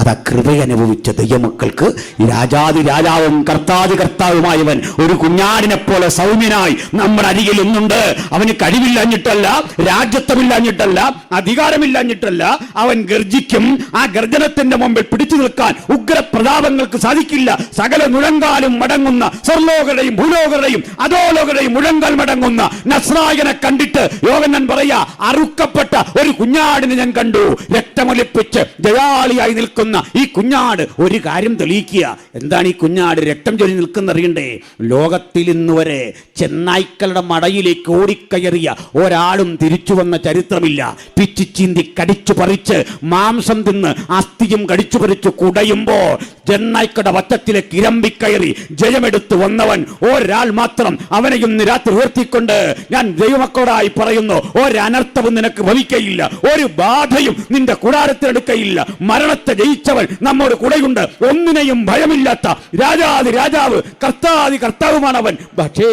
അത് കൃപ അനുഭവിച്ച ദൈവമക്കൾക്ക് രാജാതി രാജാവും കർത്താതി കർത്താവുമായവൻ ഒരു കുഞ്ഞാടിനെ പോലെ സൗമ്യനായി നമ്മുടെ അരികിൽ ഇന്നുണ്ട്. അവന് കഴിവില്ലാഞ്ഞിട്ടല്ല, രാജ്യത്വമില്ലാഞ്ഞിട്ടല്ല, അധികാരമില്ലാഞ്ഞിട്ടല്ല. അവൻ ഗർജിക്കും. ആ ഗർജനത്തിന്റെ മുമ്പിൽ പിടിച്ചു നിൽക്കാൻ ഉഗ്രപ്രതാപങ്ങൾക്ക് സാധിക്കില്ല. സകല മുഴങ്കാലും മടങ്ങുന്ന, സർലോകരുടെയും ഭൂലോകരുടെയും അധോലോകരുടെയും മുഴങ്കാൽ മടങ്ങുന്ന നസ്രായനെ കണ്ടിട്ട് യോഹന്നാൻ പറയാ, അറുക്കപ്പെട്ട ഒരു കുഞ്ഞാടിനെ ഞാൻ കണ്ടു. രക്തമൊലിപ്പിച്ച് ജയാളിയായി നിൽക്കുന്ന ഈ കുഞ്ഞാട് ഒരു കാര്യം തെളിയിക്കുക. എന്താണ് ഈ കുഞ്ഞാട് രക്തം ചൊല്ലി നിൽക്കുന്ന അറിയണ്ടേ? ലോകത്തിൽ ഇന്ന് വരെ ചെന്നായ്ക്കളുടെ മടയിലേക്ക് ഓടിക്കയറിയ ഒരാളും തിരിച്ചു വന്ന ചരിത്രമില്ല. പിച്ചു ചീന്തി കടിച്ചു പറിച്ച് മാംസം തിന്ന് അസ്ഥിയും കടിച്ചു പറിച്ചു കുടയുമ്പോൾ ചെന്നായ്ക്കളുടെ വറ്റത്തിലേക്ക് ഇരമ്പിക്കയറി ജയമെടുത്ത് വന്നവൻ ഒരാൾ മാത്രം. അവനെ ഇന്ന് രാത്രി ഉയർത്തിക്കൊണ്ട് ഞാൻ ദൈവമക്കളോടായി പറയുന്നു, ഒരനർത്ഥവും നിനക്ക് ഭവിക്കയില്ല, ഒരു ബാധയും നിന്റെ കൂടാരത്തിലെടുക്കയില്ല. മരണത്തെ ജയിച്ചവൻ നമ്മോട് കൂടെയുണ്ട്. ഒന്നിനെയും ഭയമില്ലാത്ത രാജാതി രാജാവ് കർത്താതി കർത്താവുമാണവൻ. പക്ഷേ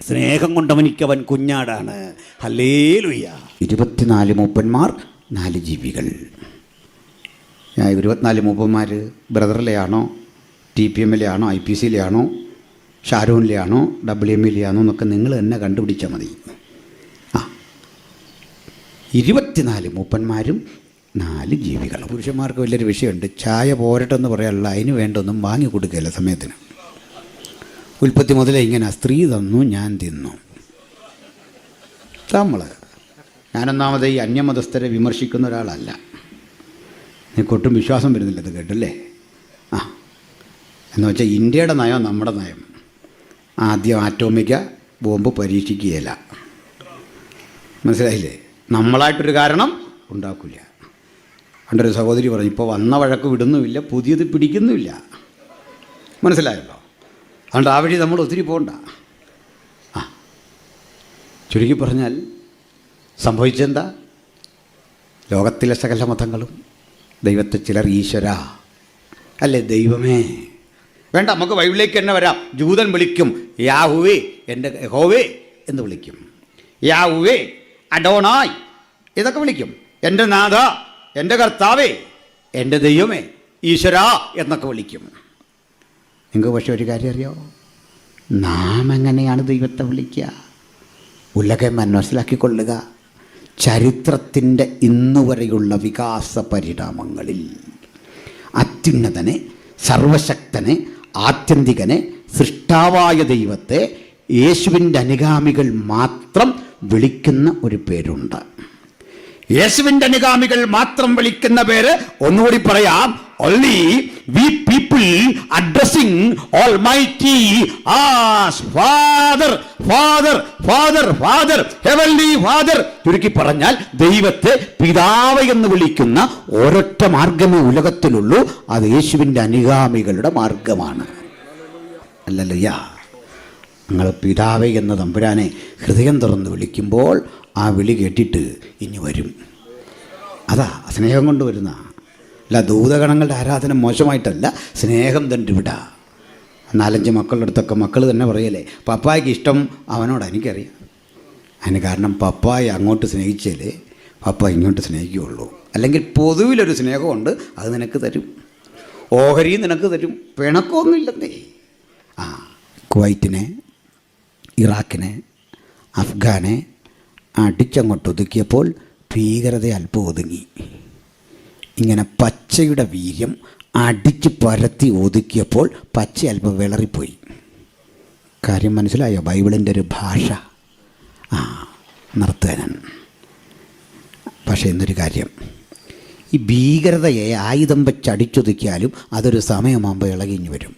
സ്നേഹം കൊണ്ടവനിക്കവൻ കുഞ്ഞാടാണ്. ഹല്ലേലൂയ. 24 മൂപ്പന്മാർ, 4 ജീവികൾ. 24 മൂപ്പന്മാർ ബ്രദറിലെയാണോ, TPM-ലെയാണോ, IPC-ലെയാണോ, ഷാരോണിലെയാണോ, WM-ലെയാണോ എന്നൊക്കെ നിങ്ങൾ തന്നെ കണ്ടുപിടിച്ചാൽ മതി. 24 മൂപ്പന്മാരും 4 ജീവികൾ. പുരുഷന്മാർക്ക് വലിയൊരു വിഷയമുണ്ട്. ചായ പോരട്ടെന്ന് പറയാനുള്ള, അതിന് വേണ്ടൊന്നും വാങ്ങി കൊടുക്കുകയില്ല സമയത്തിന്. ഉൽപ്പത്തി മുതലേ ഇങ്ങനെ സ്ത്രീ തന്നു ഞാൻ തിന്നു. ഞാനൊന്നാമത് ഈ അന്യമതസ്ഥരെ വിമർശിക്കുന്ന ഒരാളല്ല. നിനക്കൊട്ടും വിശ്വാസം വരുന്നില്ല അത് കേട്ടല്ലേ? എന്ന് വെച്ചാൽ ഇന്ത്യയുടെ നയം നമ്മുടെ നയം. ആദ്യം ആറ്റോമിക ബോംബ് പരീക്ഷിക്കുകയില്ല. മനസ്സിലായില്ലേ? നമ്മളായിട്ടൊരു കാരണം ഉണ്ടാക്കില്ല. പണ്ടൊരു സഹോദരി പറഞ്ഞു, ഇപ്പോൾ വന്ന വഴക്ക് വിടുന്നുമില്ല, പുതിയത് പിടിക്കുന്നുമില്ല. മനസ്സിലായല്ലോ? അതുകൊണ്ട് ആ വഴി നമ്മൾ ഒത്തിരി പോകണ്ട. ചുരുക്കി പറഞ്ഞാൽ സംഭവിച്ചെന്താ? ലോകത്തിലെ സകല മതങ്ങളും ദൈവത്തെ ചിലർ ഈശ്വര, അല്ലേ ദൈവമേ വേണ്ട, നമുക്ക് ബൈബിളിലേക്ക് തന്നെ വരാം. ജൂതൻ വിളിക്കും യാഹുവേ, എൻ്റെ യഹോവേ എന്ന് വിളിക്കും. യാഹുവേ, അഡോണായ് ഇതൊക്കെ വിളിക്കും. എൻ്റെ നാഥ, എൻ്റെ കർത്താവേ, എൻ്റെ ദൈവമേ, ഈശ്വര എന്നൊക്കെ വിളിക്കും. നിങ്ങൾക്ക് പക്ഷേ ഒരു കാര്യം അറിയാമോ? നാം എങ്ങനെയാണ് ദൈവത്തെ വിളിക്കുക? ഉലകം മനസ്സിലാക്കിക്കൊള്ളുക. ചരിത്രത്തിൻ്റെ ഇന്നുവരെയുള്ള വികാസ പരിണാമങ്ങളിൽ അത്യുന്നതനെ, സർവശക്തനെ, ആത്യന്തികനെ, സൃഷ്ടാവായ ദൈവത്തെ യേശുവിൻ്റെ അനുഗാമികൾ മാത്രം വിളിക്കുന്ന ഒരു പേരുണ്ട്. യേശുവിൻ്റെ അനുഗാമികൾ മാത്രം വിളിക്കുന്ന പേര് ഒന്നുകൂടി പറയാം. Only we people addressing Almighty as Father, Father, Father, Father, Heavenly Father. ചുരുക്കി പറഞ്ഞാൽ ദൈവത്തെ പിതാവ് എന്ന് വിളിക്കുന്ന ഒരൊറ്റ മാർഗമേ ഉലകത്തിലുള്ളൂ. അത് യേശുവിൻ്റെ അനുഗാമികളുടെ മാർഗമാണ്. അല്ലല്ലയ്യ, നിങ്ങൾ പിതാവേ എന്ന തമ്പുരാനെ ഹൃദയം തുറന്ന് വിളിക്കുമ്പോൾ ആ വിളി കേട്ടിട്ട് ഇനി വരും. അതാ സ്നേഹം കൊണ്ട് വരുന്ന. അല്ല, ദൂതഗണങ്ങളുടെ ആരാധന മോശമായിട്ടല്ല, സ്നേഹം തന്നെ വിട. 4-5 മക്കളുടെ അടുത്തൊക്കെ മക്കൾ തന്നെ പറയല്ലേ, പപ്പായ്ക്ക് ഇഷ്ടം അവനോടാണ്. എനിക്കറിയാം അതിന് കാരണം, പപ്പായ അങ്ങോട്ട് സ്നേഹിച്ചാലേ പപ്പ ഇങ്ങോട്ട് സ്നേഹിക്കുകയുള്ളൂ. അല്ലെങ്കിൽ പൊതുവിലൊരു സ്നേഹമുണ്ട്, അത് നിനക്ക് തരും. ഓഹരിയും നിനക്ക് തരും, പിണക്കമൊന്നുമില്ലെന്നേ. കുവൈറ്റിനെ, ഇറാഖിനെ, അഫ്ഗാനെ അടിച്ചങ്ങോട്ട് ഒതുക്കിയപ്പോൾ ഭീകരത അല്പം ഒതുങ്ങി. ഇങ്ങനെ പച്ചയുടെ വീര്യം അടിച്ച് പരത്തി ഒതുക്കിയപ്പോൾ പച്ച അല്പം വിളറിപ്പോയി. കാര്യം മനസ്സിലായോ? ബൈബിളിൻ്റെ ഒരു ഭാഷ. നിർത്തുകയാണ്. പക്ഷേ എന്നൊരു കാര്യം, ഈ ഭീകരതയെ ആയുധം വെച്ചടിച്ചൊതുക്കിയാലും അതൊരു സമയമാകുമ്പോൾ ഇളകിഞ്ഞു വരും.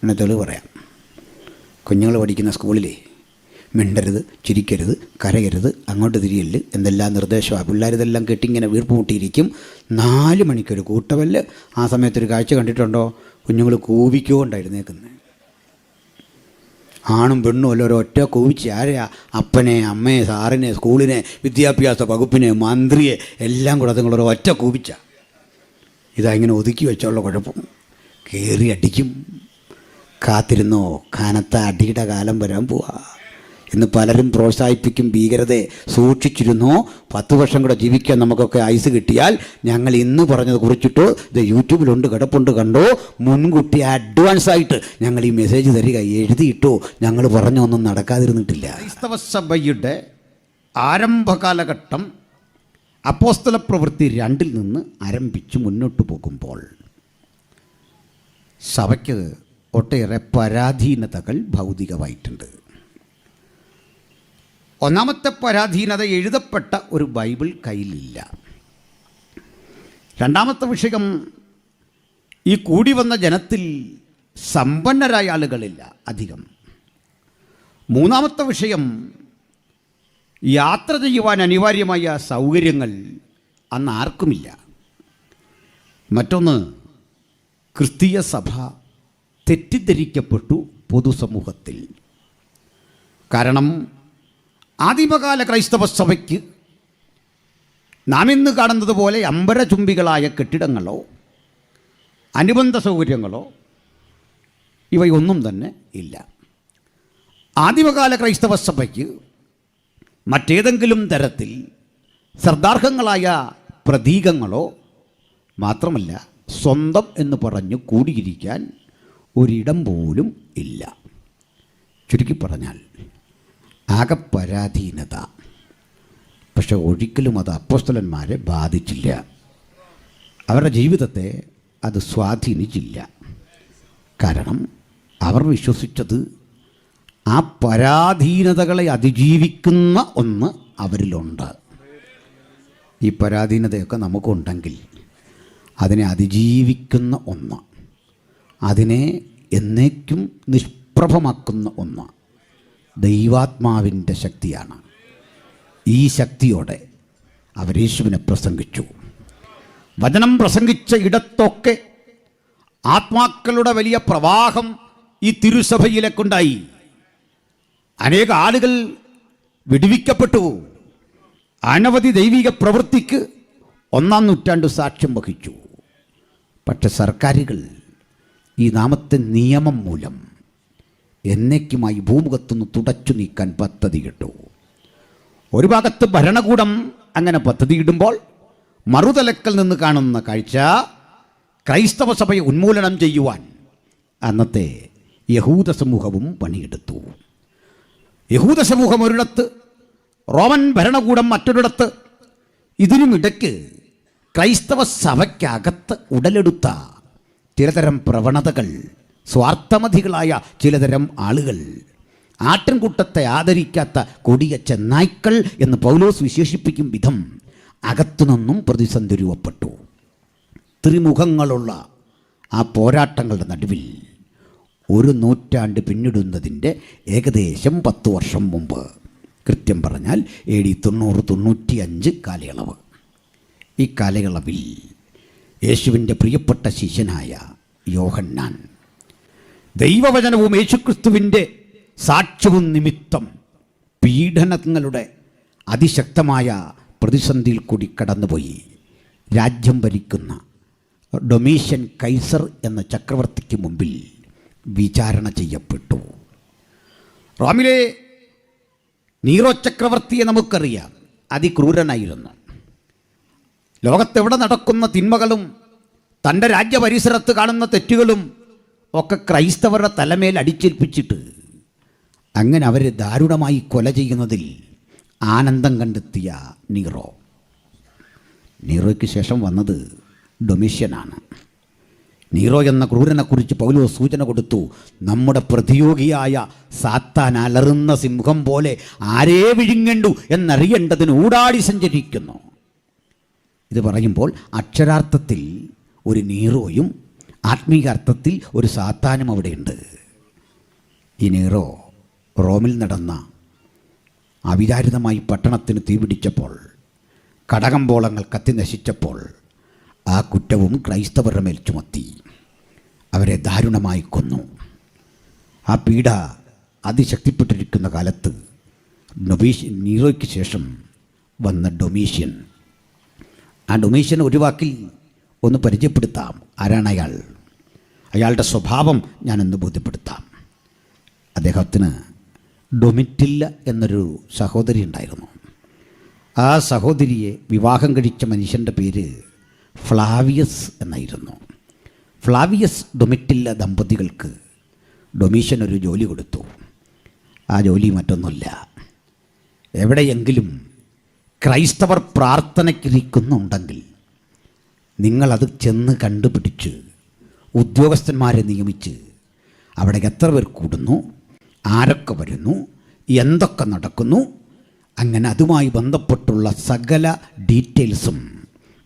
എന്നെ തെളിവ് പറയാം. കുഞ്ഞുങ്ങൾ പഠിക്കുന്ന സ്കൂളിലേ മിണ്ടരുത്, ചിരിക്കരുത്, കരയരുത്, അങ്ങോട്ട് തിരിയല്ല് എന്തെല്ലാം നിർദ്ദേശമാണ്. പിള്ളേരിതെല്ലാം കെട്ടിങ്ങനെ വീർപ്പ് മുട്ടിയിരിക്കും. 4 മണിക്കൊരു കൂട്ടവല്ല്. ആ സമയത്തൊരു കാഴ്ച കണ്ടിട്ടുണ്ടോ? കുഞ്ഞുങ്ങൾ കൂവിക്കൊണ്ടായിരുന്നേക്കുന്നത്. ആണും പെണ്ണും അല്ല, ഒരൊറ്റ കൂവിച്ച്. ആരെയാ? അപ്പനെ, അമ്മയെ, സാറിനെ, സ്കൂളിനെ, വിദ്യാഭ്യാസ വകുപ്പിനെ, മന്ത്രിയെ എല്ലാം കൂടെ അതുങ്ങളൊരു ഒറ്റ കൂവിച്ച. ഇതാ ഇങ്ങനെ ഒതുക്കി വെച്ചുള്ള കുഴപ്പം. കയറി അടിക്കും. കാത്തിരുന്നോ, കനത്ത അടിയുടെ കാലം വരാൻ പോവാ. ഇന്ന് പലരും പ്രോത്സാഹിപ്പിക്കും ഭീകരതയെ. സൂക്ഷിച്ചിരുന്നോ, 10 വർഷം കൂടെ ജീവിക്കാൻ നമുക്കൊക്കെ ആയുസ് കിട്ടിയാൽ ഞങ്ങൾ ഇന്ന് പറഞ്ഞത് കുറിച്ചിട്ടോ ഇത് യൂട്യൂബിലുണ്ട്, കിടപ്പുണ്ട്, കണ്ടോ, മുൻകൂട്ടി അഡ്വാൻസ് ആയിട്ട് ഞങ്ങൾ ഈ മെസ്സേജ് തരിക, എഴുതിയിട്ടോ, ഞങ്ങൾ പറഞ്ഞൊന്നും നടക്കാതിരുന്നിട്ടില്ല. ക്രൈസ്തവ സഭയുടെ ആരംഭകാലഘട്ടം അപ്പോസ്തല പ്രവൃത്തി 2 നിന്ന് ആരംഭിച്ച് മുന്നോട്ട് പോകുമ്പോൾ സഭയ്ക്ക് ഒട്ടേറെ പരാധീനതകൾ ഭൗതികമായിട്ടുണ്ട്. ഒന്നാമത്തെ പരാധീനത, എഴുതപ്പെട്ട ഒരു ബൈബിൾ കയ്യിലില്ല. രണ്ടാമത്തെ വിഷയം, ഈ കൂടി വന്ന ജനത്തിൽ സമ്പന്നരായ ആളുകളില്ല അധികം. മൂന്നാമത്തെ വിഷയം, യാത്ര ചെയ്യുവാൻ അനിവാര്യമായ സൗകര്യങ്ങൾ അന്ന് ആർക്കുമില്ല. മറ്റൊന്ന്, ക്രിസ്തീയ സഭ തെറ്റിദ്ധരിക്കപ്പെട്ടു പൊതുസമൂഹത്തിൽ. കാരണം ആദിമകാല ക്രൈസ്തവ സഭയ്ക്ക് നാം ഇന്ന് കാണുന്നത് പോലെ അമ്പരചുംബികളായ കെട്ടിടങ്ങളോ അനുബന്ധ സൗകര്യങ്ങളോ ഇവയൊന്നും തന്നെ ഇല്ല. ആദിമകാല ക്രൈസ്തവ സഭയ്ക്ക് മറ്റേതെങ്കിലും തരത്തിൽ ശ്രദ്ധാർഹങ്ങളായ പ്രതീകങ്ങളോ മാത്രമല്ല സ്വന്തം എന്ന് പറഞ്ഞു കൂടിയിരിക്കാൻ ഒരിടം പോലും ഇല്ല. ചുരുക്കി പറഞ്ഞാൽ ആകെ പരാധീനത. പക്ഷെ ഒരിക്കലും അത് അപ്പോസ്തലന്മാരെ ബാധിച്ചില്ല. അവരുടെ ജീവിതത്തെ അത് സ്വാധീനിച്ചില്ല. കാരണം അവർ വിശ്വസിച്ചത് ആ പരാധീനതകളെ അതിജീവിക്കുന്ന ഒന്ന് അവരിലുണ്ട്. ഈ പരാധീനതയൊക്കെ നമുക്കുണ്ടെങ്കിൽ അതിനെ അതിജീവിക്കുന്ന ഒന്ന്, അതിനെ എന്നേക്കും നിഷ്പ്രഭമാക്കുന്ന ഒന്ന് ദൈവാത്മാവിൻ്റെ ശക്തിയാണ്. ഈ ശക്തിയോടെ അവർ യേശുവിനെ പ്രസംഗിച്ചു. വചനം പ്രസംഗിച്ച ഇടത്തൊക്കെ ആത്മാക്കളുടെ വലിയ പ്രവാഹം ഈ തിരുസഭയിലേക്കുണ്ടായി. അനേക ആളുകൾ വിടുവിക്കപ്പെട്ടു. അനവധി ദൈവിക പ്രവൃത്തിക്ക് 1-ാം നൂറ്റാണ്ട് സാക്ഷ്യം വഹിച്ചു. പക്ഷെ സർക്കാരുകൾ ഈ നാമത്തെ നിയമം മൂലം എന്നേക്കുമായി ഭൂമുഖത്തുനിന്ന് തുടച്ചു നീക്കാൻ പദ്ധതിയിട്ടു. ഒരു ഭാഗത്ത് ഭരണകൂടം അങ്ങനെ പദ്ധതിയിടുമ്പോൾ മറുതലക്കൽ നിന്ന് കാണുന്ന കാഴ്ച, ക്രൈസ്തവ സഭയെ ഉന്മൂലനം ചെയ്യുവാൻ അന്നത്തെ യഹൂദ സമൂഹവും പണിയെടുത്തു. യഹൂദ സമൂഹം ഒരിടത്ത്, റോമൻ ഭരണകൂടം മറ്റൊരിടത്ത്. ഇതിനുമിടയ്ക്ക് ക്രൈസ്തവ സഭയ്ക്കകത്ത് ഉടലെടുത്ത ചിലതരം പ്രവണതകൾ, സ്വാർത്ഥമതികളായ ചിലതരം ആളുകൾ, ആട്ടിൻകൂട്ടത്തെ ആദരിക്കാത്ത കൊടിയ ചെന്നായ്ക്കൾ എന്ന് പൗലോസ് വിശേഷിപ്പിക്കും വിധം അകത്തുനിന്നും പ്രതിസന്ധി രൂപപ്പെട്ടു. ത്രിമുഖങ്ങളുള്ള ആ പോരാട്ടങ്ങളുടെ നടുവിൽ 1 നൂറ്റാണ്ട് പിന്നിടുന്നതിൻ്റെ ഏകദേശം 10 വർഷം മുമ്പ്, കൃത്യം പറഞ്ഞാൽ AD 90-95 കാലയളവ്. ഈ കാലയളവിൽ യേശുവിൻ്റെ പ്രിയപ്പെട്ട ശിഷ്യനായ യോഹന്നാൻ ദൈവവചനവും യേശുക്രിസ്തുവിൻ്റെ സാക്ഷ്യവും നിമിത്തം പീഡനങ്ങളുടെ അതിശക്തമായ പ്രതിസന്ധിയിൽ കൂടി കടന്നുപോയി. രാജ്യം ഭരിക്കുന്ന ഡൊമീഷ്യൻ കൈസർ എന്ന ചക്രവർത്തിക്ക് മുമ്പിൽ വിചാരണ ചെയ്യപ്പെട്ടു. റോമിലെ നീറോ ചക്രവർത്തിയെ നമുക്കറിയാം. അതിക്രൂരനായിരുന്നു. ലോകത്തെവിടെ നടക്കുന്ന തിന്മകളും തൻ്റെ രാജ്യപരിസരത്ത് കാണുന്ന തെറ്റുകളും ഒക്കെ ക്രൈസ്തവരുടെ തലമേൽ അടിച്ചേൽപ്പിച്ചിട്ട് അങ്ങനെ അവരെ ദാരുണമായി കൊല ചെയ്യുന്നതിൽ ആനന്ദം കണ്ടെത്തിയ നീറോയ്ക്ക് ശേഷം വന്നത് ഡൊമീഷ്യനാണ്. നീറോ എന്ന ക്രൂരനെക്കുറിച്ച് പൗലോസ് സൂചന കൊടുത്തു. നമ്മുടെ പ്രതിയോഗിയായ സാത്താൻ അലറുന്ന സിംഹം പോലെ ആരേ വിഴുങ്ങണ്ടു എന്നറിയേണ്ടതിന് ഊടാടി സഞ്ചരിക്കുന്നു. ഇത് പറയുമ്പോൾ അക്ഷരാർത്ഥത്തിൽ ഒരു നീറോയും ആത്മീക അർത്ഥത്തിൽ ഒരു സാത്താനും അവിടെയുണ്ട്. ഈ നീറോ റോമിൽ നടന്ന അവിചാരിതമായി പട്ടണത്തിന് തീപിടിച്ചപ്പോൾ, കടകമ്പോളങ്ങൾ കത്തി നശിച്ചപ്പോൾ ആ കുറ്റവും ക്രൈസ്തവരുടെ മേൽ ചുമത്തി. അവരെ ദാരുണമായി കൊന്നു. ആ പീഡ അതിശക്തിപ്പെട്ടിരിക്കുന്ന കാലത്ത് നീറോയ്ക്ക് ശേഷം വന്ന ഡൊമീഷ്യൻ. ആ ഡൊമീഷ്യൻ ഒരു വാക്കിൽ ഒന്ന് പരിചയപ്പെടുത്താം. ആരാണ് അയാൾ? അയാളുടെ സ്വഭാവം ഞാനൊന്ന് ബോധ്യപ്പെടുത്താം. അദ്ദേഹത്തിന് ഡൊമിറ്റില്ല എന്നൊരു സഹോദരി ഉണ്ടായിരുന്നു. ആ സഹോദരിയെ വിവാഹം കഴിച്ച മനുഷ്യൻ്റെ പേര് ഫ്ലാവിയസ് എന്നായിരുന്നു. ഫ്ലാവിയസ് ഡൊമിറ്റില്ല ദമ്പതികൾക്ക് ഡൊമീഷ്യൻ ഒരു ജോലി കൊടുത്തു. ആ ജോലി മറ്റൊന്നുമില്ല, എവിടെയെങ്കിലും ക്രൈസ്തവർ പ്രാർത്ഥനയ്ക്കിരിക്കുന്നുണ്ടെങ്കിൽ നിങ്ങളത് ചെന്ന് കണ്ടുപിടിച്ച് ഉദ്യോഗസ്ഥന്മാരെ നിയമിച്ച് അവിടെ എത്ര പേർ കൂടുന്നു, ആരൊക്കെ വരുന്നു, എന്തൊക്കെ നടക്കുന്നു, അങ്ങനെ അതുമായി ബന്ധപ്പെട്ടുള്ള സകല ഡീറ്റെയിൽസും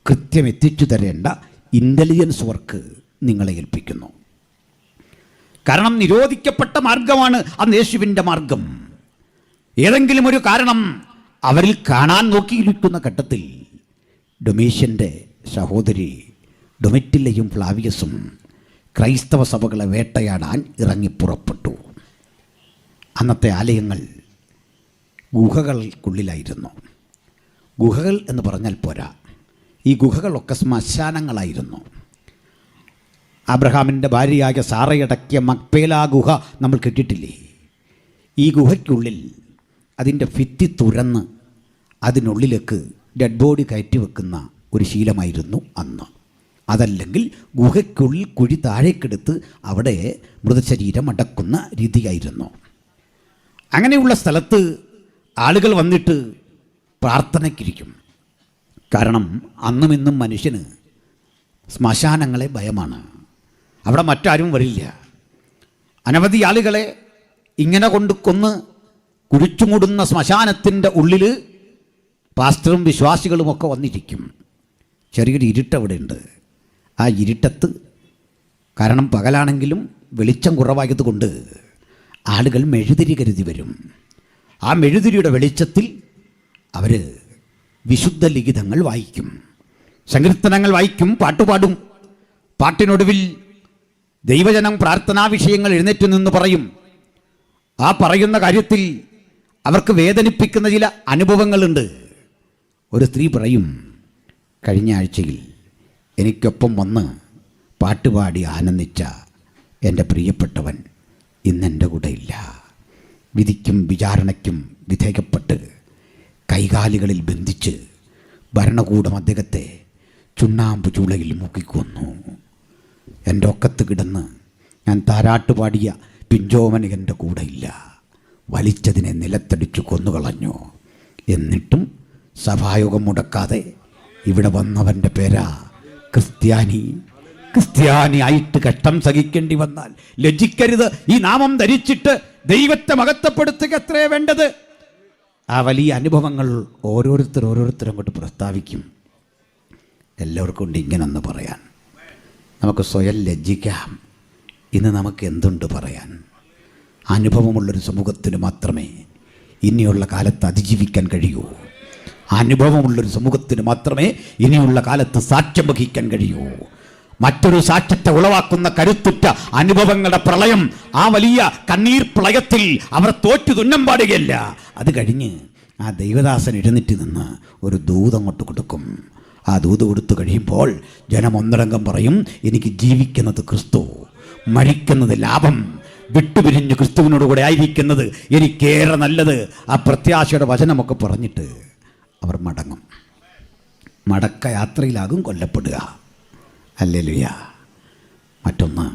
കൃത്യം എത്തിച്ചു തരേണ്ട ഇൻ്റലിജൻസ് വർക്ക് നിങ്ങളെ ഏൽപ്പിക്കുന്നു. കാരണം നിരോധിക്കപ്പെട്ട മാർഗമാണ് അന്ന് യേശുവിൻ്റെ മാർഗം. ഏതെങ്കിലും ഒരു കാരണം അവരിൽ കാണാൻ നോക്കിയിരിക്കുന്ന ഘട്ടത്തിൽ ഡൊമീഷ്യൻ്റെ സഹോദരി ഡൊമിറ്റില്ലയും ഫ്ലാവിയസും ക്രൈസ്തവ സഭകളെ വേട്ടയാടാൻ ഇറങ്ങിപ്പുറപ്പെട്ടു. അന്നത്തെ ആലയങ്ങൾ ഗുഹകൾക്കുള്ളിലായിരുന്നു. ഗുഹകൾ എന്ന് പറഞ്ഞാൽ പോരാ, ഈ ഗുഹകളൊക്കെ ശ്മശാനങ്ങളായിരുന്നു. അബ്രഹാമിൻ്റെ ഭാര്യയായ സാറയടക്കിയ മക്പേല ഗുഹ നമ്മൾ കേട്ടിട്ടില്ലേ? ഈ ഗുഹയ്ക്കുള്ളിൽ അതിൻ്റെ ഭിത്തി തുറന്ന് അതിനുള്ളിലേക്ക് ഡെഡ് ബോഡി കയറ്റി വെക്കുന്ന ഒരു ശീലമായിരുന്നു അന്ന്. അതല്ലെങ്കിൽ ഗുഹയ്ക്കുള്ളിൽ കുഴി താഴേക്കെടുത്ത് അവിടെ മൃതശരീരം അടക്കുന്ന രീതിയായിരുന്നു. അങ്ങനെയുള്ള സ്ഥലത്ത് ആളുകൾ വന്നിട്ട് പ്രാർത്ഥനയ്ക്കിരിക്കും. കാരണം അന്നും ഇന്നും മനുഷ്യന് ശ്മശാനങ്ങളെ ഭയമാണ്. അവിടെ മറ്റാരും വരില്ല. അനവധി ആളുകളെ ഇങ്ങനെ കൊണ്ട് കൊന്ന് കുഴിച്ചുമൂടുന്ന ശ്മശാനത്തിൻ്റെ ഉള്ളിൽ പാസ്റ്ററും വിശ്വാസികളുമൊക്കെ വന്നിരിക്കും. ചെറിയൊരു ഇരുട്ടവിടെയുണ്ട്. ആ ഇരുട്ടത്ത്, കാരണം പകലാണെങ്കിലും വെളിച്ചം കുറവായതുകൊണ്ട് ആളുകൾ മെഴുതിരി കരുതി വരും. ആ മെഴുതിരിയുടെ വെളിച്ചത്തിൽ അവർ വിശുദ്ധ ലിഖിതങ്ങൾ വായിക്കും, സങ്കീർത്തനങ്ങൾ വായിക്കും, പാട്ടുപാടും. പാട്ടിനൊടുവിൽ ദൈവജനം പ്രാർത്ഥനാ വിഷയങ്ങൾ എഴുന്നേറ്റ് നിന്ന് പറയും. ആ പറയുന്ന കാര്യത്തിൽ അവർക്ക് വേദനിപ്പിക്കുന്ന ചില അനുഭവങ്ങളുണ്ട്. ഒരു സ്ത്രീ പറയും, കഴിഞ്ഞ ആഴ്ചയിൽ എനിക്കൊപ്പം വന്ന് പാട്ടുപാടി ആനന്ദിച്ച എൻ്റെ പ്രിയപ്പെട്ടവൻ ഇന്നെൻ്റെ കൂടെ ഇല്ല. വിധിക്കും വിചാരണയ്ക്കും വിധേയപ്പെട്ട് കൈകാലുകളിൽ ബന്ധിച്ച് ഭരണകൂടം അദ്ദേഹത്തെ ചുണ്ണാമ്പ് ചൂളയിൽ മുക്കിക്കൊന്നു. എൻ്റെ ഒക്കത്ത് കിടന്ന് ഞാൻ താരാട്ടുപാടിയ പിഞ്ചോമൻ എൻ്റെ കൂടെ ഇല്ല. വലിച്ചതിനെ നിലത്തടിച്ചു കൊന്നുകളഞ്ഞു. എന്നിട്ടും സഭായോഗം മുടക്കാതെ ഇവിടെ വന്നവൻ്റെ പേരാ ക്രിസ്ത്യാനി. ക്രിസ്ത്യാനി ആയിട്ട് കഷ്ടം സഹിക്കേണ്ടി വന്നാൽ ലജ്ജിക്കരുത്. ഈ നാമം ധരിച്ചിട്ട് ദൈവത്തെ മഹത്വപ്പെടുത്തുക എത്രയേ വേണ്ടത്. ആ വലിയ അനുഭവങ്ങൾ ഓരോരുത്തർ അങ്ങോട്ട് പ്രസ്താവിക്കും. എല്ലാവർക്കും ഉണ്ട് ഇങ്ങനൊന്ന് പറയാൻ. നമുക്ക് സ്വയം ലജ്ജിക്കാം. ഇന്ന് നമുക്ക് എന്തുണ്ട് പറയാൻ? അനുഭവമുള്ളൊരു സമൂഹത്തിന് മാത്രമേ ഇനിയുള്ള കാലത്ത് അതിജീവിക്കാൻ കഴിയൂ. അനുഭവമുള്ളൊരു സമൂഹത്തിന് മാത്രമേ ഇനിയുള്ള കാലത്ത് സാക്ഷ്യം വഹിക്കാൻ കഴിയൂ. മറ്റൊരു സാക്ഷ്യത്തെ ഉളവാക്കുന്ന കരുത്തുറ്റ അനുഭവങ്ങളുടെ പ്രളയം, ആ വലിയ കണ്ണീർ പ്രളയത്തിൽ അവർ തോറ്റു തുന്നം പാടുകയല്ല. അത് കഴിഞ്ഞ് ആ ദൈവദാസൻ എഴുന്നേറ്റ് നിന്ന് ഒരു ദൂത് അങ്ങോട്ട് കൊടുക്കും. ആ ദൂത് കൊടുത്തു കഴിയുമ്പോൾ ജനം ഒന്നടങ്കം പറയും, എനിക്ക് ജീവിക്കുന്നത് ക്രിസ്തു, മരിക്കുന്നത് ലാഭം, വിട്ടുപിരിഞ്ഞ് ക്രിസ്തുവിനോട് കൂടെ ആയിരിക്കുന്നത് എനിക്കേറെ നല്ലത്. ആ പ്രത്യാശയുടെ വചനമൊക്കെ പറഞ്ഞിട്ട് അവർ മടങ്ങും. മടക്ക യാത്രയിലാകും കൊല്ലപ്പെടുക. ഹല്ലേലൂയ. മറ്റൊന്ന്,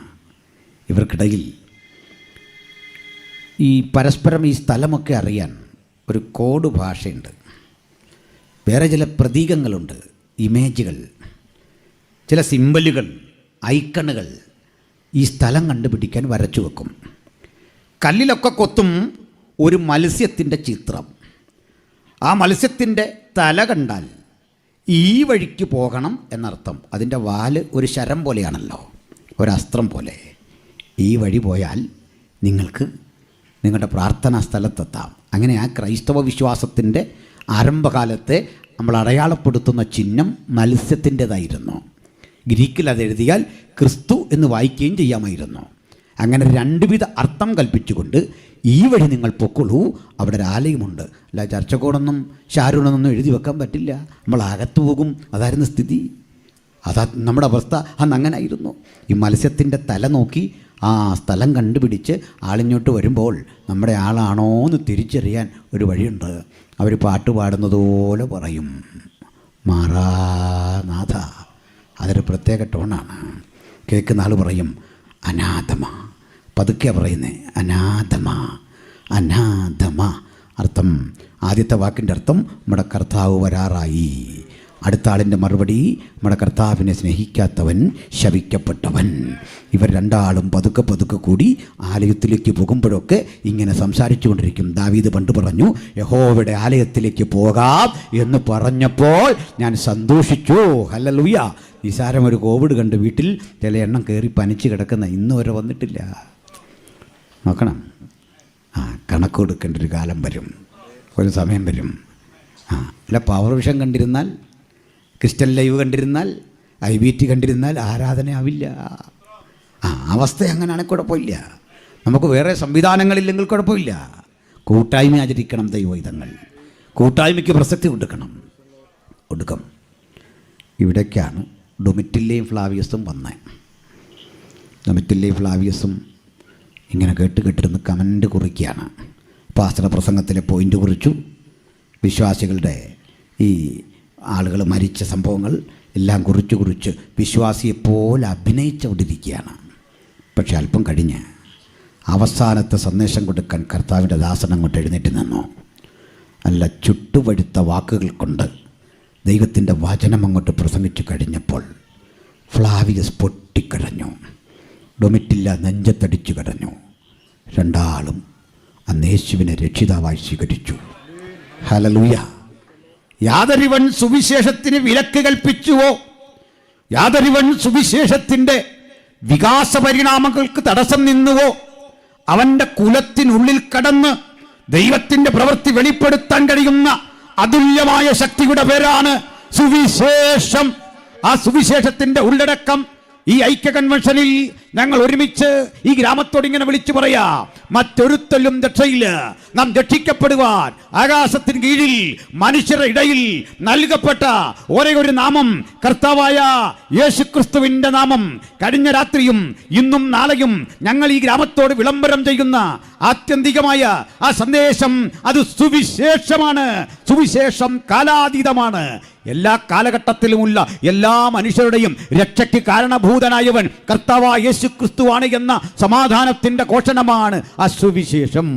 ഇവർക്കിടയിൽ ഈ പരസ്പരം ഈ സ്ഥലമൊക്കെ അറിയാൻ ഒരു കോഡ് ഭാഷയുണ്ട്. വേറെ ചില പ്രതീകങ്ങളുണ്ട്, ഇമേജുകൾ, ചില സിമ്പലുകൾ, ഐക്കണുകൾ ഈ സ്ഥലം കണ്ടുപിടിക്കാൻ വരച്ചു വെക്കും. കല്ലിലൊക്കെ കൊത്തും ഒരു മത്സ്യത്തിൻ്റെ ചിത്രം. ആ മത്സ്യത്തിൻ്റെ തല കണ്ടാൽ ഈ വഴിക്ക് പോകണം എന്നർത്ഥം. അതിൻ്റെ വാല് ഒരു ശരം പോലെയാണല്ലോ, ഒരസ്ത്രം പോലെ. ഈ വഴി പോയാൽ നിങ്ങൾക്ക് നിങ്ങളുടെ പ്രാർത്ഥനാ സ്ഥലത്തെത്താം. അങ്ങനെ ആ ക്രൈസ്തവ വിശ്വാസത്തിൻ്റെ ആരംഭകാലത്തെ നമ്മൾ അടയാളപ്പെടുത്തുന്ന ചിഹ്നം മത്സ്യത്തിൻ്റെതായിരുന്നു. ഗ്രീക്കിൽ അതെഴുതിയാൽ ക്രിസ്തു എന്ന് വായിക്കുകയും ചെയ്യാമായിരുന്നു. അങ്ങനെ രണ്ടുവിധ അർത്ഥം കൽപ്പിച്ചുകൊണ്ട് ഈ വഴി നിങ്ങൾ പൊക്കൊള്ളൂ, അവിടെ ഒരു ആലയമുണ്ട്. അല്ല ചർച്ചക്കോടൊന്നും ഷാരൂണൊന്നും എഴുതി വെക്കാൻ പറ്റില്ല, നമ്മൾ അകത്തു പോകും. അതായിരുന്നു സ്ഥിതി. അതാ നമ്മുടെ അവസ്ഥ അന്ന് അങ്ങനെ ആയിരുന്നു. ഈ മത്സ്യത്തിൻ്റെ തല നോക്കി ആ സ്ഥലം കണ്ടുപിടിച്ച് ആളിങ്ങോട്ട് വരുമ്പോൾ നമ്മുടെ ആളാണോ എന്ന് തിരിച്ചറിയാൻ ഒരു വഴിയുണ്ട്. അവർ പാട്ട് പാടുന്നതുപോലെ പറയും, മാറാനാഥ. അതൊരു പ്രത്യേക ടോണാണ്. കേൾക്കുന്ന ആൾ പറയും അനാഥമ. പതുക്കെ പറയുന്നേ, അനാഥമ, അനാഥമ. അർത്ഥം, ആദ്യത്തെ വാക്കിൻ്റെ അർത്ഥം നമ്മുടെ കർത്താവ് വരാറായി. അടുത്ത ആളിൻ്റെ മറുപടി, നമ്മുടെ കർത്താവിനെ സ്നേഹിക്കാത്തവൻ ശപിക്കപ്പെട്ടവൻ. ഇവർ രണ്ടാളും പതുക്കെ പതുക്കെ കൂടി ആലയത്തിലേക്ക് പോകുമ്പോഴൊക്കെ ഇങ്ങനെ സംസാരിച്ചു കൊണ്ടിരിക്കും. ദാവീദ് പണ്ട് പറഞ്ഞു, യഹോവയുടെ ആലയത്തിലേക്ക് പോകാം എന്ന് പറഞ്ഞപ്പോൾ ഞാൻ സന്തോഷിച്ചു. ഹല്ലേലൂയ. നിസാരം ഒരു കോവിഡ് കണ്ട് വീട്ടിൽ ചില എണ്ണം കയറി പനിച്ച് കിടക്കുന്ന ഇന്ന് വരെ വന്നിട്ടില്ല. നോക്കണം, കണക്ക് കൊടുക്കേണ്ട ഒരു കാലം വരും, ഒരു സമയം വരും. അല്ല, പവർ വിഷൻ കണ്ടിരുന്നാൽ, ക്രിസ്ത്യൻ ലൈവ് കണ്ടിരുന്നാൽ, IBT കണ്ടിരുന്നാൽ ആരാധനയാവില്ല. അവസ്ഥ അങ്ങനെയാണെങ്കിൽ കുഴപ്പമില്ല. നമുക്ക് വേറെ സംവിധാനങ്ങളില്ലെങ്കിൽ കുഴപ്പമില്ല. കൂട്ടായ്മ ആചരിക്കണം ദൈവഹിതങ്ങൾ. കൂട്ടായ്മയ്ക്ക് പ്രസക്തി കൊടുക്കും. ഇവിടേക്കാണ് ഡൊമിറ്റില്ലേയും ഫ്ലാവിയസും വന്നത്. ഡൊമിറ്റില്ലേയും ഫ്ലാവിയസും ഇങ്ങനെ കേട്ടിരുന്ന് കമൻ്റ് കുറിക്കുകയാണ്. പാസ്റ്റർ പ്രസംഗത്തിലെ പോയിൻ്റ് കുറിച്ചു. വിശ്വാസികളുടെ ഈ ആളുകൾ മരിച്ച സംഭവങ്ങൾ എല്ലാം കുറിച്ച് വിശ്വാസിയെപ്പോലെ അഭിനയിച്ചുകൊണ്ടിരിക്കുകയാണ്. പക്ഷെ അല്പം കഴിഞ്ഞ് അവസാനത്തെ സന്ദേശം കൊടുക്കാൻ കർത്താവിൻ്റെ ദാസൻ അങ്ങോട്ട് എഴുന്നേറ്റ് നിന്നു. നല്ല ചുട്ടുപഴുത്ത വാക്കുകൾ കൊണ്ട് ദൈവത്തിൻ്റെ വചനം അങ്ങോട്ട് പ്രസംഗിച്ചു കഴിഞ്ഞപ്പോൾ ഫ്ലാവിയസ് പൊട്ടിക്കരഞ്ഞു. ഡൊമിറ്റില്ല നെഞ്ചത്തടിച്ചു കരഞ്ഞു. രണ്ടാളും അന്ന് യേശുവിനെ രക്ഷിതാവായി സ്വീകരിച്ചു. ഹല്ലേലൂയ. യാതൊരുവൻ സുവിശേഷത്തിന് വിലക്ക് കൽപ്പിച്ചുവോ, യാതൊരുവൻ സുവിശേഷത്തിൻ്റെ വികാസ പരിണാമങ്ങൾക്ക് തടസ്സം നിന്നുവോ, അവൻ്റെ കുലത്തിനുള്ളിൽ കടന്ന് ദൈവത്തിൻ്റെ പ്രവൃത്തി വെളിപ്പെടുത്താൻ കഴിയുന്ന അതുല്യമായ ശക്തിയുടെ പേരാണ് സുവിശേഷം. ആ സുവിശേഷത്തിൻ്റെ ഉള്ളടക്കം ഈ ഐക്യ കൺവെൻഷനിൽ ഞങ്ങൾ ഒരുമിച്ച് ഈ ഗ്രാമത്തോട് ഇങ്ങനെ വിളിച്ചു പറയാ, മറ്റൊരുത്തലും രക്ഷയില്ല. നാം രക്ഷിക്കപ്പെടുവാൻ ആകാശത്തിന് കീഴിൽ മനുഷ്യരുടെ ഇടയിൽ നൽകപ്പെട്ട ഒരേ ഒരു നാമം കർത്താവായ യേശുക്രിസ്തുവിന്റെ നാമം. കഴിഞ്ഞ രാത്രിയും ഇന്നും നാളെയും ഞങ്ങൾ ഈ ഗ്രാമത്തോട് വിളംബരം ചെയ്യുന്ന ആത്യന്തികമായ ആ സന്ദേശം അത് സുവിശേഷമാണ്. സുവിശേഷം കാലാതീതമാണ്. എല്ലാ കാലഘട്ടത്തിലുമുള്ള എല്ലാ മനുഷ്യരുടെയും രക്ഷയ്ക്ക് കാരണഭൂതനായവൻ കർത്താവായ യേശുക്രിസ്തുവാണ് എന്ന സമാധാനത്തിന്റെ ഘോഷണമാണ് ആ സുവിശേഷം.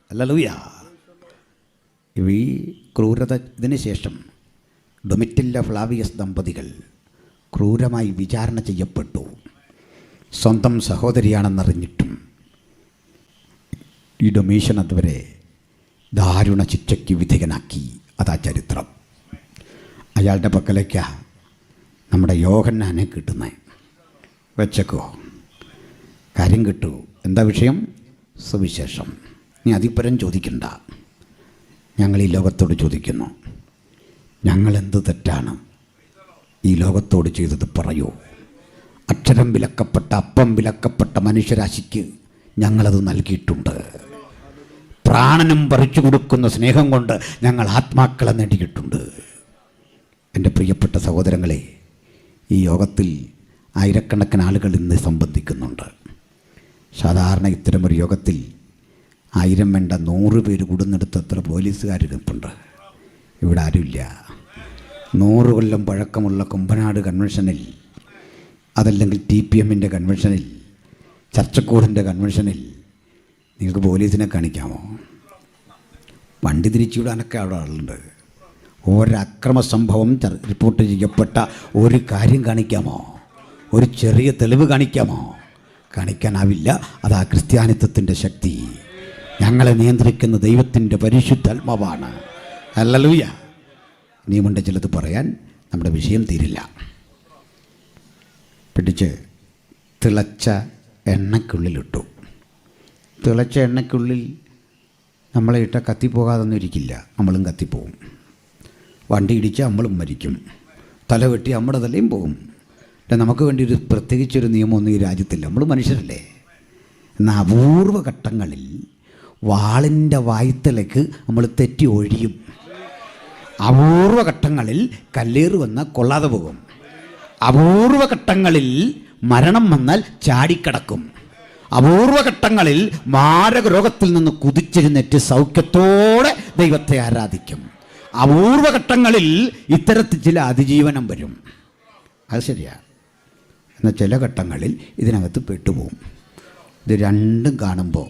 ഹല്ലേലൂയ. ഈ ക്രൂരത ഇതിന് ശേഷം ഡൊമിറ്റില്ല ഫ്ലാവിയസ് ദമ്പതികൾ ക്രൂരമായി വിചാരണ ചെയ്യപ്പെട്ടു. സ്വന്തം സഹോദരിയാണെന്നറിഞ്ഞിട്ടും ഈ ഡൊമീഷ്യൻ അതുവരെ ദാരുണ ശിക്ഷയ്ക്ക് വിധേയനാക്കി. അതാ ചരിത്രം. അയാളുടെ പക്കലേക്കാ നമ്മുടെ യോഹന്നാനെ കിട്ടുന്നത്. വെച്ചേക്കോ, കാര്യം കിട്ടൂ. എന്താ വിഷയം? സുവിശേഷം. നീ അതിപ്പരം ചോദിക്കണ്ട. ഞങ്ങൾ ഈ ലോകത്തോട് ചോദിക്കുന്നു, ഞങ്ങളെന്ത് തെറ്റാണ് ഈ ലോകത്തോട് ചെയ്തത് പറയൂ. അക്ഷരം വിലക്കപ്പെട്ട, അപ്പം വിലക്കപ്പെട്ട മനുഷ്യരാശിക്ക് ഞങ്ങളത് നൽകിയിട്ടുണ്ട്. പ്രാണനും പറിച്ചു കൊടുക്കുന്ന സ്നേഹം കൊണ്ട് ഞങ്ങൾ ആത്മാക്കളെ നേടിയിട്ടുണ്ട്. എൻ്റെ പ്രിയപ്പെട്ട സഹോദരങ്ങളെ, ഈ യോഗത്തിൽ ആയിരക്കണക്കിന് ആളുകൾ ഇന്ന് സംബന്ധിക്കുന്നുണ്ട്. സാധാരണ ഇത്തരമൊരു യോഗത്തിൽ 1000 വേണ്ട 100 പേര് കൂടുന്നിടത്ത് എത്ര പോലീസുകാർ നിൽപ്പുണ്ട്. ഇവിടെ ആരുമില്ല. 100 കൊല്ലം പഴക്കമുള്ള കുമ്പനാട് കൺവെൻഷനിൽ, അതല്ലെങ്കിൽ TPMൻ്റെ കൺവെൻഷനിൽ, ചർച്ചക്കൂടിൻ്റെ കൺവെൻഷനിൽ നിങ്ങൾക്ക് പോലീസിനെ കാണിക്കാമോ? വണ്ടി തിരിച്ചുവിടാനൊക്കെ അവിടെ ആളുണ്ട്. ഒരക്രമ സംഭവം റിപ്പോർട്ട് ചെയ്യപ്പെട്ട ഒരു കാര്യം കാണിക്കാമോ? ഒരു ചെറിയ തെളിവ് കാണിക്കാമോ? കാണിക്കാനാവില്ല. അതാ ക്രിസ്ത്യാനിത്വത്തിൻ്റെ ശക്തി. ഞങ്ങളെ നിയന്ത്രിക്കുന്ന ദൈവത്തിൻ്റെ പരിശുദ്ധാത്മാവാണ്. ഹല്ലേലൂയ. നിയമുണ്ട് ചിലത് പറയാൻ, നമ്മുടെ വിഷയം തീരില്ല. പിടിച്ച് തിളച്ച എണ്ണയ്ക്കുള്ളിലിട്ടു. തിളച്ച എണ്ണയ്ക്കുള്ളിൽ നമ്മളെ ഇട്ട കത്തിപ്പോകാതൊന്നും ഇരിക്കില്ല. നമ്മളും കത്തിപ്പോവും. വണ്ടി ഇടിച്ച് നമ്മളും മരിക്കും. തല വെട്ടി നമ്മുടെ തലയും പോകും. നമുക്ക് വേണ്ടി ഒരു പ്രത്യേകിച്ചൊരു നിയമമൊന്നും ഈ രാജ്യത്തില്ല. നമ്മൾ മനുഷ്യരല്ലേ. എന്നാൽ അപൂർവ ഘട്ടങ്ങളിൽ വാളിൻ്റെ വായ്ത്തലയ്ക്ക് നമ്മൾ തെറ്റി ഒഴിയും. അപൂർവ ഘട്ടങ്ങളിൽ കല്ലേറ് വന്നാൽ കൊള്ളാതെ പോകും. അപൂർവ ഘട്ടങ്ങളിൽ മരണം വന്നാൽ ചാടിക്കിടക്കും. അപൂർവഘട്ടങ്ങളിൽ മാരക രോഗത്തിൽ നിന്ന് കുതിച്ചെഴുന്നേറ്റ് സൗഖ്യത്തോടെ ദൈവത്തെ ആരാധിക്കും. അപൂർവഘട്ടങ്ങളിൽ ഇത്തരത്തിൽ ചില അതിജീവനം വരും. അത് ശരിയാണ്. എന്നാൽ ചില ഘട്ടങ്ങളിൽ ഇതിനകത്ത് പെട്ടുപോകും. ഇത് രണ്ടും കാണുമ്പോൾ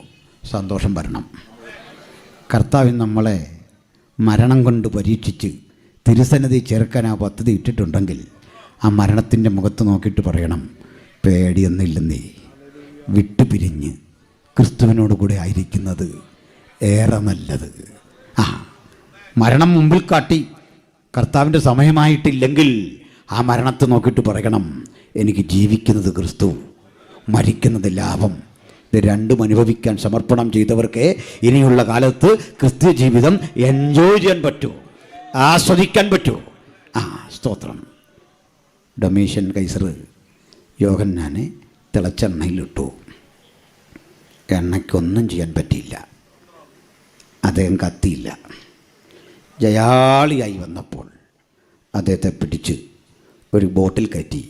സന്തോഷം വരണം. കർത്താവിൻ നമ്മളെ മരണം കൊണ്ട് പരീക്ഷിച്ച് തിരുസന്നിധി ചേർക്കാൻ ആ പദ്ധതി ഇട്ടിട്ടുണ്ടെങ്കിൽ ആ മരണത്തിൻ്റെ മുഖത്ത് നോക്കിയിട്ട് പറയണം, പേടിയൊന്നുമില്ലെന്നേ, വിട്ടുപിരിഞ്ഞ് ക്രിസ്തുവിനോട് കൂടെ ആയിരിക്കുന്നത് ഏറെ നല്ലത്. മരണം മുമ്പിൽ കാട്ടി കർത്താവിൻ്റെ സമയമായിട്ടില്ലെങ്കിൽ ആ മരണത്തെ നോക്കിയിട്ട് പറയണം, എനിക്ക് ജീവിക്കുന്നത് ക്രിസ്തു, മരിക്കുന്നത് ലാഭം. ഇത് രണ്ടും അനുഭവിക്കാൻ സമർപ്പണം ചെയ്തവർക്ക് ഇനിയുള്ള കാലത്ത് ക്രിസ്ത്യ ജീവിതം എൻജോയ് ചെയ്യാൻ പറ്റൂ, ആസ്വദിക്കാൻ പറ്റൂ. സ്തോത്രം. ഡൊമീഷ്യൻ കൈസർ യോഹന്നാനെ തിളച്ചെണ്ണയിലിട്ടു. എണ്ണയ്ക്കൊന്നും ചെയ്യാൻ പറ്റിയില്ല. അദ്ദേഹം കത്തിയില്ല. ജയാളിയായി വന്നപ്പോൾ അദ്ദേഹത്തെ പിടിച്ച് ഒരു ബോട്ടിൽ കയറ്റി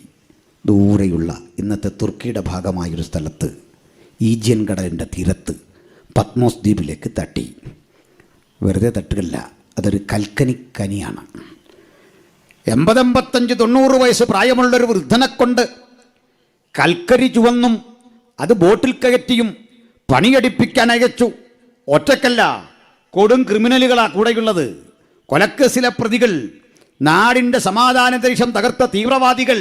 ദൂരെയുള്ള ഇന്നത്തെ തുർക്കിയുടെ ഭാഗമായൊരു സ്ഥലത്ത് ഈജിയൻ കടലിൻ്റെ തീരത്ത് പത്മോസ് ദ്വീപിലേക്ക് തട്ടി. വെറുതെ തട്ടുകല്ല, അതൊരു കൽക്കനിക്കനിയാണ്. 80, 85, 90 വയസ്സ് പ്രായമുള്ളൊരു വൃദ്ധനെ കൊണ്ട് കൽക്കരി ചുവന്നും അത് ബോട്ടിൽ കയറ്റിയും പണിയടിപ്പിക്കാൻ അയച്ചു. ഒറ്റക്കല്ല, കൊടും ക്രിമിനലുകളാണ് കൂടെയുള്ളത്. കൊലക്കേസിലെ പ്രതികൾ, നാടിൻ്റെ സമാധാനാന്തരീക്ഷം തകർത്ത തീവ്രവാദികൾ,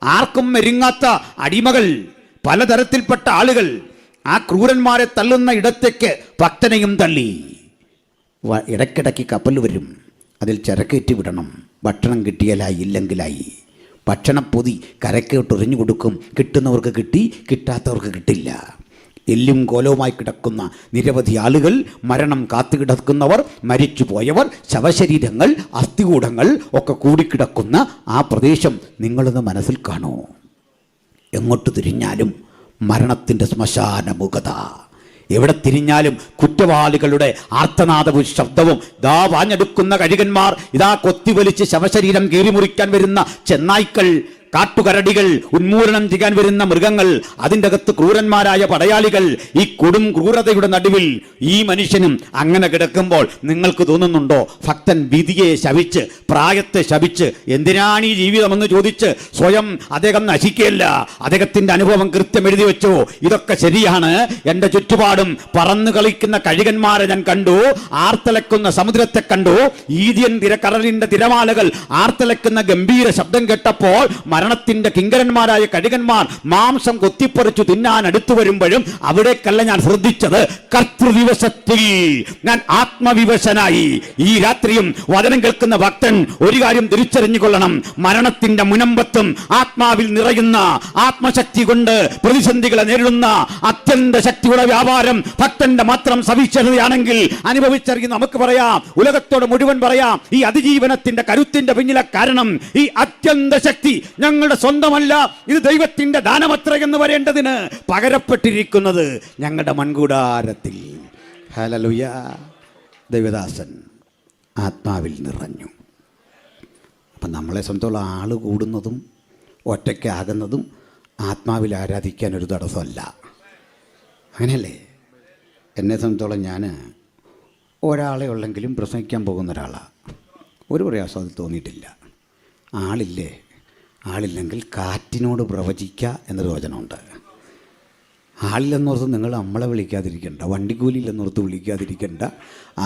ആർക്കും മെരുങ്ങാത്ത അടിമകൾ, പലതരത്തിൽപ്പെട്ട ആളുകൾ. ആ ക്രൂരന്മാരെ തള്ളുന്ന ഇടത്തേക്ക് ഭക്തനെയും തള്ളി. ഇടയ്ക്കിടയ്ക്ക് കപ്പൽ വരും, അതിൽ ചരക്കേറ്റി വിടണം. ഭക്ഷണം കിട്ടിയാലായി, ഇല്ലെങ്കിലായി. ഭക്ഷണപ്പൊതി കരക്കോട്ട് എറിഞ്ഞു കൊടുക്കും. കിട്ടുന്നവർക്ക് കിട്ടി, കിട്ടാത്തവർക്ക് കിട്ടില്ല. എല്ലും കോലവുമായി കിടക്കുന്ന നിരവധി ആളുകൾ, മരണം കാത്തുകിടക്കുന്നവർ, മരിച്ചു പോയവർ, ശവശരീരങ്ങൾ, അസ്ഥികൂടങ്ങൾ ഒക്കെ കൂടിക്കിടക്കുന്ന ആ പ്രദേശം നിങ്ങളൊന്ന് മനസ്സിൽ കാണൂ. എങ്ങോട്ട് തിരിഞ്ഞാലും മരണത്തിൻ്റെ ശ്മശാന മുഖത. എവിടെ തിരിഞ്ഞാലും കുറ്റവാളികളുടെ ആർത്തനാദവും ശബ്ദവും. ദാ വാഞ്ഞെടുക്കുന്ന കഴുകന്മാർ, ഇതാ കൊത്തിവലിച്ച് ശവശരീരം കീറിമുറിക്കാൻ വരുന്ന ചെന്നായ്ക്കൾ, കാട്ടുകരടികൾ, ഉന്മൂലനം ചെയ്യാൻ വരുന്ന മൃഗങ്ങൾ, അതിൻ്റെ അകത്ത് ക്രൂരന്മാരായ പടയാളികൾ. ഈ കൊടും ക്രൂരതയുടെ നടുവിൽ ഈ മനുഷ്യനും അങ്ങനെ കിടക്കുമ്പോൾ നിങ്ങൾക്ക് തോന്നുന്നുണ്ടോ ഭക്തൻ വിധിയെ ശപിച്ച്, പ്രായത്തെ ശപിച്ച് എന്തിനാണ് ഈ ജീവിതമെന്ന് ചോദിച്ച് സ്വയം അദ്ദേഹം നശിക്കുകയല്ല. അദ്ദേഹത്തിൻ്റെ അനുഭവം കൃത്യം എഴുതി വെച്ചു. ഇതൊക്കെ ശരിയാണ്. എൻ്റെ ചുറ്റുപാടും പറന്നു കളിക്കുന്ന കഴുകന്മാരെ ഞാൻ കണ്ടു, ആർത്തലക്കുന്ന സമുദ്രത്തെ കണ്ടു, ഈദിയൻ കടലിൻ്റെ തിരമാലകൾ ആർത്തലക്കുന്ന ഗംഭീര ശബ്ദം കേട്ടപ്പോൾ മരണത്തിന്റെ കിങ്കരന്മാരായ കഴുകന്മാർ മാംസം കൊത്തിപ്പറിച്ചു തിന്നാൻ അടുത്തു വരുമ്പോഴും അവിടേക്കല്ല ഞാൻ ശ്രദ്ധിച്ചത്. കർത്തൃദിവസത്തിൽ ഞാൻ ആത്മവിവശനായി. ഈ രാത്രിയും വചനം കേൾക്കുന്ന ഭക്തൻ ഒരു കാര്യം തിരിച്ചറിഞ്ഞുകൊള്ളണം. മരണത്തിന്റെ മുനമ്പത്തും ആത്മാവിൽ നിറയുന്ന, ആത്മശക്തി കൊണ്ട് പ്രതിസന്ധികളെ നേരിടുന്ന അത്യന്ത ശക്തിയുടെ വ്യാപാരം ഭക്തന്റെ മാത്രം സവിശേഷതയാണെങ്കിൽ അനുഭവിച്ചറിയുന്ന നമുക്ക് പറയാം, ഉലകത്തോട് മുഴുവൻ പറയാം, ഈ അതിജീവനത്തിന്റെ കരുത്തിന്റെ പിന്നിലെ കാരണം ഈ അത്യന്ത ശക്തി ഞങ്ങളുടെ സ്വന്തമല്ല, ഇത് ദൈവത്തിന്റെ ദാനമത്ര എന്ന് വരേണ്ടതിന് പകരപ്പെട്ടിരിക്കുന്നത് ഞങ്ങളുടെ മൺകൂടാരത്തിൽ. ഹല്ലേലൂയ. ദൈവദാസൻ ആത്മാവിൽ നിറഞ്ഞു. അപ്പം നമ്മളെ സംബന്ധിച്ചുള്ള ആൾ കൂടുന്നതും ഒറ്റയ്ക്കാകുന്നതും ആത്മാവിൽ ആരാധിക്കാൻ ഒരു തടസ്സമല്ല. അങ്ങനെയല്ലേ? എന്നെ സംബന്ധിച്ചോളം ഞാൻ ഒരാളെ ഉള്ളെങ്കിലും പ്രസംഗിക്കാൻ പോകുന്ന ഒരാളാണ്. ഒരു പ്രയാസം അതിൽ തോന്നിയിട്ടില്ല. ആളില്ലേ, ആളില്ലെങ്കിൽ കാറ്റിനോട് പ്രവചിക്കുക എന്നൊരു വചനമുണ്ട്. ആളില്ലെന്നോർത്ത് നിങ്ങൾ നമ്മളെ വിളിക്കാതിരിക്കേണ്ട, വണ്ടിക്കൂലിയില്ലെന്നോർത്ത് വിളിക്കാതിരിക്കേണ്ട,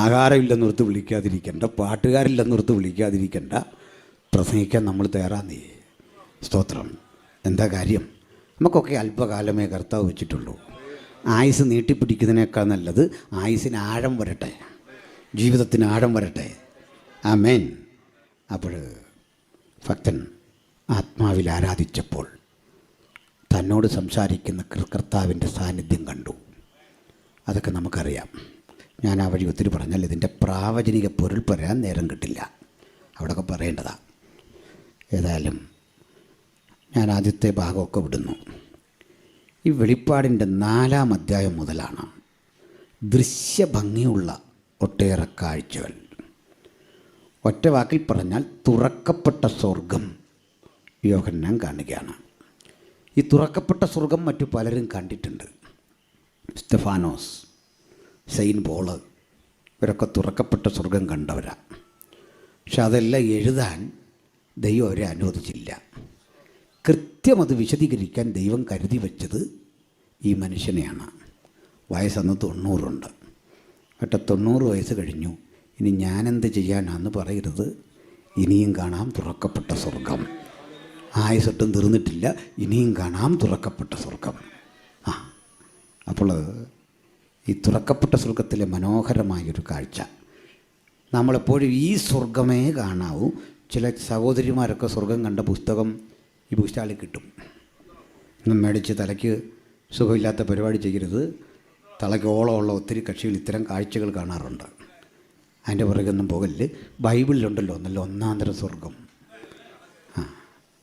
ആഹാരമില്ലെന്നോർത്ത് വിളിക്കാതിരിക്കേണ്ട, പാട്ടുകാരില്ലെന്നോർത്ത് വിളിക്കാതിരിക്കേണ്ട. പ്രസംഗിക്കാൻ നമ്മൾ തയ്യാറാന്നേ. സ്തോത്രം. എന്താ കാര്യം? നമുക്കൊക്കെ അല്പകാലമേ കർത്താവ് വെച്ചിട്ടുള്ളൂ. ആയുസ് നീട്ടിപ്പിടിക്കുന്നതിനേക്കാൾ നല്ലത് ആയുസിന് ആഴം വരട്ടെ, ജീവിതത്തിന് ആഴം വരട്ടെ. ആമേൻ. അപ്പോൾ ഭക്തൻ ആത്മാവിൽ ആരാധിച്ചപ്പോൾ തന്നോട് സംസാരിക്കുന്ന കർത്താവിൻ്റെ സാന്നിധ്യം കണ്ടു. അതൊക്കെ നമുക്കറിയാം. ഞാൻ ആ വഴി ഒത്തിരി പറഞ്ഞാൽ ഇതിൻ്റെ പ്രാവചനിക പൊരുൾ പറയാൻ നേരം കിട്ടില്ല, അവിടെയൊക്കെ പറയേണ്ടതാണ്. ഏതായാലും ഞാൻ ആദ്യത്തെ ഭാഗമൊക്കെ വിടുന്നു. ഈ വെളിപ്പാടിൻ്റെ 4-ാം അധ്യായം മുതലാണ് ദൃശ്യഭംഗിയുള്ള ഒട്ടേറെ കാഴ്ചകൾ. ഒറ്റ വാക്കിൽ പറഞ്ഞാൽ തുറക്കപ്പെട്ട സ്വർഗം യോഹന്നാൻ കാണുകയാണ്. ഈ തുറക്കപ്പെട്ട സ്വർഗം മറ്റു പലരും കണ്ടിട്ടുണ്ട്. സ്തെഫാനോസ്, സെയിൻറ്റ് പോള്, ഇവരൊക്കെ തുറക്കപ്പെട്ട സ്വർഗം കണ്ടവരാണ്. പക്ഷെ അതെല്ലാം എഴുതാൻ ദൈവം അവരെ അനുവദിച്ചില്ല. കൃത്യം അത് വിശദീകരിക്കാൻ ദൈവം കരുതി വെച്ചത് ഈ മനുഷ്യനെയാണ്. വയസ്സന്ന് 90 കേട്ടോ. 90 വയസ്സ് കഴിഞ്ഞു, ഇനി ഞാനെന്ത് ചെയ്യാനാന്ന് പറയരുത്. ഇനിയും കാണാം തുറക്കപ്പെട്ട സ്വർഗം. ആയുസൊട്ടും തീർന്നിട്ടില്ല, ഇനിയും കാണാം തുറക്കപ്പെട്ട സ്വർഗം. അപ്പോൾ ഈ തുറക്കപ്പെട്ട സ്വർഗത്തിലെ മനോഹരമായൊരു കാഴ്ച, നമ്മളെപ്പോഴും ഈ സ്വർഗമേ കാണാവൂ. ചില സഹോദരിമാരൊക്കെ സ്വർഗം കണ്ട പുസ്തകം ഈ ബുക്ക് സ്റ്റാളിൽ കിട്ടും. ഒന്നും മേടിച്ച് തലയ്ക്ക് സുഖമില്ലാത്ത പരിപാടി ചെയ്യരുത്. തലയ്ക്ക് ഓളമുള്ള ഒത്തിരി കക്ഷികൾ ഇത്തരം കാഴ്ചകൾ കാണാറുണ്ട്. അതിൻ്റെ പുറകൊന്നും പോകല്. ബൈബിളിലുണ്ടല്ലോ നല്ല ഒന്നാന്തരം സ്വർഗം.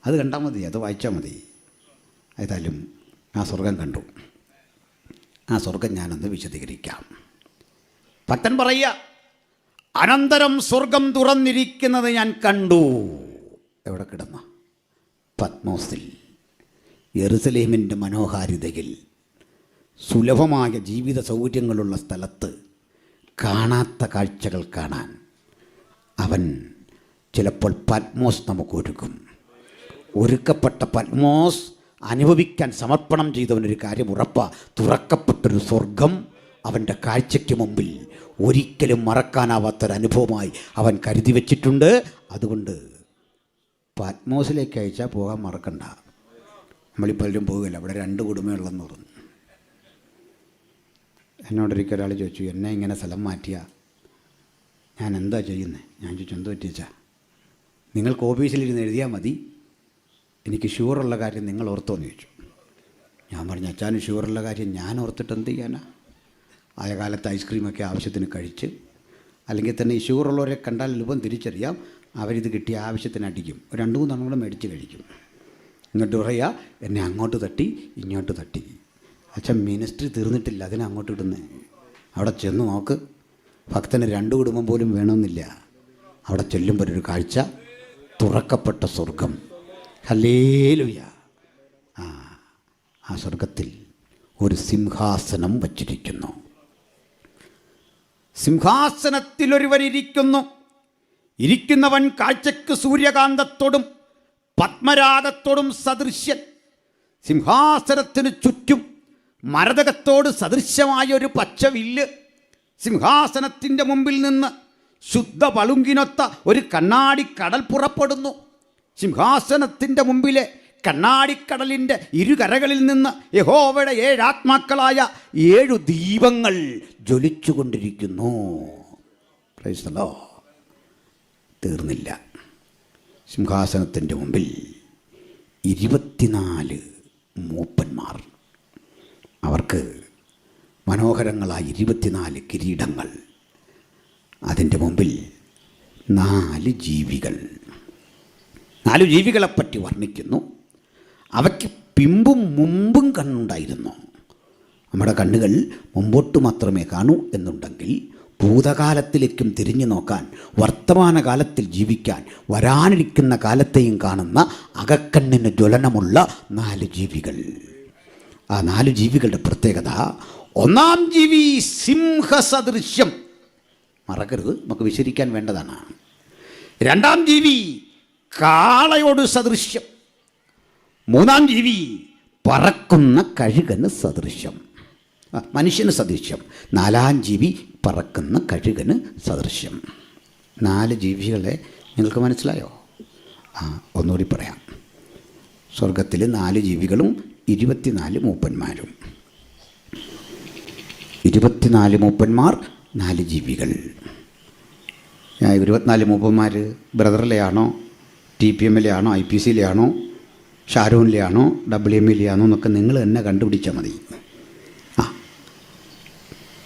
അത് കണ്ടാൽ മതി, അത് വായിച്ചാൽ മതി. ഏതായാലും ആ സ്വർഗം കണ്ടു. ആ സ്വർഗം ഞാനൊന്ന് വിശദീകരിക്കാം. ഭക്തൻ പറയുക, അനന്തരം സ്വർഗം തുറന്നിരിക്കുന്നത് ഞാൻ കണ്ടു. എവിടെ കിടന്ന? പത്മോസിൽ, യെരുസലേമിൻ്റെ മനോഹാരിതയിൽ, സുലഭമായ ജീവിത സൗകര്യങ്ങളുള്ള സ്ഥലത്ത് കാണാത്ത കാഴ്ചകൾ കാണാൻ അവൻ ചിലപ്പോൾ പത്മോസ് നമുക്ക് ഒരുക്കും. ഒരുക്കപ്പെട്ട പത്മോസ് അനുഭവിക്കാൻ സമർപ്പണം ചെയ്തവനൊരു കാര്യം ഉറപ്പാ, തുറക്കപ്പെട്ടൊരു സ്വർഗം അവൻ്റെ കാഴ്ചയ്ക്ക് മുമ്പിൽ ഒരിക്കലും മറക്കാനാവാത്തൊരനുഭവമായി അവൻ കരുതി വച്ചിട്ടുണ്ട്. അതുകൊണ്ട് പത്മോസിലേക്ക് അയച്ചാൽ പോകാൻ മറക്കണ്ട. നമ്മളിപ്പലരും പോകുകയില്ല, അവിടെ 2 കുടുംബമുള്ളെന്ന് പറഞ്ഞു. എന്നോടൊരിക്കൽ ഒരാൾ ചോദിച്ചു, എന്നെ ഇങ്ങനെ സ്ഥലം മാറ്റിയ ഞാൻ എന്താ ചെയ്യുന്നത്? ഞാൻ ചോദിച്ചു, എന്താ പറ്റിച്ചാ? നിങ്ങൾക്ക് ഓഫീസിലിരുന്ന് എഴുതിയാൽ മതി, എനിക്ക് ഷുഗറുള്ള കാര്യം നിങ്ങൾ ഓർത്തോന്ന് ചോദിച്ചു. ഞാൻ പറഞ്ഞു, അച്ഛന് ഷുഗറുള്ള കാര്യം ഞാൻ ഓർത്തിട്ട് എന്ത് ചെയ്യാനാ? ആയ കാലത്ത് ഐസ്ക്രീമൊക്കെ ആവശ്യത്തിന് കഴിച്ച്, അല്ലെങ്കിൽ തന്നെ ഈ ഷുഗറുള്ളവരെ കണ്ടാൽ എളുപ്പം തിരിച്ചറിയാം. അവരിത് കിട്ടിയ ആവശ്യത്തിന് അടിക്കും, 2-3 എണ്ണം കൂടെ മേടിച്ച് കഴിക്കും. എന്നിട്ട് പറയുക, എന്നെ അങ്ങോട്ട് തട്ടി ഇങ്ങോട്ട് തട്ടി. അച്ഛൻ മിനിസ്ട്രി തീർന്നിട്ടില്ല, അതിനെ അങ്ങോട്ട് ഇടുന്നേ. അവിടെ ചെന്ന് നോക്ക്, ഭക്തന് 2 കുടുംബം പോലും വേണമെന്നില്ല. അവിടെ ചെല്ലുമ്പോൾ ഒരു കാഴ്ച, തുറക്കപ്പെട്ട സ്വർഗം. ഹല്ലേലൂയ. ആ സ്വർഗത്തിൽ ഒരു സിംഹാസനം വച്ചിരിക്കുന്നു. സിംഹാസനത്തിൽ ഒരുവൻ ഇരിക്കുന്നു. ഇരിക്കുന്നവൻ കാഴ്ചയ്ക്ക് സൂര്യകാന്തത്തോടും പത്മരാഗത്തോടും സദൃശ്യൻ. സിംഹാസനത്തിന് ചുറ്റും മരതകത്തോട് സദൃശ്യമായ ഒരു പച്ചവില്ല്. സിംഹാസനത്തിൻ്റെ മുമ്പിൽ നിന്ന് ശുദ്ധ പളുങ്കിനൊത്ത ഒരു കണ്ണാടിക്കടൽ പുറപ്പെടുന്നു. സിംഹാസനത്തിൻ്റെ മുമ്പിലെ കണ്ണാടിക്കടലിൻ്റെ ഇരുകരകളിൽ നിന്ന് യഹോവയുടെ 7 ആത്മാക്കളായ 7 ദീപങ്ങൾ ജ്വലിച്ചുകൊണ്ടിരിക്കുന്നു. Praise the Lord. തീർന്നില്ല. സിംഹാസനത്തിൻ്റെ മുമ്പിൽ 24 മൂപ്പന്മാർ. അവർക്ക് മനോഹരങ്ങളായ 24 കിരീടങ്ങൾ. അതിൻ്റെ മുമ്പിൽ 4 ജീവികൾ. 4 ജീവികളെപ്പറ്റി വർണ്ണിക്കുന്നു. അവയ്ക്ക് പിമ്പും മുമ്പും കണ്ണുണ്ടായിരുന്നു. നമ്മുടെ കണ്ണുകൾ മുമ്പോട്ട് മാത്രമേ കാണൂ എന്നുണ്ടെങ്കിൽ ഭൂതകാലത്തിലേക്കും തിരിഞ്ഞു നോക്കാൻ, വർത്തമാനകാലത്തിൽ ജീവിക്കാൻ, വരാനിരിക്കുന്ന കാലത്തെയും കാണുന്ന അകക്കണ്ണിന് ജ്വലനമുള്ള 4 ജീവികൾ. ആ 4 ജീവികളുടെ പ്രത്യേകത, ഒന്നാം ജീവി സിംഹസദൃശ്യം. മറക്കരുത്, നമുക്ക് വിശദീകരിക്കാൻ വേണ്ടതാണ്. 2-ാം ജീവി കാളയോട് സദൃശ്യം. 3-ാം ജീവി പറക്കുന്ന കഴുകന് സദൃശ്യം, മനുഷ്യന് സദൃശ്യം. 4-ാം ജീവി പറക്കുന്ന കഴുകന് സദൃശ്യം. 4 ജീവികളെ നിങ്ങൾക്ക് മനസ്സിലായോ? ഒന്നുകൂടി പറയാം. സ്വർഗത്തിൽ 4 ജീവികളും 24 മൂപ്പന്മാരും. 24 മൂപ്പന്മാർ, 4 ജീവികൾ. 24 മൂപ്പന്മാർ ബ്രദറിലെയാണോ, TPM-ലെയാണോ, IPC-ലെയാണോ, ഷാരോണിലെയാണോ, WM-ലെയാണോ എന്നൊക്കെ നിങ്ങൾ തന്നെ കണ്ടുപിടിച്ചാൽ മതി.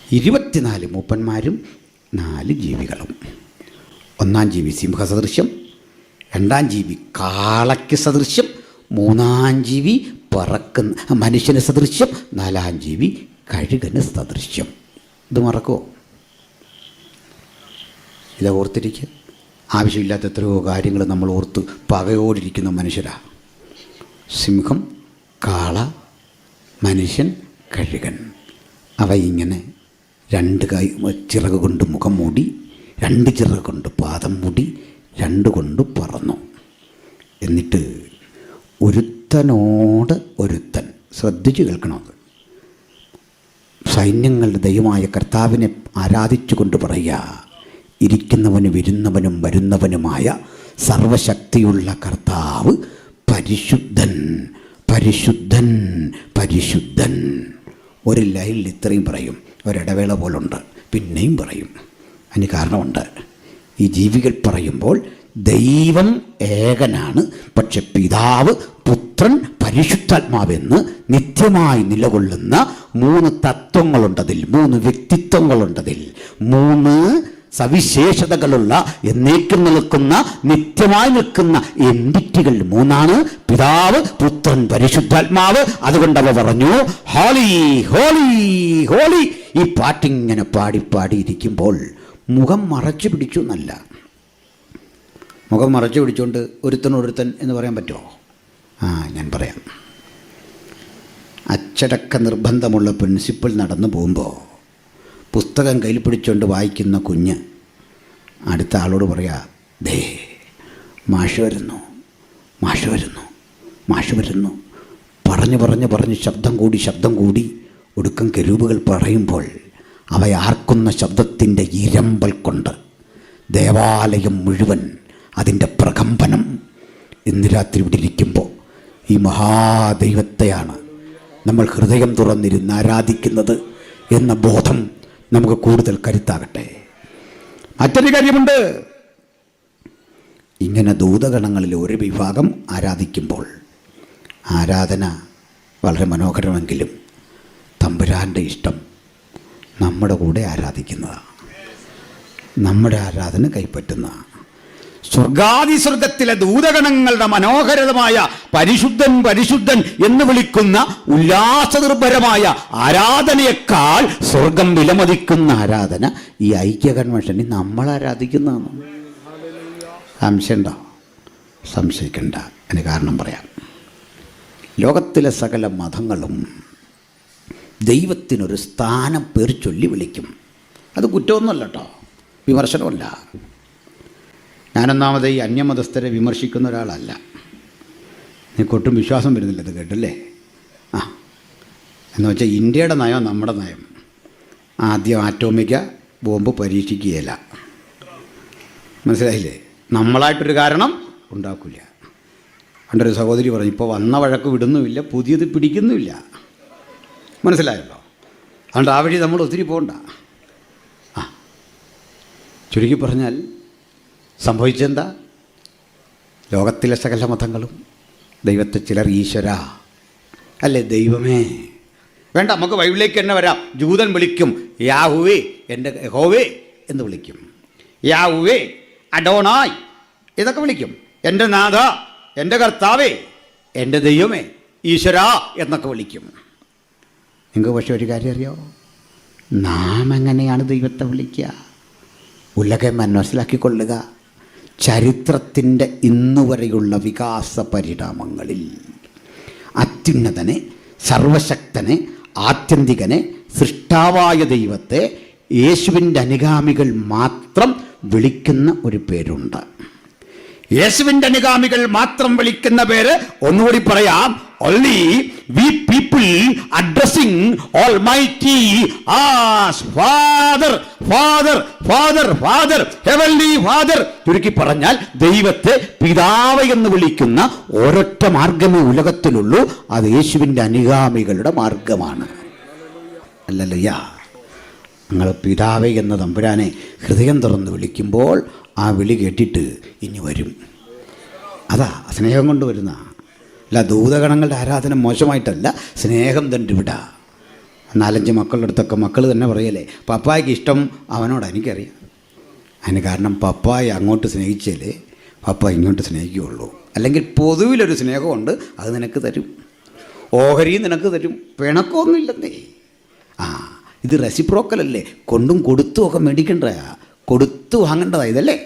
24 മൂപ്പന്മാരും 4 ജീവികളും. 1-ാം ജീവി സിംഹസദൃശ്യം, 2-ാം ജീവി കാളയ്ക്ക് സദൃശ്യം, 3-ാം ജീവി പറക്കുന്ന മനുഷ്യന് സദൃശ്യം, 4-ാം ജീവി കഴുകന് സദൃശ്യം. ഇത് മറക്കോ? ഇത് ഓർത്തിരിക്കുക. ആവശ്യമില്ലാത്ത എത്രയോ കാര്യങ്ങൾ നമ്മൾ ഓർത്ത് പകയോടിരിക്കുന്ന മനുഷ്യരാ. സിംഹം, കാള, മനുഷ്യൻ, കഴുകൻ. അവ ഇങ്ങനെ 2 കൈ ചിറക് കൊണ്ട് മുഖം മൂടി, 2 ചിറക് കൊണ്ട് പാദം മൂടി, 2 കൊണ്ട് പറന്നു. എന്നിട്ട് ഒരുത്തനോട് ഒരുത്തൻ, ശ്രദ്ധിച്ചു കേൾക്കണത്, സൈന്യങ്ങളുടെ ദൈവമായ കർത്താവിനെ ആരാധിച്ചുകൊണ്ട് പറയുക, ഇരിക്കുന്നവനും ഇരുന്നവനും വരുന്നവനുമായ സർവശക്തിയുള്ള കർത്താവ് പരിശുദ്ധൻ, പരിശുദ്ധൻ, പരിശുദ്ധൻ. ഒരു ലൈനിൽ ഇത്രയും പറയും, ഒരിടവേള പോലുണ്ട്, പിന്നെയും പറയും. അതിന് കാരണമുണ്ട്. ഈ ജീവികൾ പറയുമ്പോൾ ദൈവം ഏകനാണ്, പക്ഷെ പിതാവ്, പുത്രൻ, പരിശുദ്ധാത്മാവെന്ന് നിത്യമായി നിലകൊള്ളുന്ന 3 തത്വങ്ങളുണ്ടതിൽ, 3 വ്യക്തിത്വങ്ങളുണ്ടതിൽ, 3 സവിശേഷതകളുള്ള എന്നേക്കും നിൽക്കുന്ന, നിത്യമായി നിൽക്കുന്ന എൻറ്റിറ്റികൾ 3 പിതാവ്, പുത്രൻ, പരിശുദ്ധാത്മാവ്. അതുകൊണ്ട് അവ പറഞ്ഞു ഹോളി ഹോളി ഹോളി. ഈ പാട്ടിങ്ങനെ പാടിയിരിക്കുമ്പോൾ മുഖം മറച്ചു പിടിച്ചു എന്നല്ല, മുഖം മറച്ചു പിടിച്ചുകൊണ്ട് ഒരുത്തൻ എന്ന് പറയാൻ പറ്റുമോ? ഞാൻ പറയാം. അച്ചടക്ക നിർബന്ധമുള്ള പ്രിൻസിപ്പൽ നടന്നു പോകുമ്പോൾ പുസ്തകം കയ്യിൽ പിടിച്ചുകൊണ്ട് വായിക്കുന്ന കുഞ്ഞ് അടുത്ത ആളോട് പറയാ, ദേ മാഷ് വരുന്നു, മാഷ് വരുന്നു, മാഷ് വരുന്നു. പറഞ്ഞ് ശബ്ദം കൂടി ഒടുക്കം കെരൂബുകൾ പറയുമ്പോൾ അവയാർക്കുന്ന ശബ്ദത്തിൻ്റെ ഇരമ്പൽ കൊണ്ട് ദേവാലയം മുഴുവൻ അതിൻ്റെ പ്രകമ്പനം. ഇന്ന് രാത്രി ഇവിടെ ഇരിക്കുമ്പോൾ ഈ മഹാദൈവത്തെയാണ് നമ്മൾ ഹൃദയം തുറന്നിരുന്ന് ആരാധിക്കുന്നത് എന്ന ബോധം നമുക്ക് കൂടുതൽ കരുത്താകട്ടെ. മറ്റൊരു കാര്യമുണ്ട്. ഇങ്ങനെ ദൂതഗണങ്ങളിൽ ഒരു വിഭാഗം ആരാധിക്കുമ്പോൾ ആരാധന വളരെ മനോഹരമെങ്കിലും തമ്പുരാൻ്റെ ഇഷ്ടം നമ്മുടെ കൂടെ ആരാധിക്കുന്നതാണ്, നമ്മുടെ ആരാധന കൈപ്പറ്റുന്നതാണ്. സ്വർഗാതിസ്വർഗത്തിലെ ദൂതഗണങ്ങളുടെ മനോഹരമായ പരിശുദ്ധൻ പരിശുദ്ധൻ എന്ന് വിളിക്കുന്ന ഉല്ലാസനിർഭരമായ ആരാധനയേക്കാൾ സ്വർഗം വിലമതിക്കുന്ന ആരാധന ഈ ഐക്യ കൺവെൻഷനിൽ നമ്മൾ ആരാധിക്കുന്നതാണ്. സംശയമുണ്ടോ? സംശയിക്കണ്ട. അതിന് കാരണം പറയാം. ലോകത്തിലെ സകല മതങ്ങളും ദൈവത്തിനൊരു സ്ഥാനം പേർ ചൊല്ലി വിളിക്കും. അത് കുറ്റമൊന്നുമല്ല കേട്ടോ, വിമർശനമല്ല. ഞാനൊന്നാമത് ഈ അന്യമതസ്ഥരെ വിമർശിക്കുന്ന ഒരാളല്ല. നിനക്കൊട്ടും വിശ്വാസം വരുന്നില്ല ഇത് കേട്ടല്ലേ? എന്ന് വെച്ചാൽ ഇന്ത്യയുടെ നയം നമ്മുടെ നയം. ആദ്യം ആറ്റോമിക ബോംബ് പരീക്ഷിക്കുകയില്ല, മനസ്സിലായില്ലേ? നമ്മളായിട്ടൊരു കാരണം ഉണ്ടാക്കില്ല. എൻ്റെ ഒരു സഹോദരി പറഞ്ഞു, ഇപ്പോൾ വന്ന വഴക്ക് വിടുന്നുമില്ല, പുതിയത് പിടിക്കുന്നുമില്ല. മനസ്സിലായല്ലോ? അതുകൊണ്ട് ആ വഴി നമ്മൾ ഒത്തിരി പോകണ്ട. ചുരുക്കി പറഞ്ഞാൽ സംഭവിച്ചെന്താ? ലോകത്തിലെ സകല മതങ്ങളും ദൈവത്തെ ചിലർ ഈശ്വര, അല്ലേ ദൈവമേ, വേണ്ട നമുക്ക് ബൈബിളിലേക്ക് തന്നെ വരാം. ജൂതൻ വിളിക്കും യാഹുവേ, എൻ്റെ യഹോവേ എന്ന് വിളിക്കും. യാഹുവേ, അഡോണായ് ഇതൊക്കെ വിളിക്കും. എൻ്റെ നാഥ, എൻ്റെ കർത്താവേ, എൻ്റെ ദൈവമേ, ഈശ്വര എന്നൊക്കെ വിളിക്കും. നിങ്ങൾക്ക് പക്ഷേ ഒരു കാര്യം അറിയാമോ? നാം എങ്ങനെയാണ് ദൈവത്തെ വിളിക്കുക? ഉലകം മനസ്സിലാക്കിക്കൊള്ളുക. ചരിത്രത്തിൻ്റെ ഇന്നുവരെയുള്ള വികാസ പരിണാമങ്ങളിൽ അത്യുന്നതനെ, സർവശക്തനെ, ആത്യന്തികനെ, സൃഷ്ടാവായ ദൈവത്തെ യേശുവിൻ്റെ അനുഗാമികൾ മാത്രം വിളിക്കുന്ന ഒരു പേരുണ്ട്. യേശുവിൻ്റെ അനുഗാമികൾ മാത്രം വിളിക്കുന്ന പേര് ഒന്നുകൂടി പറയാം. Only we people addressing Almighty as Father, Father, Father, Father, Heavenly Father. ചുരുക്കി പറഞ്ഞാൽ ദൈവത്തെ പിതാവ് എന്ന് വിളിക്കുന്ന ഒരൊറ്റ മാർഗമേ ഉലകത്തിലുള്ളൂ. അത് യേശുവിൻ്റെ അനുഗാമികളുടെ മാർഗമാണ്. അല്ലല്ലയ്യ, നിങ്ങൾ പിതാവേ എന്ന തമ്പുരാനെ ഹൃദയം തുറന്ന് വിളിക്കുമ്പോൾ ആ വിളി കേട്ടിട്ട് ഇനി വരും. അതാ സ്നേഹം കൊണ്ട് വരുന്ന. അല്ല, ദൂതഗണങ്ങളുടെ ആരാധന മോശമായിട്ടല്ല, സ്നേഹം തന്നെ വിടാ. 4-5 മക്കളുടെ അടുത്തൊക്കെ മക്കൾ തന്നെ പറയല്ലേ, പപ്പായ്ക്ക് ഇഷ്ടം അവനോട് എനിക്കറിയാം. അതിന് കാരണം പപ്പായ അങ്ങോട്ട് സ്നേഹിച്ചാലേ പപ്പ ഇങ്ങോട്ട് സ്നേഹിക്കുകയുള്ളൂ. അല്ലെങ്കിൽ പൊതുവിലൊരു സ്നേഹമുണ്ട്, അത് നിനക്ക് തരും. ഓഹരിയും നിനക്ക് തരും, പിണക്കമൊന്നുമില്ലെന്നേ. ഇത് റെസിപ്രോക്കലല്ലേ, കൊണ്ടും കൊടുത്തും ഒക്കെ മേടിക്കേണ്ട, കൊടുത്തു വാങ്ങേണ്ടതാ ഇതല്ലേ?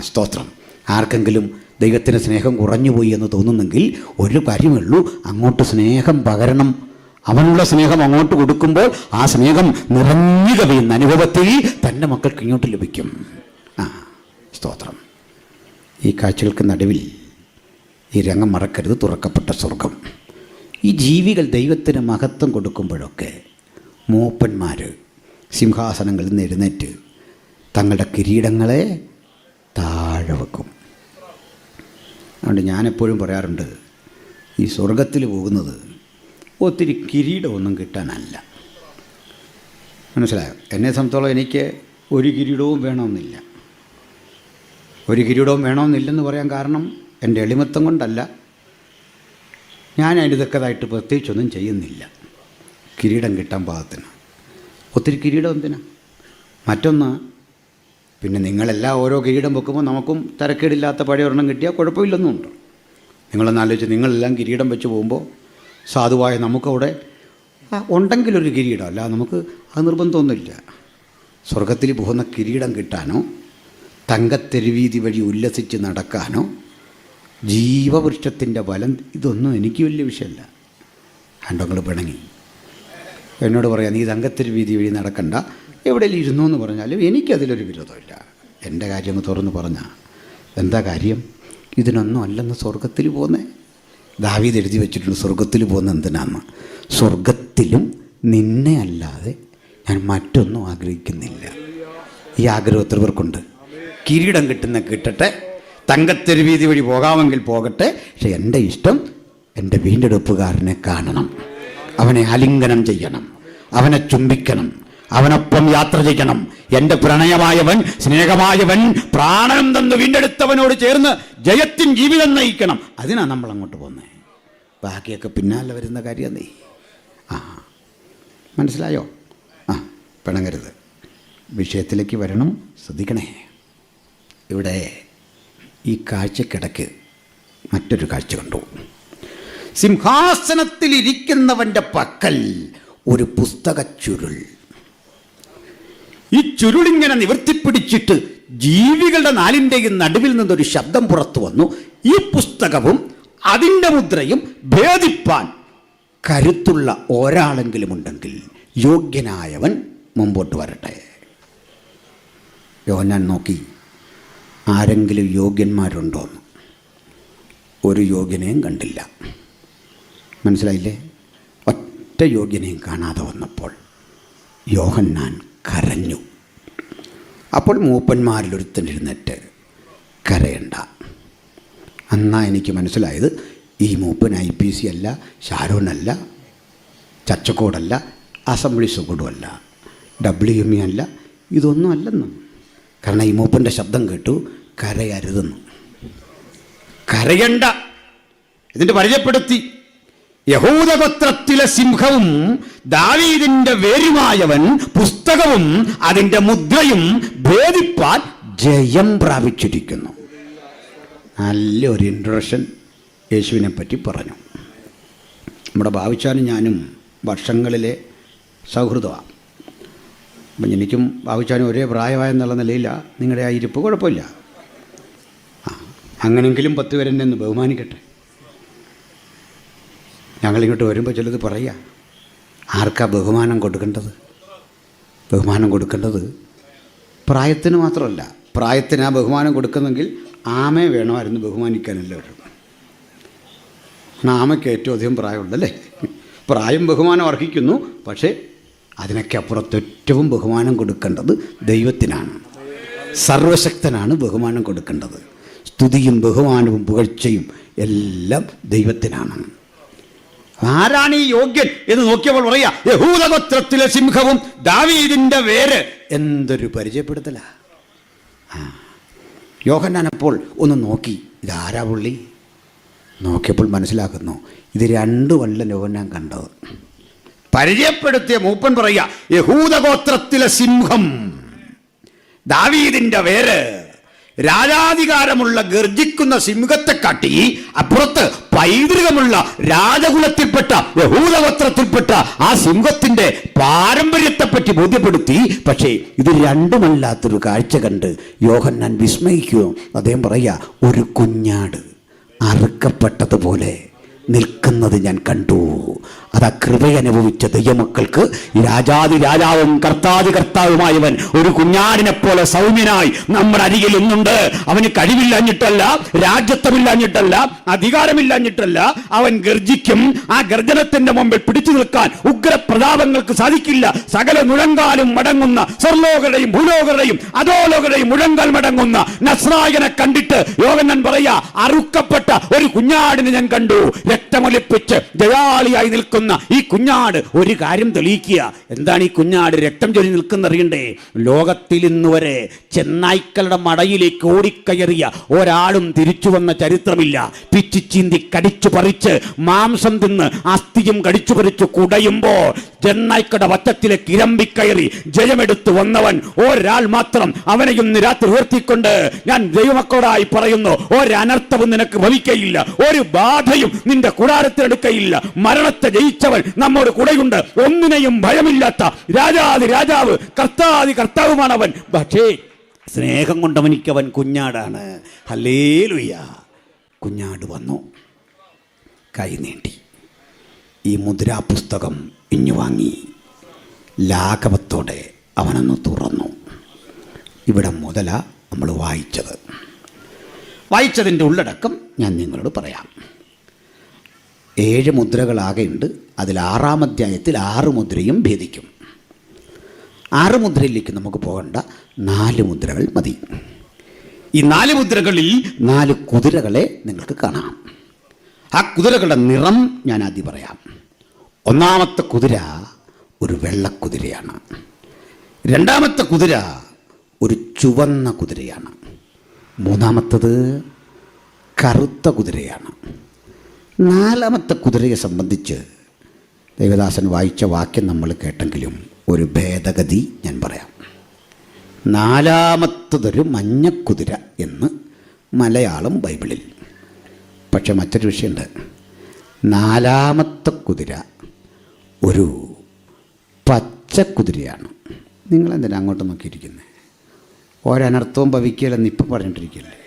സ്തോത്രം. ആർക്കെങ്കിലും ദൈവത്തിന് സ്നേഹം കുറഞ്ഞുപോയി എന്ന് തോന്നുന്നെങ്കിൽ ഒരു കാര്യമേ ഉള്ളൂ, അങ്ങോട്ട് സ്നേഹം പകരണം. അവനുള്ള സ്നേഹം അങ്ങോട്ട് കൊടുക്കുമ്പോൾ ആ സ്നേഹം നിറഞ്ഞു കവിയുന്ന അനുഭവത്തിൽ തൻ്റെ മക്കൾക്ക് ഇങ്ങോട്ട് ലഭിക്കും. സ്തോത്രം. ഈ കാഴ്ചകൾക്ക് നടുവിൽ ഈ രംഗം മറക്കരുത്. തുറക്കപ്പെട്ട സ്വർഗം. ഈ ജീവികൾ ദൈവത്തിന് മഹത്വം കൊടുക്കുമ്പോഴൊക്കെ മൂപ്പന്മാർ സിംഹാസനങ്ങളിൽ നിന്ന് എഴുന്നേറ്റ് തങ്ങളുടെ കിരീടങ്ങളെ താഴെ വെക്കും. അതുകൊണ്ട് ഞാനെപ്പോഴും പറയാറുണ്ട്, ഈ സ്വർഗത്തിൽ പോകുന്നത് ഒത്തിരി കിരീടമൊന്നും കിട്ടാനല്ല. മനസ്സിലായോ? എന്നെ സംബന്ധിച്ചോളം എനിക്ക് ഒരു കിരീടവും വേണമെന്നില്ല. ഒരു കിരീടവും വേണമെന്നില്ലെന്ന് പറയാൻ കാരണം എൻ്റെ എളിമത്തം കൊണ്ടല്ല. ഞാൻ അതിന് തക്കതായിട്ട് പ്രത്യേകിച്ചൊന്നും ചെയ്യുന്നില്ല കിരീടം കിട്ടാൻ പാകത്തിന്. ഒത്തിരി കിരീടം എന്തിനാ? മറ്റൊന്ന്, പിന്നെ നിങ്ങളെല്ലാം ഓരോ കിരീടം വെക്കുമ്പോൾ നമുക്കും തരക്കേടില്ലാത്ത പഴയ ഒരെണ്ണം കിട്ടിയാൽ കുഴപ്പമില്ലെന്നുണ്ട്. നിങ്ങളൊന്ന് ആലോചിച്ച്, നിങ്ങളെല്ലാം കിരീടം വെച്ച് പോകുമ്പോൾ സാധുവായ നമുക്കവിടെ ഉണ്ടെങ്കിലൊരു കിരീടം, അല്ല നമുക്ക് അത് നിർബന്ധമൊന്നുമില്ല. സ്വർഗത്തിൽ പോകുന്ന കിരീടം കിട്ടാനോ തങ്കത്തെരുവീതി വഴി ഉല്ലസിച്ച് നടക്കാനോ ജീവവൃക്ഷത്തിൻ്റെ ഫലം ഇതൊന്നും എനിക്ക് വലിയ വിഷയമല്ല. അണ്ടങ്ങൾ പിണങ്ങി എന്നോട് പറയാം, നീ തങ്കത്തെരുവീതി വഴി നടക്കണ്ട, എവിടെയെങ്കിലും ഇരുന്നു എന്ന് പറഞ്ഞാലും എനിക്കതിലൊരു വിരോധമില്ല. എൻ്റെ കാര്യം തുറന്ന് പറഞ്ഞാൽ എന്താ കാര്യം? ഇതിനൊന്നും അല്ലെന്ന് സ്വർഗത്തിൽ പോകുന്നേ. ദാവീദ് എഴുതി വെച്ചിട്ടുണ്ട് സ്വർഗത്തിൽ പോകുന്ന എന്തിനാന്ന്. സ്വർഗത്തിലും നിന്നെ അല്ലാതെ ഞാൻ മറ്റൊന്നും ആഗ്രഹിക്കുന്നില്ല. ഈ ആഗ്രഹം എത്ര പേർക്കുണ്ട്? കിരീടം കിട്ടുന്ന കിട്ടട്ടെ, തങ്കത്തെരുവീതി വഴി പോകാമെങ്കിൽ പോകട്ടെ, പക്ഷെ എൻ്റെ ഇഷ്ടം എൻ്റെ വീണ്ടെടുപ്പുകാരനെ കാണണം, അവനെ ആലിംഗനം ചെയ്യണം, അവനെ ചുംബിക്കണം, അവനൊപ്പം യാത്ര ചെയ്യണം. എൻ്റെ പ്രണയമായവൻ, സ്നേഹമായവൻ, പ്രാണനം തന്ന് വീണ്ടെടുത്തവനോട് ചേർന്ന് ജയത്തിൻ ജീവിതം നയിക്കണം. അതിനാണ് നമ്മൾ അങ്ങോട്ട് പോകുന്നത്. ബാക്കിയൊക്കെ പിന്നാലെ വരുന്ന കാര്യം നീ മനസ്സിലായോ? പിണങ്ങരുത്. വിഷയത്തിലേക്ക് വരണം. ശ്രദ്ധിക്കണേ. ഇവിടെ ഈ കാഴ്ചക്കിടയ്ക്ക് മറ്റൊരു കാഴ്ച കണ്ടു. സിംഹാസനത്തിലിരിക്കുന്നവൻ്റെ പക്കൽ ഒരു പുസ്തക ചുരുൾ. ഈ ചുരുളിങ്ങനെ നിവർത്തിപ്പിടിച്ചിട്ട് ജീവികളുടെ നാലിൻ്റെയും നടുവിൽ നിന്നൊരു ശബ്ദം പുറത്തു വന്നു. ഈ പുസ്തകവും അതിൻ്റെ മുദ്രയും ഭേദിപ്പാൻ കരുത്തുള്ള ഒരാളെങ്കിലും ഉണ്ടെങ്കിൽ യോഗ്യനായവൻ മുമ്പോട്ട് വരട്ടെ. യോഹന്നാൻ നോക്കി, ആരെങ്കിലും യോഗ്യന്മാരുണ്ടോന്ന്. ഒരു യോഗ്യനെയും കണ്ടില്ല. മനസ്സിലായില്ലേ? ഒറ്റ യോഗ്യനെയും കാണാതെ വന്നപ്പോൾ യോഹന്നാൻ കരഞ്ഞു. അപ്പോൾ മൂപ്പന്മാരിലൊരുത്തൻ എഴുന്നേറ്റ്, കരയണ്ട. അന്നാ എനിക്ക് മനസ്സിലായത് ഈ മൂപ്പൻ IPC അല്ല, ഷാരോനല്ല, ചച്ചക്കോടല്ല, അസംബ്ലി സുഗുഡുമല്ല, WME അല്ല, ഇതൊന്നും അല്ലെന്നും. കാരണം ഈ മൂപ്പൻ്റെ ശബ്ദം കേട്ടു, കരയരുതെന്നു. കരയണ്ട. ഇതിൻ്റെ പരിചയപ്പെടുത്തി. യഹൂദഗോത്രത്തിലെ സിംഹവും ദാവീദിന്റെ വേരുമായവൻ പുസ്തകവും അതിൻ്റെ മുദ്രയും ഭേദിപ്പാൻ ജയം പ്രാപിച്ചിരിക്കുന്നു. നല്ലൊരു ഇൻട്രൊഡക്ഷൻ യേശുവിനെ പറ്റി പറഞ്ഞു. നമ്മുടെ ബാബുച്ചാനും ഞാനും വർഷങ്ങളിലെ സൗഹൃദമാണ്. അപ്പം എനിക്കും ബാബുച്ചാനും ഒരേ പ്രായമായെന്നുള്ള നിലയിലാണ് നിങ്ങളുടെ ആ ഇരിപ്പ്. കുഴപ്പമില്ല. അങ്ങനെങ്കിലും 10 പേരെന്നെ ഒന്ന് ബഹുമാനിക്കട്ടെ. ഞങ്ങളിങ്ങോട്ട് വരുമ്പോൾ ചിലത് പറയുക, ആർക്കാ ബഹുമാനം കൊടുക്കേണ്ടത്? ബഹുമാനം കൊടുക്കേണ്ടത് പ്രായത്തിന് മാത്രമല്ല. പ്രായത്തിന് ആ ബഹുമാനം കൊടുക്കുന്നെങ്കിൽ ആമയെ വേണമായിരുന്നു ബഹുമാനിക്കാനെല്ലാവരും. ആമയ്ക്ക് ഏറ്റവും അധികം പ്രായമുണ്ടല്ലേ. പ്രായം ബഹുമാനം അർഹിക്കുന്നു. പക്ഷേ അതിനൊക്കെ അപ്പുറത്ത് ഏറ്റവും ബഹുമാനം കൊടുക്കേണ്ടത് ദൈവത്തിനാണ്. സർവശക്തനാണ് ബഹുമാനം കൊടുക്കേണ്ടത്. സ്തുതിയും ബഹുമാനവും പുകഴ്ചയും എല്ലാം ദൈവത്തിനാണ്. ആരാണ് ഈ യോഗ്യൻ എന്ന് നോക്കിയപ്പോൾ പറയാ, യഹൂദഗോത്രത്തിലെ സിംഹവും ദാവീദിന്റെ വേര്. എന്തൊരു പരിചയപ്പെടുത്തല. യോഹന്നാൻ അപ്പോൾ ഒന്ന് നോക്കി, ഇതാരാ പുള്ളി? നോക്കിയപ്പോൾ മനസ്സിലാക്കുന്നു, ഇത് 2 കൊല്ലം യോഹന്നാൻ കണ്ടത്. പരിചയപ്പെടുത്തിയ മൂപ്പൻ പറയാ, യഹൂദഗോത്രത്തിലെ സിംഹം, ദാവീദിന്റെ വേര്. രാജാധികാരമുള്ള ഗർജിക്കുന്ന സിംഹത്തെ കാട്ടി അപ്പുറത്ത് പൈതൃകമുള്ള രാജകുലത്തിൽപ്പെട്ട യഹൂദഗോത്രത്തിൽപ്പെട്ട ആ സിംഹത്തിന്റെ പാരമ്പര്യത്തെപ്പറ്റി ബോധ്യപ്പെടുത്തി. പക്ഷേ ഇത് രണ്ടുമല്ലാത്തൊരു കാഴ്ച കണ്ട് യോഹന്നാൻ വിസ്മയിക്കുകയോ. അദ്ദേഹം പറയാ, ഒരു കുഞ്ഞാട് അറുക്കപ്പെട്ടതുപോലെ നിൽക്കുന്നത് ഞാൻ കണ്ടു. അതാ കൃപയനുഭവിച്ച ദൈവമക്കൾക്ക് രാജാതി രാജാവും കർത്താതി കർത്താവുമായവൻ ഒരു കുഞ്ഞാടിനെ പോലെ സൗമ്യനായി നമ്മുടെ അരികിൽ ഇന്നുണ്ട്. അവന് കഴിവില്ലാഞ്ഞിട്ടല്ല, രാജ്യത്വമില്ലാഞ്ഞിട്ടല്ല, അധികാരമില്ലാഞ്ഞിട്ടല്ല. അവൻ ഗർജിക്കും. ആ ഗർജനത്തിന്റെ മുമ്പിൽ പിടിച്ചു നിൽക്കാൻ ഉഗ്രപ്രതാപങ്ങൾക്ക് സാധിക്കില്ല. സകല മുഴങ്കാലും മടങ്ങുന്ന സർലോകരുടെയും ഭൂലോകരുടെയും അധോലോകരുടെയും മുഴങ്കാൽ മടങ്ങുന്ന നസ്രായനെ കണ്ടിട്ട് യോഹന്നാൻ പറയാ, അറുക്കപ്പെട്ട ഒരു കുഞ്ഞാടിനെ ഞാൻ കണ്ടു. രക്തമൊലിപ്പിച്ച് ജയാളിയായി നിൽക്കുന്ന ഈ കുഞ്ഞാട് ഒരു കാര്യം തെളിയിക്കുക. എന്താണ് ഈ കുഞ്ഞാട് രക്തം ചൊല്ലി നിൽക്കുന്ന അറിയണ്ടേ? ലോകത്തിൽ ഇന്ന് വരെ ചെന്നായ്ക്കളുടെ മടയിലേക്ക് ഓടിക്കയറിയ ഒരാളും തിരിച്ചു വന്ന ചരിത്രമില്ല. പിച്ചു ചീന്തി കടിച്ചു പറിച്ച് മാംസം തിന്ന് അസ്ഥിയും കടിച്ചു പറിച്ചു കുടയുമ്പോൾ ചെന്നായ്ക്കളുടെ വറ്റത്തിലേക്ക് ഇരമ്പിക്കയറി ജയമെടുത്തു വന്നവൻ ഒരാൾ മാത്രം. അവനെ ഇന്ന് രാത്രി ഉയർത്തിക്കൊണ്ട് ഞാൻ ദൈവമക്കളോടായി പറയുന്നു, ഒരനർത്ഥവും നിനക്ക് ഭവിക്കയില്ല, ഒരു ബാധയും നിന്റെ കൂടാരത്തിനെടുക്കയില്ല. മരണത്തെ ജയിച്ചവൻ നമ്മോട് കൂടെയുണ്ട്. ഒന്നിനെയും ഭയമില്ലാത്ത രാജാതി രാജാവ് കർത്താതി കർത്താവുമാണവൻ. പക്ഷേ സ്നേഹം കൊണ്ടവനിക്കവൻ കുഞ്ഞാടാണ്. ഹല്ലേലൂയ. കുഞ്ഞാട് വന്നു, കൈ നീട്ടി ഈ മുദ്രാപുസ്തകം ഇഞ്ഞു വാങ്ങി ലാഘവത്തോടെ അവനൊന്ന് തുറന്നു. ഇവിടെ മുതല നമ്മൾ വായിച്ചതിൻ്റെ ഉള്ളടക്കം ഞാൻ നിങ്ങളോട് പറയാം. 7 മുദ്രകളാകെയുണ്ട്. അതിൽ 6-ാം അധ്യായത്തിൽ 6 മുദ്രയും ഭേദിക്കും. 6 മുദ്രയിലേക്ക് നമുക്ക് പോകേണ്ട, 4 മുദ്രകൾ മതി. ഈ 4 മുദ്രകളിൽ 4 കുതിരകളെ നിങ്ങൾക്ക് കാണാം. ആ കുതിരകളുടെ നിറം ഞാൻ ആദ്യം പറയാം. 1-ാമത്തെ കുതിര ഒരു വെള്ളക്കുതിരയാണ്. 2-ാമത്തെ കുതിര ഒരു ചുവന്ന കുതിരയാണ്. 3-ാമത്തത് കറുത്ത കുതിരയാണ്. 4-ാമത്തെ കുതിരയെ സംബന്ധിച്ച് ദേവദാസൻ വായിച്ച വാക്യം നമ്മൾ കേട്ടെങ്കിലും ഒരു ഭേദഗതി ഞാൻ പറയാം. 4-ാമത്തതൊരു മഞ്ഞക്കുതിര എന്ന് മലയാളം ബൈബിളിൽ. പക്ഷെ മറ്റൊരു വിഷയമുണ്ട്. 4-ാമത്തെ കുതിര ഒരു പച്ചക്കുതിരയാണ്. നിങ്ങളെന്തിനാ അങ്ങോട്ട് നോക്കിയിരിക്കുന്നത്? ഒരനർത്ഥവും ഭവിക്കില്ലെന്ന് ഇപ്പം പറഞ്ഞിട്ടിരിക്കില്ലേ?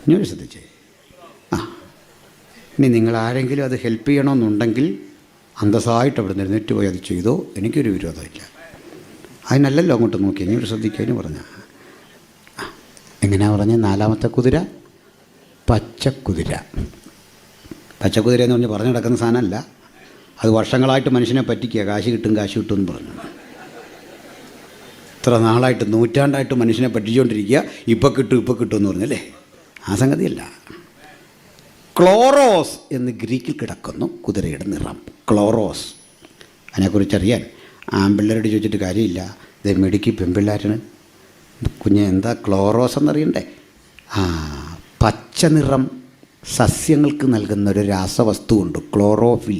ഞാൻ ശ്രദ്ധിച്ചേ. ഇനി നിങ്ങൾ ആരെങ്കിലും അത് ഹെൽപ്പ് ചെയ്യണമെന്നുണ്ടെങ്കിൽ അന്തസ്സായിട്ട് അവിടെ നിന്ന് എഴുന്നേറ്റ് പോയി അത് ചെയ്തോ, എനിക്കൊരു വിരോധമില്ല. അതിനല്ലല്ലോ അങ്ങോട്ട് നോക്കി. ഇനി ഒരു ശ്രദ്ധിക്കാനും പറഞ്ഞ എങ്ങനെയാ പറഞ്ഞത്? 4-ാമത്തെ കുതിര പച്ചക്കുതിര. പച്ചക്കുതിര എന്ന് പറഞ്ഞ് പറഞ്ഞു നടക്കുന്ന സാധനമല്ല. അത് വർഷങ്ങളായിട്ട് മനുഷ്യനെ പറ്റിക്കുക. കാശ് കിട്ടും എന്ന് പറഞ്ഞു. ഇത്ര നാളായിട്ട്, നൂറ്റാണ്ടായിട്ട് മനുഷ്യനെ പറ്റിച്ചുകൊണ്ടിരിക്കുക. ഇപ്പം കിട്ടും എന്ന് പറഞ്ഞല്ലേ? ആ സംഗതിയല്ല. ക്ലോറോസ് എന്ന് ഗ്രീക്കിൽ കിടക്കുന്നു കുതിരയുടെ നിറം. ക്ലോറോസ്. അതിനെക്കുറിച്ചറിയാൻ ആൺപിള്ളേരോട് ചോദിച്ചിട്ട് കാര്യമില്ല. ഇത് മെടുക്കി പെൺപിള്ളേരാണ്. കുഞ്ഞ് എന്താ ക്ലോറോസ് എന്നറിയണ്ടേ? പച്ച നിറം സസ്യങ്ങൾക്ക് നൽകുന്ന ഒരു രാസവസ്തുവുണ്ട്, ക്ലോറോഫിൽ.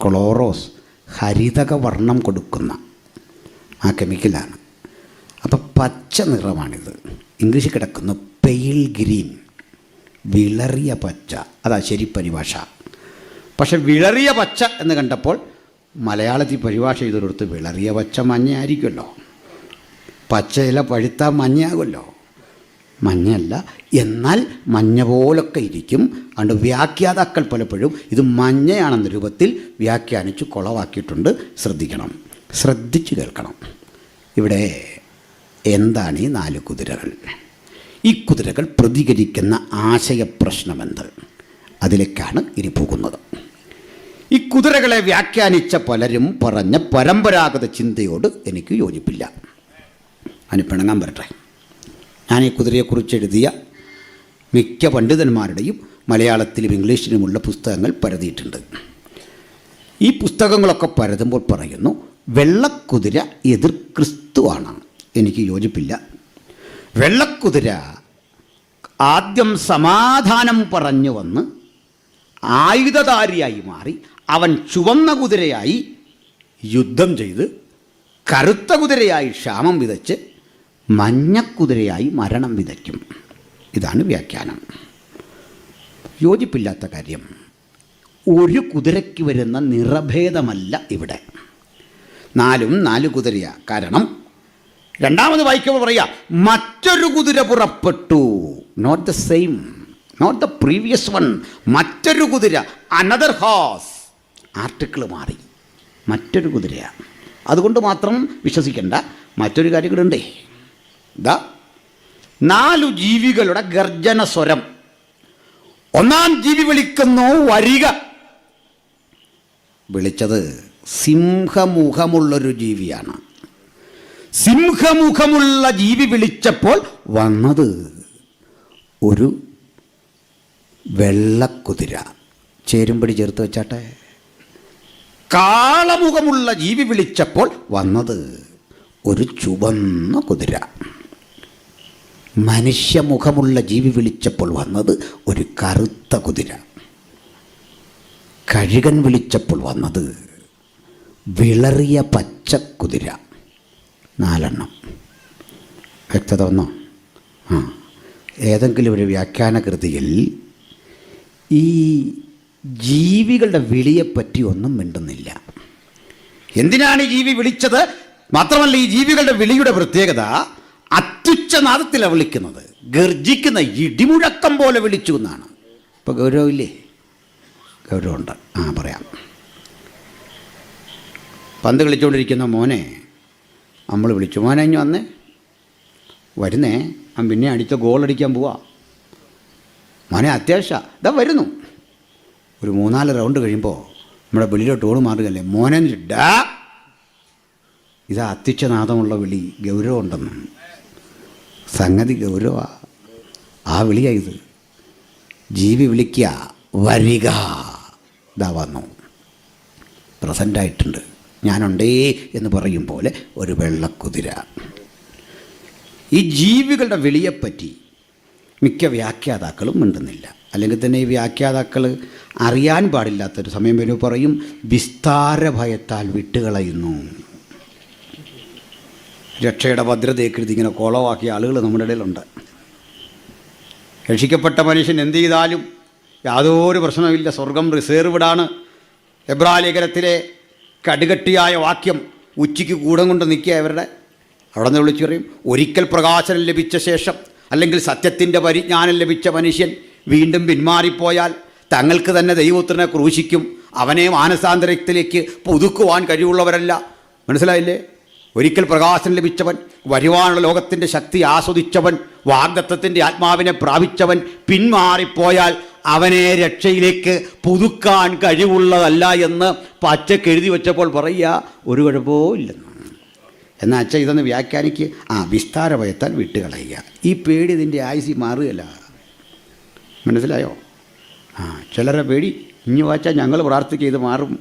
ക്ലോറോസ് ഹരിതക വർണ്ണം കൊടുക്കുന്ന ആ കെമിക്കലാണ്. അപ്പോൾ പച്ച നിറമാണിത്. ഇംഗ്ലീഷിൽ കിടക്കുന്ന പെയിൽ ഗ്രീൻ, വിളറിയ പച്ച. അതാ ശരി പരിഭാഷ. പക്ഷെ വിളറിയ പച്ച എന്ന് കണ്ടപ്പോൾ മലയാളത്തിൽ പരിഭാഷ ചെയ്തൊരിടത്ത് വിളറിയ പച്ച മഞ്ഞയായിരിക്കുമല്ലോ. പച്ചയില പഴുത്താൽ മഞ്ഞയാകുമല്ലോ. മഞ്ഞയല്ല, എന്നാൽ മഞ്ഞ പോലൊക്കെ ഇരിക്കും. അതുകൊണ്ട് വ്യാഖ്യാതാക്കൾ പലപ്പോഴും ഇത് മഞ്ഞയാണെന്ന രൂപത്തിൽ വ്യാഖ്യാനിച്ച് കുളവാക്കിയിട്ടുണ്ട്. ശ്രദ്ധിക്കണം, ശ്രദ്ധിച്ച് കേൾക്കണം. ഇവിടെ എന്താണ് ഈ 4 കുതിരകൾ? ഈ കുതിരകൾ പ്രതികരിക്കുന്ന ആശയപ്രശ്നമെന്ത്? അതിലേക്കാണ് ഇനി പോകുന്നത്. ഈ കുതിരകളെ വ്യാഖ്യാനിച്ച പലരും പറഞ്ഞ പരമ്പരാഗത ചിന്തയോട് എനിക്ക് യോജിപ്പില്ല. അതിന് പിണങ്ങാൻ വരട്ടെ. ഞാൻ ഈ കുതിരയെക്കുറിച്ച് എഴുതിയ മിക്ക പണ്ഡിതന്മാരുടെയും മലയാളത്തിലും ഇംഗ്ലീഷിലുമുള്ള പുസ്തകങ്ങൾ പരതിയിട്ടുണ്ട്. ഈ പുസ്തകങ്ങളൊക്കെ പരതുമ്പോൾ പറയുന്നു വെള്ളക്കുതിര എതിർ ക്രിസ്തുവാണ്. എനിക്ക് യോജിപ്പില്ല. വെള്ളക്കുതിര ആദ്യം സമാധാനം പറഞ്ഞു വന്ന് ആയുധധാരിയായി മാറി. അവൻ ചുവന്ന കുതിരയായി യുദ്ധം ചെയ്ത്, കറുത്ത കുതിരയായി ക്ഷാമം വിതച്ച്, മഞ്ഞക്കുതിരയായി മരണം വിതയ്ക്കും. ഇതാണ് വ്യാഖ്യാനം. യോജിപ്പില്ലാത്ത കാര്യം, ഒരു കുതിരയ്ക്ക് വരുന്ന നിറഭേദമല്ല ഇവിടെ. 4 കുതിരയാണ്. കാരണം രണ്ടാമത് വായിക്കുമ്പോൾ പറയാ മറ്റൊരു കുതിര പുറപ്പെട്ടു. Not the same. Not the previous one. മറ്റൊരു കുതിര, അനദർ ഹോസ്. ആർട്ടിക്കിൾ മാറി, മറ്റൊരു കുതിരയാണ്. അതുകൊണ്ട് മാത്രം വിശ്വസിക്കേണ്ട. മറ്റൊരു കാര്യം കൂടെ ഉണ്ടേ. ഇതാ 4 ജീവികളുടെ ഗർജന സ്വരം. ഒന്നാം ജീവി വിളിക്കുന്നു, വരിക. വിളിച്ചത് സിംഹമുഖമുള്ളൊരു ജീവിയാണ്. സിംഹമുഖമുള്ള ജീവി വിളിച്ചപ്പോൾ വന്നത് ഒരു വെള്ളക്കുതിര. ചേരുംപടി ചേർത്ത് വെച്ചാട്ടെ. കാളമുഖമുള്ള ജീവി വിളിച്ചപ്പോൾ വന്നത് ഒരു ചുവന്ന കുതിര. മനുഷ്യമുഖമുള്ള ജീവി വിളിച്ചപ്പോൾ വന്നത് ഒരു കറുത്ത കുതിര. കഴുകൻ വിളിച്ചപ്പോൾ വന്നത് വിളറിയ പച്ചക്കുതിര. 4 വ്യക്തത വന്നോ? ഏതെങ്കിലും ഒരു വ്യാഖ്യാന കൃതിയിൽ ഈ ജീവികളുടെ വിളിയെപ്പറ്റി ഒന്നും മിണ്ടുന്നില്ല. എന്തിനാണ് ഈ ജീവി വിളിച്ചത്? മാത്രമല്ല, ഈ ജീവികളുടെ വിളിയുടെ പ്രത്യേകത അത്യുച്ചനാദത്തിലാണ് വിളിക്കുന്നത്. ഗർജിക്കുന്ന ഇടിമുഴക്കം പോലെ വിളിച്ചു എന്നാണ്. ഇപ്പോൾ ഗൗരവമില്ലേ? ഗൗരവമുണ്ട്. പറയാം. പന്ത് കളിച്ചുകൊണ്ടിരിക്കുന്ന മോനെ നമ്മൾ വിളിച്ചു, മോനെ ഇഞ്ഞു വന്നേ, വരുന്നേ, പിന്നെ അടിച്ച ഗോളടിക്കാൻ പോവാ. മോനെ അത്യാവശ്യം ഇതാ വരുന്നു. ഒരു 3-4 റൗണ്ട് കഴിയുമ്പോൾ നമ്മുടെ വിളിയിലോട്ട് ഓട് മാറുകയല്ലേ, മോനെ ഡാ. ഇതാ അത്യുച്ചനാദമുള്ള വിളി. ഗൗരവമുണ്ടെന്ന്. സംഗതി ഗൗരവമാണ്. ആ വിളിയായത്. ജീവി വിളിക്കുക, വരിക. ഇതാ വന്നു, പ്രസൻ്റായിട്ടുണ്ട്. ഞാനുണ്ടേ എന്ന് പറയും പോലെ ഒരു വെള്ളക്കുതിര. ഈ ജീവികളുടെ വിളിയെപ്പറ്റി മിക്ക വ്യാഖ്യാതാക്കളും മിണ്ടുന്നില്ല. അല്ലെങ്കിൽ തന്നെ ഈ വ്യാഖ്യാതാക്കൾ അറിയാൻ പാടില്ലാത്തൊരു സമയം വരും പറയും, വിസ്താര ഭയത്താൽ വിട്ടുകളയുന്നു. രക്ഷയുടെ ഭദ്രതയെ കരുതി ഇങ്ങനെ കോളവാക്കിയ ആളുകൾ നമ്മുടെ ഇടയിലുണ്ട്. രക്ഷിക്കപ്പെട്ട മനുഷ്യൻ എന്ത് ചെയ്താലും യാതൊരു പ്രശ്നമില്ല, സ്വർഗം റിസേർവ്ഡാണ്. എബ്രായ ലേഖനത്തിലെ കടുകട്ടിയായ വാക്യം ഉച്ചയ്ക്ക് കൂടം കൊണ്ട് നിൽക്കുക അവരുടെ. അവിടെ നിന്ന് വിളിച്ചു പറയും, ഒരിക്കൽ പ്രകാശനം ലഭിച്ച ശേഷം അല്ലെങ്കിൽ സത്യത്തിൻ്റെ പരിജ്ഞാനം ലഭിച്ച മനുഷ്യൻ വീണ്ടും പിന്മാറിപ്പോയാൽ തങ്ങൾക്ക് തന്നെ ദൈവത്തിനെ ക്രൂശിക്കും. അവനെ മാനസാന്തരത്തിലേക്ക് പുതുക്കുവാൻ കഴിവുള്ളവരല്ല. മനസ്സിലായില്ലേ? ഒരിക്കൽ പ്രകാശനം ലഭിച്ചവൻ, വരുവാനുള്ള ലോകത്തിൻ്റെ ശക്തി ആസ്വദിച്ചവൻ, വാഗ്ദത്തത്തിൻ്റെ ആത്മാവിനെ പ്രാപിച്ചവൻ പിന്മാറിപ്പോയാൽ അവനെ രക്ഷയിലേക്ക് പുതുക്കാൻ കഴിവുള്ളതല്ല എന്ന് പച്ചക്ക് എഴുതി വെച്ചപ്പോൾ പറയുക, ഒരു കുഴപ്പവും ഇല്ലെന്ന്. എന്നാൽ അച്ഛൻ ഇതൊന്ന് വ്യാഖ്യാനിക്ക്. വിസ്താര ഭയത്താൽ വിട്ടുകളയുക. ഈ പേടി ഇതിൻ്റെ ആയുസി മാറുകയല്ല. മനസ്സിലായോ? ചിലരെ പേടി ഇഞ്ഞു വാച്ചാൽ ഞങ്ങൾ പ്രാർത്ഥിക്കുക ഇത് മാറും.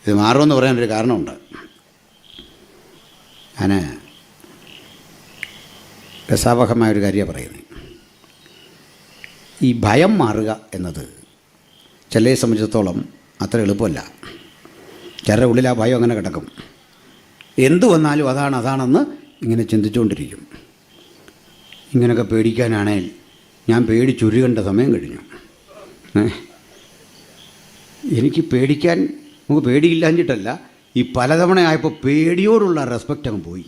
ഇത് മാറുമെന്ന് പറയാനൊരു കാരണമുണ്ട്. ഞാൻ രസാവഹമായൊരു കാര്യമാണ് പറയുന്നത്. ഈ ഭയം മാറുക എന്നത് ചിലരെ സംബന്ധിച്ചിടത്തോളം അത്ര എളുപ്പമല്ല. ചിലരുടെ ഉള്ളിൽ ആ ഭയം അങ്ങനെ കിടക്കും. എന്തു വന്നാലും അതാണെന്ന് ഇങ്ങനെ ചിന്തിച്ചുകൊണ്ടിരിക്കും. ഇങ്ങനെയൊക്കെ പേടിക്കാനാണെങ്കിൽ ഞാൻ പേടിച്ചുരുകേണ്ട സമയം കഴിഞ്ഞു. എനിക്ക് പേടിക്കാൻ നമുക്ക് പേടിയില്ലാഞ്ഞിട്ടല്ല, ഈ പലതവണ ആയപ്പോൾ പേടിയോടുള്ള റെസ്പെക്റ്റ് അങ്ങ് പോയി.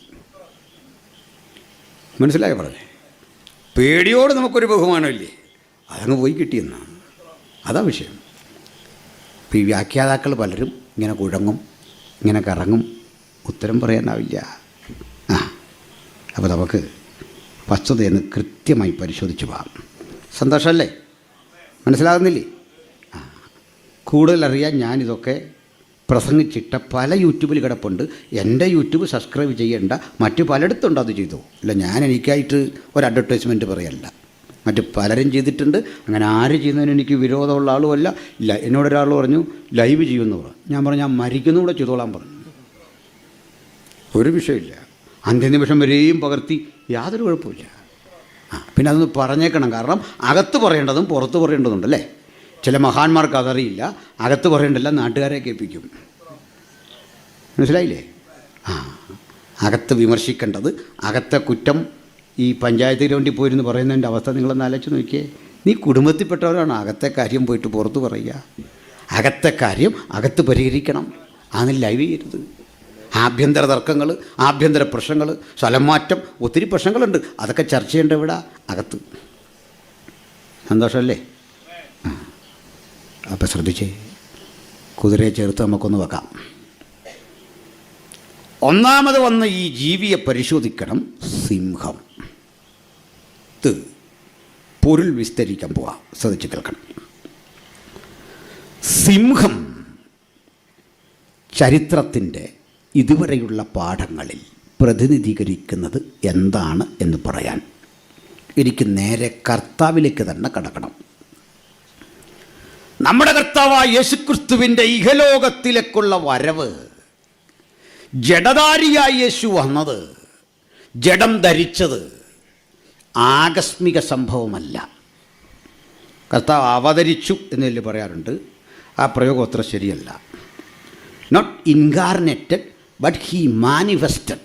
മനസ്സിലായോ പറഞ്ഞേ? പേടിയോട് നമുക്കൊരു ബഹുമാനമില്ലേ, അതങ്ങ് പോയി കിട്ടിയെന്നാണ്. അതാ വിഷയം. ഇപ്പോൾ ഈ വ്യാഖ്യാതാക്കൾ പലരും ഇങ്ങനെ കുഴങ്ങും, ഇങ്ങനെ കറങ്ങും, ഉത്തരം പറയാനാവില്ല. അപ്പോൾ നമുക്ക് വസ്തുതയെന്ന് കൃത്യമായി പരിശോധിച്ച് പോകാം. സന്തോഷമല്ലേ? മനസ്സിലാകുന്നില്ലേ? കൂടുതലറിയാൻ ഞാനിതൊക്കെ പ്രസംഗിച്ചിട്ട പല യൂട്യൂബിൽ കിടപ്പുണ്ട്. എൻ്റെ യൂട്യൂബ് സബ്സ്ക്രൈബ് ചെയ്യേണ്ട, മറ്റു പലയിടത്തുണ്ട്, അത് ചെയ്തു. അല്ല, ഞാൻ എനിക്കായിട്ട് ഒരു അഡ്വർടൈസ്മെൻറ്റ് പറയല്ല. മറ്റ് പലരും ചെയ്തിട്ടുണ്ട്. അങ്ങനെ ആര് ചെയ്യുന്നതിന് എനിക്ക് വിരോധമുള്ള ആളുമല്ല. ഇല്ല, എന്നോടൊരാൾ പറഞ്ഞു ലൈവ് ചെയ്യുമെന്ന് പറഞ്ഞു. ഞാൻ പറഞ്ഞു ഞാൻ മരിക്കുന്നൂടെ ചെയ്തോളാൻ പറഞ്ഞു. ഒരു വിഷയമില്ല. അന്ത്യനിമിഷം വരെയും പകർത്തി യാതൊരു കുഴപ്പമില്ല. പിന്നെ അതൊന്ന് പറഞ്ഞേക്കണം. കാരണം അകത്ത് പറയേണ്ടതും പുറത്ത് പറയേണ്ടതുണ്ടല്ലേ. ചില മഹാന്മാർക്ക് അതറിയില്ല. അകത്ത് പറയേണ്ടല്ല, നാട്ടുകാരെ കേൾപ്പിക്കും. മനസ്സിലായില്ലേ? അകത്ത് വിമർശിക്കേണ്ടത്, അകത്തെ കുറ്റം ഈ പഞ്ചായത്തിൽ വേണ്ടി പോയിരുന്നു പറയുന്നതിൻ്റെ അവസ്ഥ നിങ്ങളൊന്ന് ആലോചിച്ച് നോക്കിയേ. നീ കുടുംബത്തിൽപ്പെട്ടവരാണ്. അകത്തെ കാര്യം പോയിട്ട് പുറത്ത് പറയുക. അകത്തെ കാര്യം അകത്ത് പരിഹരിക്കണം. അതിന് ലൈവ് ചെയ്യരുത്. ആഭ്യന്തര തർക്കങ്ങൾ, ആഭ്യന്തര പ്രശ്നങ്ങൾ, സ്ഥലം മാറ്റം, ഒത്തിരി പ്രശ്നങ്ങളുണ്ട്. അതൊക്കെ ചർച്ച ചെയ്യേണ്ട ഇവിടെ അകത്ത്. സന്തോഷമല്ലേ? അപ്പം ശ്രദ്ധിച്ചേ, കുതിരയെ ചേർത്ത് നമുക്കൊന്ന് വെക്കാം. ഒന്നാമത് വന്ന് ഈ ജീവിയെ പരിശോധിക്കണം. സിംഹം. പൊരുൾ വിസ്തരിക്കാൻ പോവാം, ശ്രദ്ധിച്ച് കേൾക്കണം. സിംഹം ചരിത്രത്തിൻ്റെ ഇതുവരെയുള്ള പാഠങ്ങളിൽ പ്രതിനിധീകരിക്കുന്നത് എന്താണ് എന്ന് പറയാൻ എനിക്ക് നേരെ കർത്താവിലേക്ക് തന്നെ കടക്കണം. നമ്മുടെ കർത്താവായ യേശുക്രിസ്തുവിൻ്റെ ഇഹലോകത്തിലേക്കുള്ള വരവ്, ജഡധാരിയായ യേശു വന്നത്, ജഡം ധരിച്ചത് ആകസ്മിക സംഭവമല്ല. കർത്താവ് അവതരിച്ചു എന്നല്ലേ പറയാറുണ്ട്. ആ പ്രയോഗം അത്ര ശരിയല്ല. Not incarnated but he manifested.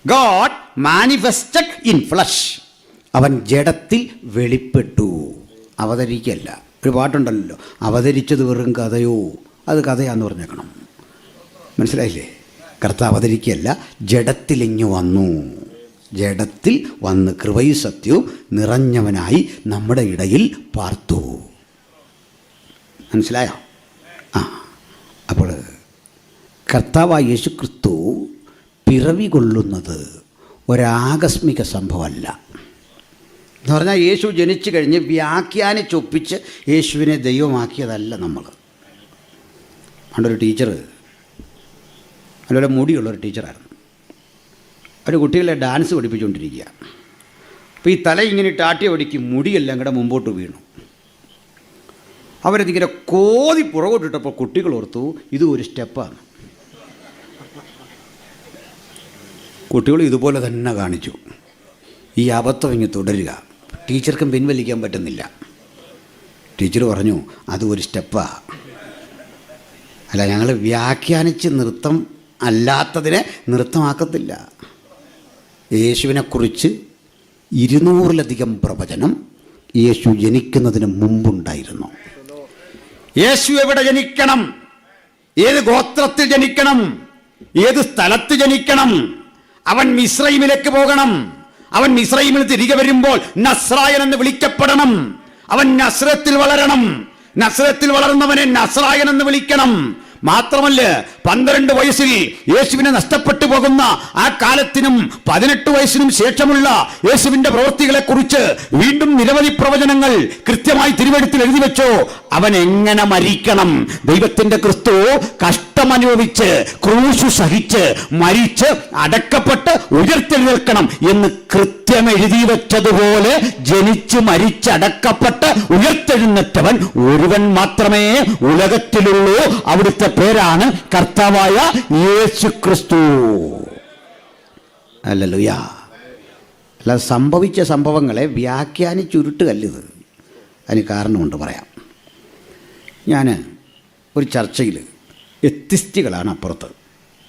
God manifested in flesh. അവൻ ജഡത്തിൽ വെളിപ്പെട്ടു, അവതരിക്കല്ല. ഒരു പാട്ടുണ്ടല്ലോ, അവതരിച്ചത് വെറും കഥയോ, അത് കഥയാന്ന് പറഞ്ഞേക്കണം. മനസ്സിലായില്ലേ? കർത്താവ് അവതരിക്കല്ല, ജഡത്തിലിങ്ങു വന്നു. ജഡത്തിൽ വന്ന് കൃപയും സത്യവും നിറഞ്ഞവനായി നമ്മുടെ ഇടയിൽ പാർത്തു. മനസ്സിലായോ? അപ്പോൾ കർത്താവായ യേശുക്രിസ്തു പിറവി കൊള്ളുന്നത് ഒരാകസ്മിക സംഭവമല്ല. എന്ന് പറഞ്ഞാൽ യേശു ജനിച്ചു കഴിഞ്ഞ് വ്യാഖ്യാനിച്ചൊപ്പിച്ച് യേശുവിനെ ദൈവമാക്കിയതല്ല നമ്മൾ. പണ്ടൊരു ടീച്ചർ, അതുപോലെ മുടിയുള്ളൊരു ടീച്ചറായിരുന്നു. ഒരു കുട്ടികളെ ഡാൻസ് പഠിപ്പിച്ചുകൊണ്ടിരിക്കുക. അപ്പോൾ ഈ തല ഇങ്ങനെ ടാട്ടിയ വടിക്ക് മുടിയെല്ലാം കൂടെ മുമ്പോട്ട് വീണു. അവരതിങ്ങനെ കോതി പുറകോട്ടിട്ടപ്പോൾ കുട്ടികൾ ഓർത്തു ഇത് ഒരു സ്റ്റെപ്പാണ്. കുട്ടികൾ ഇതുപോലെ തന്നെ കാണിച്ചു. ഈ അബദ്ധം ഇങ്ങനെ തുടരുക. ടീച്ചർക്കും പിൻവലിക്കാൻ പറ്റുന്നില്ല. ടീച്ചർ പറഞ്ഞു അത് ഒരു സ്റ്റെപ്പാ. അല്ല, ഞങ്ങൾ വ്യാഖ്യാനിച്ച് നൃത്തം അല്ലാത്തതിനെ നൃത്തമാക്കത്തില്ല. യേശുവിനെക്കുറിച്ച് 200-ലധികം പ്രവചനം യേശു ജനിക്കുന്നതിന് മുമ്പുണ്ടായിരുന്നു. യേശു എവിടെ ജനിക്കണം, ഏത് ഗോത്രത്തിൽ ജനിക്കണം, ഏത് സ്ഥലത്ത് ജനിക്കണം, അവൻ മിസ്രൈമിലേക്ക് പോകണം. അവൻ മിസ്രൈമിൽ തിരികെ വരുമ്പോൾ നസ്രായൻ എന്ന് വിളിക്കപ്പെടണം. അവൻ നസ്രത്തിൽ വളരണം. നസ്രത്തിൽ വളർന്നവനെ നസ്രായൻ എന്ന് വിളിക്കണം. മാത്രമല്ല, 12 വയസ്സിൽ യേശുവിനെ നഷ്ടപ്പെട്ടു പോകുന്ന ആ കാലത്തിനും 18 വയസ്സിനും ശേഷമുള്ള യേശുവിന്റെ പ്രവൃത്തികളെ കുറിച്ച് വീണ്ടും നിരവധി പ്രവചനങ്ങൾ കൃത്യമായി തിരുവെഴുത്തിൽ എഴുതി വെച്ചോ. അവൻ എങ്ങനെ മരിക്കണം, ദൈവത്തിന്റെ ക്രിസ്തു കഷ്ടമനുഭവിച്ച് ക്രൂശു സഹിച്ച് മരിച്ച് അടക്കപ്പെട്ട് ഉയർത്തെഴുന്നേൽക്കണം എന്ന് കൃത്യം എഴുതി വെച്ചതുപോലെ ജനിച്ച് മരിച്ചടക്കപ്പെട്ട് ഉയർത്തെഴുന്നേറ്റവൻ ഒരുവൻ മാത്രമേ ഉലകത്തിലുള്ളൂ. അവിടുത്തെ പേരാണ് കർത്താവായ യേശുക്രിസ്തു. ഹല്ലേലൂയ. അല്ല, സംഭവിച്ച സംഭവങ്ങളെ വ്യാഖ്യാനിച്ചുരുട്ടുകല്ലിത്. അതിന് കാരണമുണ്ട്, പറയാം. ഞാൻ ഒരു ചർച്ചയിൽ എത്തിസ്റ്റുകളാണ് അപ്പുറത്ത്,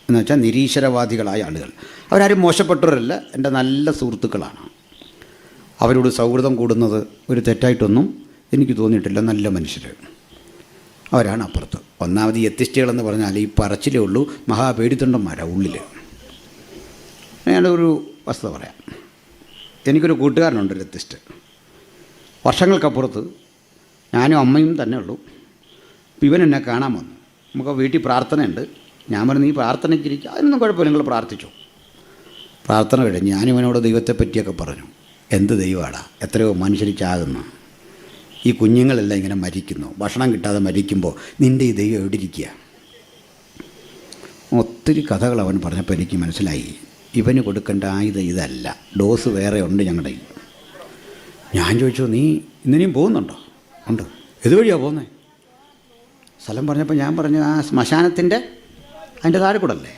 എന്ന് വെച്ചാൽ നിരീശ്വരവാദികളായ ആളുകൾ. അവരാരും മോശപ്പെട്ടവരല്ല, എൻ്റെ നല്ല സുഹൃത്തുക്കളാണ്. അവരോട് സൗഹൃദം കൂടുന്നത് ഒരു തെറ്റായിട്ടൊന്നും എനിക്ക് തോന്നിയിട്ടില്ല. നല്ല മനുഷ്യർ അവരാണ് അപ്പുറത്ത്. ഒന്നാമത് ഈ എത്തിസ്റ്റുകളെന്ന് പറഞ്ഞാൽ ഈ പറച്ചിലേ ഉള്ളൂ, മഹാപേടിത്തൊണ്ടന്മാരാണ് ഉള്ളിൽ. ഞാനൊരു വസ്തുത പറയാം. എനിക്കൊരു കൂട്ടുകാരനുണ്ട്, ഒരു എത്തിസ്റ്റ്. വർഷങ്ങൾക്കപ്പുറത്ത് ഞാനും അമ്മയും തന്നെ ഉള്ളൂ. ഇവൻ എന്നെ കാണാൻ വന്നു. നമുക്ക് വീട്ടിൽ പ്രാർത്ഥനയുണ്ട്. ഞാൻ പറഞ്ഞു നീ പ്രാർത്ഥനയ്ക്കിരിക്കുക, അതിനൊന്നും കുഴപ്പമില്ല, നിങ്ങൾ പ്രാർത്ഥിച്ചു. പ്രാർത്ഥന കഴിഞ്ഞ് ഞാനിവനോട് ദൈവത്തെ പറ്റിയൊക്കെ പറഞ്ഞു. എന്ത് ദൈവമാടാ, എത്രയോ മനുഷ്യർ ചാകുന്നു, ഈ കുഞ്ഞുങ്ങളെല്ലാം ഇങ്ങനെ മരിക്കുന്നു, ഭക്ഷണം കിട്ടാതെ മരിക്കുമ്പോൾ നിൻ്റെ ഈ ദൈവം എവിടെ ഇരിക്കുക? ഒത്തിരി കഥകൾ അവൻ പറഞ്ഞപ്പോൾ എനിക്ക് മനസ്സിലായി ഇവന് കൊടുക്കേണ്ട ആയുധം ഇതല്ല, ഡോസ് വേറെ ഉണ്ട് ഞങ്ങളുടെ. ഞാൻ ചോദിച്ചു നീ ഇന്നിനെയും പോകുന്നുണ്ടോ? ഉണ്ട്. ഇതുവഴിയാണ് പോകുന്നത്? സ്ഥലം പറഞ്ഞപ്പോൾ ഞാൻ പറഞ്ഞു ആ ശ്മശാനത്തിൻ്റെ അതിൻ്റെ താഴെ കൂടല്ലേ.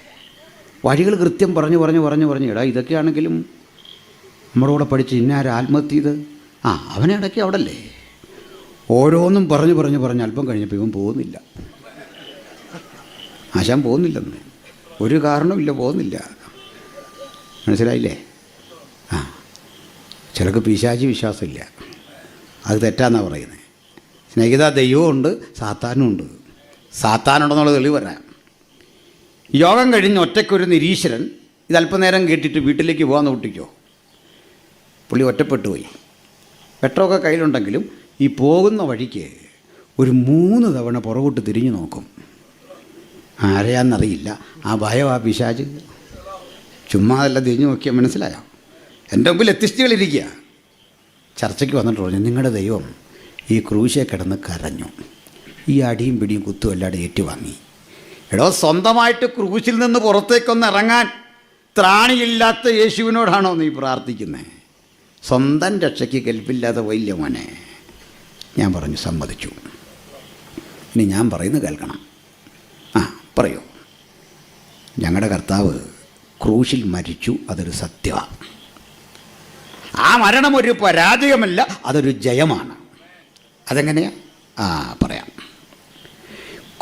വഴികൾ കൃത്യം പറഞ്ഞു ഇടാ ഇതൊക്കെയാണെങ്കിലും നമ്മുടെ കൂടെ പഠിച്ച് ഇന്നാരും ആത്മഹത്യ ചെയ്ത് അവനെ ഇടയ്ക്ക് അവിടെ അല്ലേ. ഓരോന്നും പറഞ്ഞ് അല്പം കഴിഞ്ഞപ്പോൾ ഇവൻ പോകുന്നില്ല. ആശാൻ പോകുന്നില്ലെന്ന് ഒരു കാരണമില്ല, പോകുന്നില്ല. മനസ്സിലായില്ലേ? ചിലർക്ക് പിശാചി വിശ്വാസമില്ല, അത് തെറ്റാന്നാണ് പറയുന്നത്. സ്നേഹിത, ദൈവമുണ്ട്, സാത്താനുമുണ്ട്. സാത്താനുണ്ടെന്നുള്ള തെളിവ് പറയാം. യോഗം കഴിഞ്ഞ് ഒറ്റയ്ക്കൊരു നിരീശ്വരൻ ഇതല്പനേരം കേട്ടിട്ട് വീട്ടിലേക്ക് പോകാമെന്ന് കുട്ടിക്കോ. പുള്ളി ഒറ്റപ്പെട്ടു പോയി. പെട്രോളൊക്കെ കയ്യിലുണ്ടെങ്കിലും ഈ പോകുന്ന വഴിക്ക് ഒരു 3 തവണ പുറകോട്ട് തിരിഞ്ഞു നോക്കും. ആരെയാണെന്നറിയില്ല. ആ ഭയം, ആ പിശാച്. ചുമ്മാ അതെല്ലാം തിരിഞ്ഞു നോക്കിയാൽ മനസ്സിലായോ? എൻ്റെ മുമ്പിൽ എത്തിസ്റ്റുകളിരിക്കുക. ചർച്ചയ്ക്ക് വന്നിട്ട് പറഞ്ഞു, നിങ്ങളുടെ ദൈവം ഈ ക്രൂശെ കിടന്ന് കരഞ്ഞു, ഈ അടിയും പിടിയും കുത്തും എല്ലാവരും ഏറ്റുവാങ്ങി. എടോ, സ്വന്തമായിട്ട് ക്രൂശിൽ നിന്ന് പുറത്തേക്കൊന്ന് ഇറങ്ങാൻ ത്രാണിയില്ലാത്ത യേശുവിനോടാണോ നീ പ്രാർത്ഥിക്കുന്നത്? സ്വന്തം രക്ഷയ്ക്ക് കെൽപ്പില്ലാതെ പോയില്ല മോനെ. ഞാൻ പറഞ്ഞു, സമ്മതിച്ചു. ഇനി ഞാൻ പറയുന്നത് കേൾക്കണം. പറയൂ. ഞങ്ങളുടെ കർത്താവ് ക്രൂശിൽ മരിച്ചു, അതൊരു സത്യമാണ്. ആ മരണം ഒരു പരാജയമല്ല, അതൊരു ജയമാണ്. അതെങ്ങനെയാ? പറയാം.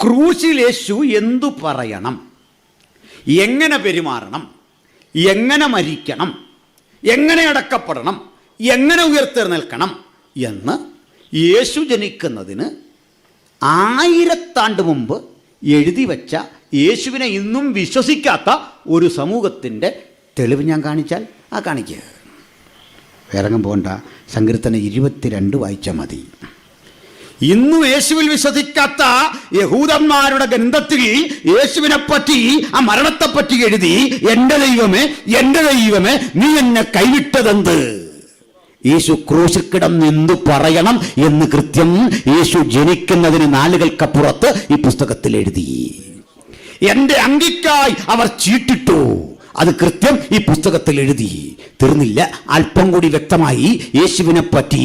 ക്രൂശിൽ യേശു എന്തു പറയണം, എങ്ങനെ പെരുമാറണം, എങ്ങനെ മരിക്കണം, എങ്ങനെ അടക്കപ്പെടണം, എങ്ങനെ ഉയർത്തെഴുന്നേൽക്കണം എന്ന് യേശു ജനിക്കുന്നതിന് 1000 ആണ്ട് മുമ്പ് എഴുതി വച്ച യേശുവിനെ ഇന്നും വിശ്വസിക്കാത്ത ഒരു സമൂഹത്തിൻ്റെ തെളിവ് ഞാൻ കാണിച്ചാൽ കാണിക്കുക. വേറെങ്ങും പോകണ്ട. സങ്കീർത്തനം 22 വായിച്ചാൽ മതി. ഇന്നും യേശുവിൽ വിശ്വസിക്കാത്ത യഹൂദന്മാരുടെ ഗ്രന്ഥത്തിൽ യേശുവിനെപ്പറ്റി, ആ മരണത്തെപ്പറ്റി എഴുതി, എൻ്റെ ദൈവമേ, എൻ്റെ ദൈവമേ, നീ എന്നെ കൈവിട്ടതെന്ത്? യേശു ക്രൂശിൽ കിടന്ന് എന്തു പറയണം എന്ന് കൃത്യം യേശു ജനിക്കുന്നതിന് നാളുകൾക്കപ്പുറത്ത് ഈ പുസ്തകത്തിൽ എഴുതി. എൻ്റെ അങ്കിക്കായി അവർ ചീട്ടിട്ടു, അത് കൃത്യം ഈ പുസ്തകത്തിൽ എഴുതി. തീർന്നില്ല, അല്പം കൂടി വ്യക്തമായി യേശുവിനെ പറ്റി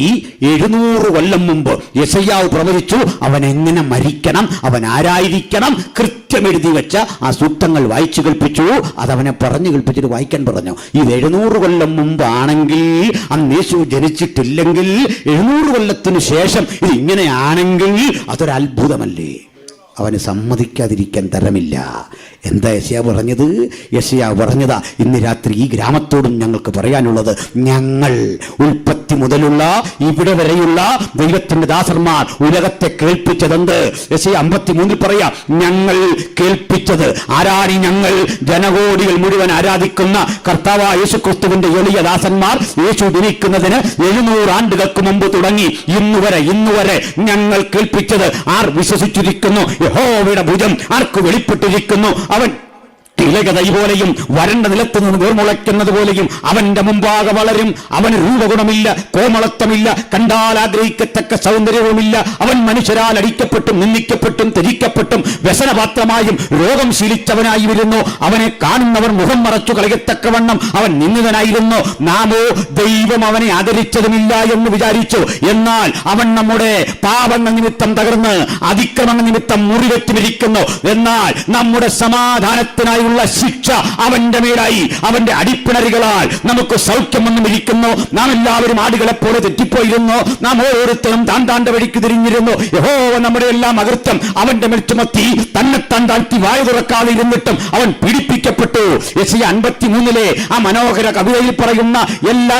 700 കൊല്ലം മുമ്പ് യെശയ്യാവ് പ്രവചിച്ചു. അവൻ എങ്ങനെ മരിക്കണം, അവൻ ആരായിരിക്കണം, കൃത്യം എഴുതി വെച്ച ആ സൂക്തങ്ങൾ വായിച്ചു കേൾപ്പിച്ചു. അതവനെ പറഞ്ഞു കേൾപ്പിച്ചിട്ട് വായിക്കാൻ പറഞ്ഞു. ഇത് 700 കൊല്ലം മുമ്പാണെങ്കിൽ, അന്ന് യേശു ജനിച്ചിട്ടില്ലെങ്കിൽ, 700 കൊല്ലത്തിന് ശേഷം ഇത് ഇങ്ങനെയാണെങ്കിൽ അതൊരു അത്ഭുതമല്ലേ? അവന് സമ്മതിക്കാതിരിക്കാൻ തരമില്ല. എന്താ യെശയ്യാവ് പറഞ്ഞത്? യെശയ്യാവ് പറഞ്ഞതാ, ഇന്ന് രാത്രി ഈ ഗ്രാമത്തോടും ഞങ്ങൾക്ക് പറയാനുള്ളത്, ഞങ്ങൾ ഉൽപ്പത്തി മുതലുള്ള ഇവിടെ വരെയുള്ള ദൈവത്തിൻ്റെ ദാസന്മാർ ഉലകത്തെ കേൾപ്പിച്ചതെന്ത്? യെശയ്യാ 53 പറയാ, ഞങ്ങൾ കേൾപ്പിച്ചത്. ആരാണി ഞങ്ങൾ? ജനകോടികൾ മുഴുവൻ ആരാധിക്കുന്ന കർത്താവായ യേശുക്രിസ്തുവിന്റെ എളിയ ദാസന്മാർ യേശു ജനിക്കുന്നതിന് 700 ആണ്ടുകൾക്ക് മുമ്പ് തുടങ്ങി ഇന്നുവരെ ഞങ്ങൾ കേൾപ്പിച്ചത്. ആർ വിശ്വസിച്ചിരിക്കുന്നു? യഹോവയുടെ ഭുജം ആർക്ക് വെളിപ്പെട്ടിരിക്കുന്നു? അവൻ ഇലകതൈ പോലെയും വരണ്ട നിലത്ത് നിന്ന് വേർമുളയ്ക്കുന്നത് പോലെയും അവന്റെ മുമ്പാകെ വളരും. അവന് രൂപഗുണമില്ല, കോമളത്വമില്ല, കണ്ടാൽ ആഗ്രഹിക്കത്തക്ക സൗന്ദര്യവുമില്ല. അവൻ മനുഷ്യരാൽ അടിക്കപ്പെട്ടും നിന്ദിക്കപ്പെട്ടും ത്യജിക്കപ്പെട്ടും വ്യസനപാത്രമായും രോഗം ശീലിച്ചവനായി വരുന്നു. അവനെ കാണുന്നവർ മുഖം മറച്ചു കളയത്തക്കവണ്ണം അവൻ നിന്ദിതനായിരുന്നു. നാമോ ദൈവം അവനെ ആദരിച്ചതുമില്ല എന്ന് വിചാരിച്ചു. എന്നാൽ അവൻ നമ്മുടെ പാപങ്ങൾ നിമിത്തം തകർന്ന് അതിക്രമങ്ങൾ നിമിത്തം മുറിവെറ്റുമിരിക്കുന്നു. എന്നാൽ നമ്മുടെ സമാധാനത്തിനായി ശിക്ഷ അവന്റെ മേലായി, അവന്റെ അടിപ്പിണരുകളാൽ നമുക്ക് സൗഖ്യമൊന്നും ഇരിക്കുന്നു. നാം എല്ലാവരും ആടുകളെ പോലെ തെറ്റിപ്പോയിരുന്നു. നാം ഓരോരുത്തരും താൻ്റെ വഴിക്ക് തിരിഞ്ഞിരുന്നു. യഹോവ നമ്മുടെ എല്ലാം അകൃത്യം അവന്റെ മേൽ ചുമത്തി. തന്നെത്താൻ താഴ്ത്തി വായ തുറക്കാതെ ഇരുന്നിട്ടും അവൻ പീഡിപ്പിക്കപ്പെട്ടു. യെശയ്യാ 53 ആ മനോഹര കവിതയിൽ പറയുന്ന എല്ലാ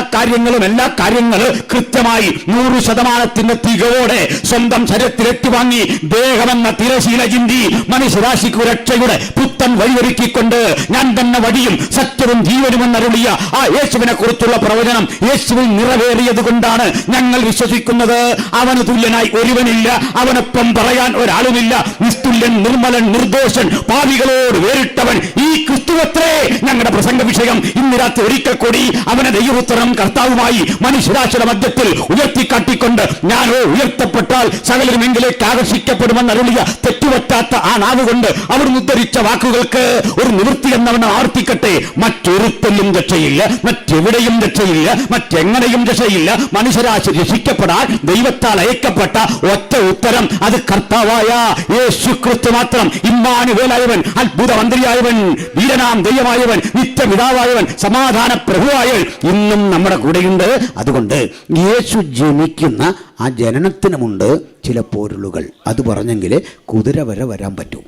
കാര്യങ്ങളും കൃത്യമായി 100% തികവോടെ സ്വന്തം ശരീരത്തിൽ ഏറ്റുവാങ്ങി ദേഹമെന്ന തിരശീല ചിന്തി മനുഷ്യരാശിക്ക് രക്ഷയുടെ പുത്തൻ വഴിയൊരുക്കി കൊണ്ട് ഞാൻ തന്നെ വഴിയും സത്യവും ജീവനുമെന്നരുളിയ ആ യേശുവിനെ കുറിച്ചുള്ള പ്രവചനം യേശുവിൽ നിറവേറിയത് കൊണ്ടാണ് ഞങ്ങൾ വിശ്വസിക്കുന്നത്. അവന് തുല്യനായി ഒരുവനില്ല, അവനൊപ്പം പറയാൻ ഒരാളുമില്ല. നിസ്തുല്യൻ, നിർമ്മലൻ, നിർദോഷൻ, പാപികളോട് വേറിട്ടവൻ ഈ ക്രിസ്തുവത്രേ ഞങ്ങളുടെ പ്രസംഗ വിഷയം. ഇന്ന് രാത്രി ഒരിക്കൽ കൂടി അവനെ ദൈവപുത്രനും കർത്താവുമായി മനുഷ്യരാശിയുടെ മധ്യത്തിൽ ഉയർത്തിക്കാട്ടിക്കൊണ്ട്, ഞാനോ ഉയർത്തപ്പെട്ടാൽ സകലരും എങ്കിലേക്ക് ആകർഷിക്കപ്പെടുമെന്ന് അരുളിയ തെറ്റുപറ്റാത്ത ആ നാവുകൊണ്ട് അവർ ഉദ്ധരിച്ച വാക്കുകൾക്ക് ഒരു നിവൃത്തി എന്നവൻ ആവർത്തിക്കട്ടെ. മറ്റൊരുത്തലും രക്ഷയില്ല, മറ്റെവിടെയും രക്ഷയില്ല, മറ്റെങ്ങനെയും രക്ഷയില്ല. മനുഷ്യരാശി രക്ഷിക്കപ്പെടാൻ ദൈവത്താൽ അയക്കപ്പെട്ട ഒറ്റ ഉത്തരം, അത് കർത്താവായ യേശു ക്രിസ്തു മാത്രം. ഇമ്മാനുവേലായവൻ, അത്ഭുത മന്ത്രിയായവൻ, വീരനാം ദൈവമായവൻ, നിത്യപിതാവായവൻ, സമാധാന പ്രഭുവായവൻ ഇന്നും നമ്മുടെ കൂടെയുണ്ട്. അതുകൊണ്ട് യേശു ജനിക്കുന്ന ആ ജനനത്തിനുമുണ്ട് ചില പോരുളുകൾ. അത് പറഞ്ഞെങ്കിലേ കുതിര വരെ വരാൻ പറ്റൂ.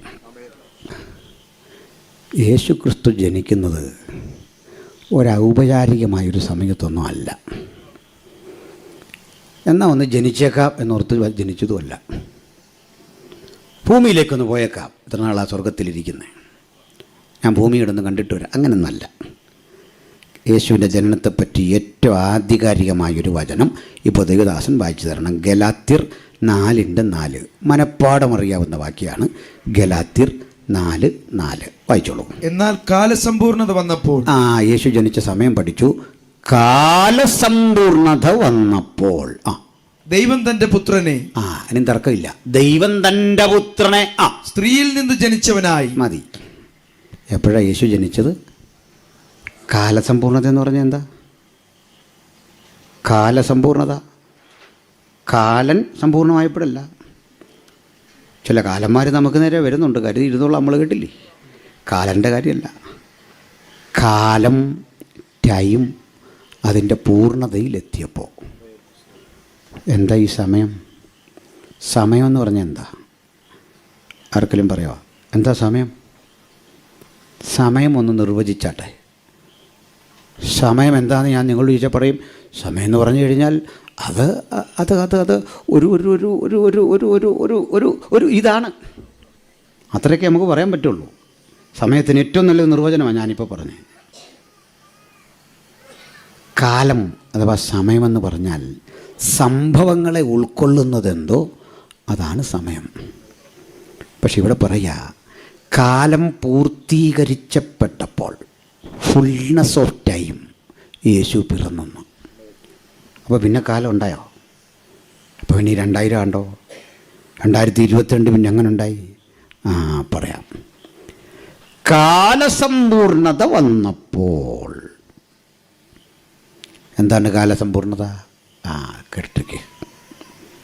യേശു ക്രിസ്തു ജനിക്കുന്നത് ഒരൗപചാരികമായൊരു സമയത്തൊന്നും അല്ല. എന്നാൽ ഒന്ന് ജനിച്ചേക്കാം എന്നോർത്ത് ജനിച്ചതുമല്ല. ഭൂമിയിലേക്കൊന്ന് പോയേക്കാം, ഇത്ര നാളാ സ്വർഗത്തിലിരിക്കുന്നത്, ഞാൻ ഭൂമിയോടൊന്ന് കണ്ടിട്ട് വരാം, അങ്ങനെയൊന്നല്ല. യേശുവിൻ്റെ ജനനത്തെപ്പറ്റി ഏറ്റവും ആധികാരികമായൊരു വചനം ഇപ്പോൾ ദൈവദാസൻ വായിച്ചു തരണം. ഗലാത്യർ 4:4 മനപ്പാഠം അറിയാവുന്ന വാക്യമാണ്. ഗലാത്യർ 4:4 വായിച്ചോളൂ. എന്നാൽ കാലസമ്പൂർണത വന്നപ്പോൾ, യേശു ജനിച്ച സമയം പഠിച്ചു. കാലസമ്പൂർണത വന്നപ്പോൾ ദൈവം തന്റെ പുത്രനെ, അതിനും തർക്കമില്ല, ദൈവം തൻ്റെ പുത്രനെ സ്ത്രീയിൽ നിന്ന് ജനിച്ചവനായി. മതി. എപ്പോഴാണ് യേശു ജനിച്ചത്? കാലസമ്പൂർണത എന്ന് പറഞ്ഞാൽ എന്താ? കാലസമ്പൂർണത കാലൻ സമ്പൂർണ്ണമായപ്പോഴല്ല. ചില കാലന്മാർ നമുക്ക് നേരെ വരുന്നുണ്ട്, കരുതി ഇരുന്നോളം നമ്മൾ കേട്ടില്ലേ. കാലൻ്റെ കാര്യമല്ല, കാലം ടൈം അതിൻ്റെ പൂർണ്ണതയിലെത്തിയപ്പോൾ. എന്താ ഈ സമയം? സമയം എന്ന് പറഞ്ഞാൽ എന്താ? ആർക്കെങ്കിലും പറയാമോ എന്താ സമയം? സമയം ഒന്ന് നിർവചിച്ചാട്ടെ. സമയം എന്താണെന്ന് ഞാൻ നിങ്ങളോട് ചോദിച്ചാൽ പറയും, സമയം എന്ന് പറഞ്ഞു കഴിഞ്ഞാൽ അത് അത് അത് അത് ഒരു ഒരു ഒരു ഒരു ഒരു ഒരു ഒരു ഒരു ഒരു ഒരു ഇതാണ്. അത്രയൊക്കെ നമുക്ക് പറയാൻ പറ്റുള്ളൂ. സമയത്തിന് ഏറ്റവും നല്ല നിർവചനമാണ് ഞാനിപ്പോൾ പറഞ്ഞത്. കാലം അഥവാ സമയമെന്ന് പറഞ്ഞാൽ സംഭവങ്ങളെ ഉൾക്കൊള്ളുന്നതെന്തോ അതാണ് സമയം. പക്ഷെ ഇവിടെ പറയാ, കാലം പൂർത്തീകരിച്ചപ്പെട്ടപ്പോൾ, ഫുൾനെസ് ഓഫ് ടൈം, യേശു പിറന്നു. അപ്പോൾ പിന്നെ കാലം ഉണ്ടായോ? അപ്പോൾ ഇനി 2000 ആണ്ടോ? 2022 പിന്നെ എങ്ങനെ ഉണ്ടായി? പറയാം. കാലസമ്പൂർണത വന്നപ്പോൾ. എന്താണ് കാലസമ്പൂർണത? കേട്ടിരിക്കെ.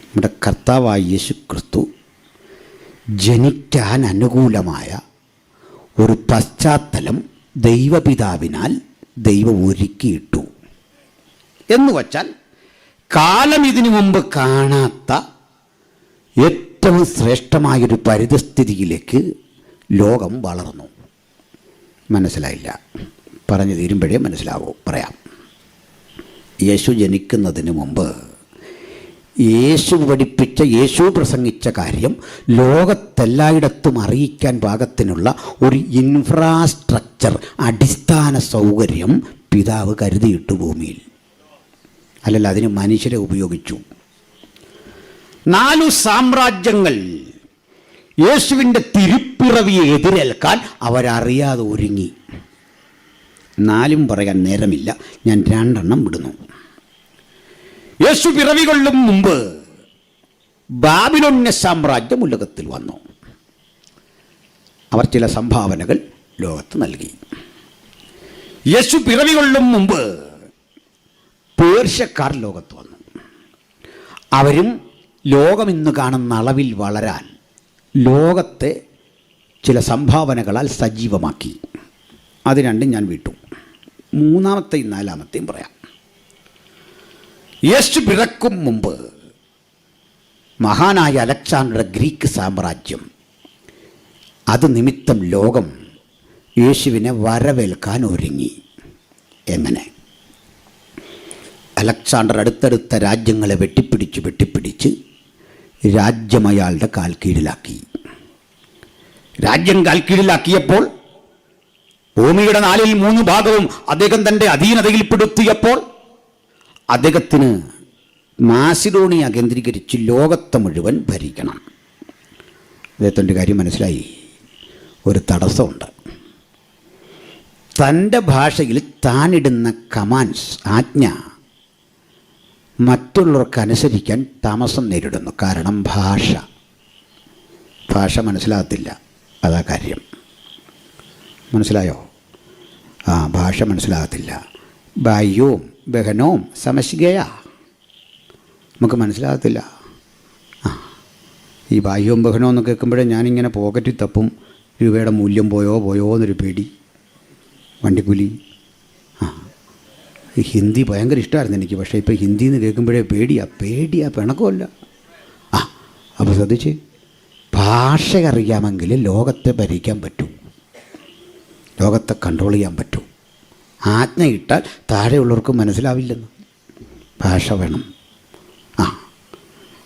നമ്മുടെ കർത്താവായ യേശു ക്രിസ്തു ജനിക്കാൻ അനുകൂലമായ ഒരു പശ്ചാത്തലം ദൈവപിതാവിനാൽ ദൈവം ഒരുക്കിയിട്ടു എന്ന് വച്ചാൽ, കാലം ഇതിനു മുമ്പ് കാണാത്ത ഏറ്റവും ശ്രേഷ്ഠമായൊരു പരിതസ്ഥിതിയിലേക്ക് ലോകം വളർന്നു. മനസ്സിലായില്ല? പറഞ്ഞു തീരുമ്പോഴേ മനസ്സിലാവൂ. പറയാം. യേശു ജനിക്കുന്നതിന് മുമ്പ് യേശു പഠിപ്പിച്ച, യേശു പ്രസംഗിച്ച കാര്യം ലോകത്തെല്ലായിടത്തും അറിയിക്കാൻ പാകത്തിനുള്ള ഒരു ഇൻഫ്രാസ്ട്രക്ചർ, അടിസ്ഥാന സൗകര്യം പിതാവ് കരുതിയിട്ടു ഭൂമിയിൽ. അല്ലല്ല, അതിന് മനുഷ്യരെ ഉപയോഗിച്ചു. 4 സാമ്രാജ്യങ്ങൾ യേശുവിൻ്റെ തിരുപ്പിറവിയെ എതിരേൽക്കാൻ അവരറിയാതെ ഒരുങ്ങി. 4 പറയാൻ നേരമില്ല, ഞാൻ 2 വിടുന്നു. യേശു പിറവി കൊള്ളും മുമ്പ് ബാബിലോണ്യ സാമ്രാജ്യം ഉലകത്തിൽ വന്നു. അവർ ചില സംഭാവനകൾ ലോകത്ത് നൽകി. യേശു പിറവി കൊള്ളും മുമ്പ് പേർഷ്യക്കാർ ലോകത്ത് വന്നു. അവരും ലോകം ഇന്ന് കാണുന്ന അളവിൽ വളരാൻ ലോകത്തെ ചില സംഭാവനകളാൽ സജീവമാക്കി. അത് രണ്ടും ഞാൻ വിട്ടു. 3-ത്തെയും 4-ത്തെയും പറയാം. യേശു പിറക്കും മുമ്പ് മഹാനായ അലക്സാണ്ടർ ഗ്രീക്ക് സാമ്രാജ്യം, അത് നിമിത്തം ലോകം യേശുവിനെ വരവേൽക്കാൻ ഒരുങ്ങി. എങ്ങനെ? അലക്സാണ്ടർ അടുത്തടുത്ത രാജ്യങ്ങളെ വെട്ടിപ്പിടിച്ച് രാജ്യം അയാളുടെ കാൽക്കീഴിലാക്കി. രാജ്യം കാൽക്കീഴിലാക്കിയപ്പോൾ ഭൂമിയുടെ 3 ഭാഗവും അദ്ദേഹം തൻ്റെ അധീനതയിൽപ്പെടുത്തിയപ്പോൾ അദ്ദേഹത്തിന് മാസിഡോണിയ കേന്ദ്രീകരിച്ച് ലോകത്തെ മുഴുവൻ ഭരിക്കണം. അദ്ദേഹത്തിൻ്റെ കാര്യം മനസ്സിലായി. ഒരു തടസ്സമുണ്ട്. തൻ്റെ ഭാഷയിൽ താനിടുന്ന കമാൻഡ്സ്, ആജ്ഞ മറ്റുള്ളവർക്ക് അനുസരിക്കാൻ താമസം നേരിടുന്നു. കാരണം ഭാഷ മനസ്സിലാകത്തില്ല. അതാ കാര്യം. മനസ്സിലായോ? ഭാഷ മനസ്സിലാകത്തില്ല. ബാഹ്യവും ബഹനവും സമശികയാ, നമുക്ക് മനസ്സിലാകത്തില്ല. ഈ ബാഹ്യവും ബഹനവും എന്ന് കേൾക്കുമ്പോഴേ ഞാനിങ്ങനെ പോക്കറ്റിൽ തപ്പും. രൂപയുടെ മൂല്യം പോയോ എന്നൊരു പേടി, വണ്ടിക്കൂലി. ഈ ഹിന്ദി ഭയങ്കര ഇഷ്ടമായിരുന്നു എനിക്ക്. പക്ഷേ ഇപ്പോൾ ഹിന്ദി എന്ന് കേൾക്കുമ്പോഴേ പേടിയാ പിണക്കമല്ല. അപ്പോൾ ശ്രദ്ധിച്ച്, ഭാഷ അറിയാമെങ്കിൽ ലോകത്തെ ഭരിക്കാൻ പറ്റും, ലോകത്തെ കൺട്രോൾ ചെയ്യാൻ പറ്റും. ആജ്ഞ ഇട്ടാൽ താഴെയുള്ളവർക്ക് മനസ്സിലാവില്ലെന്ന്. ഭാഷ വേണം.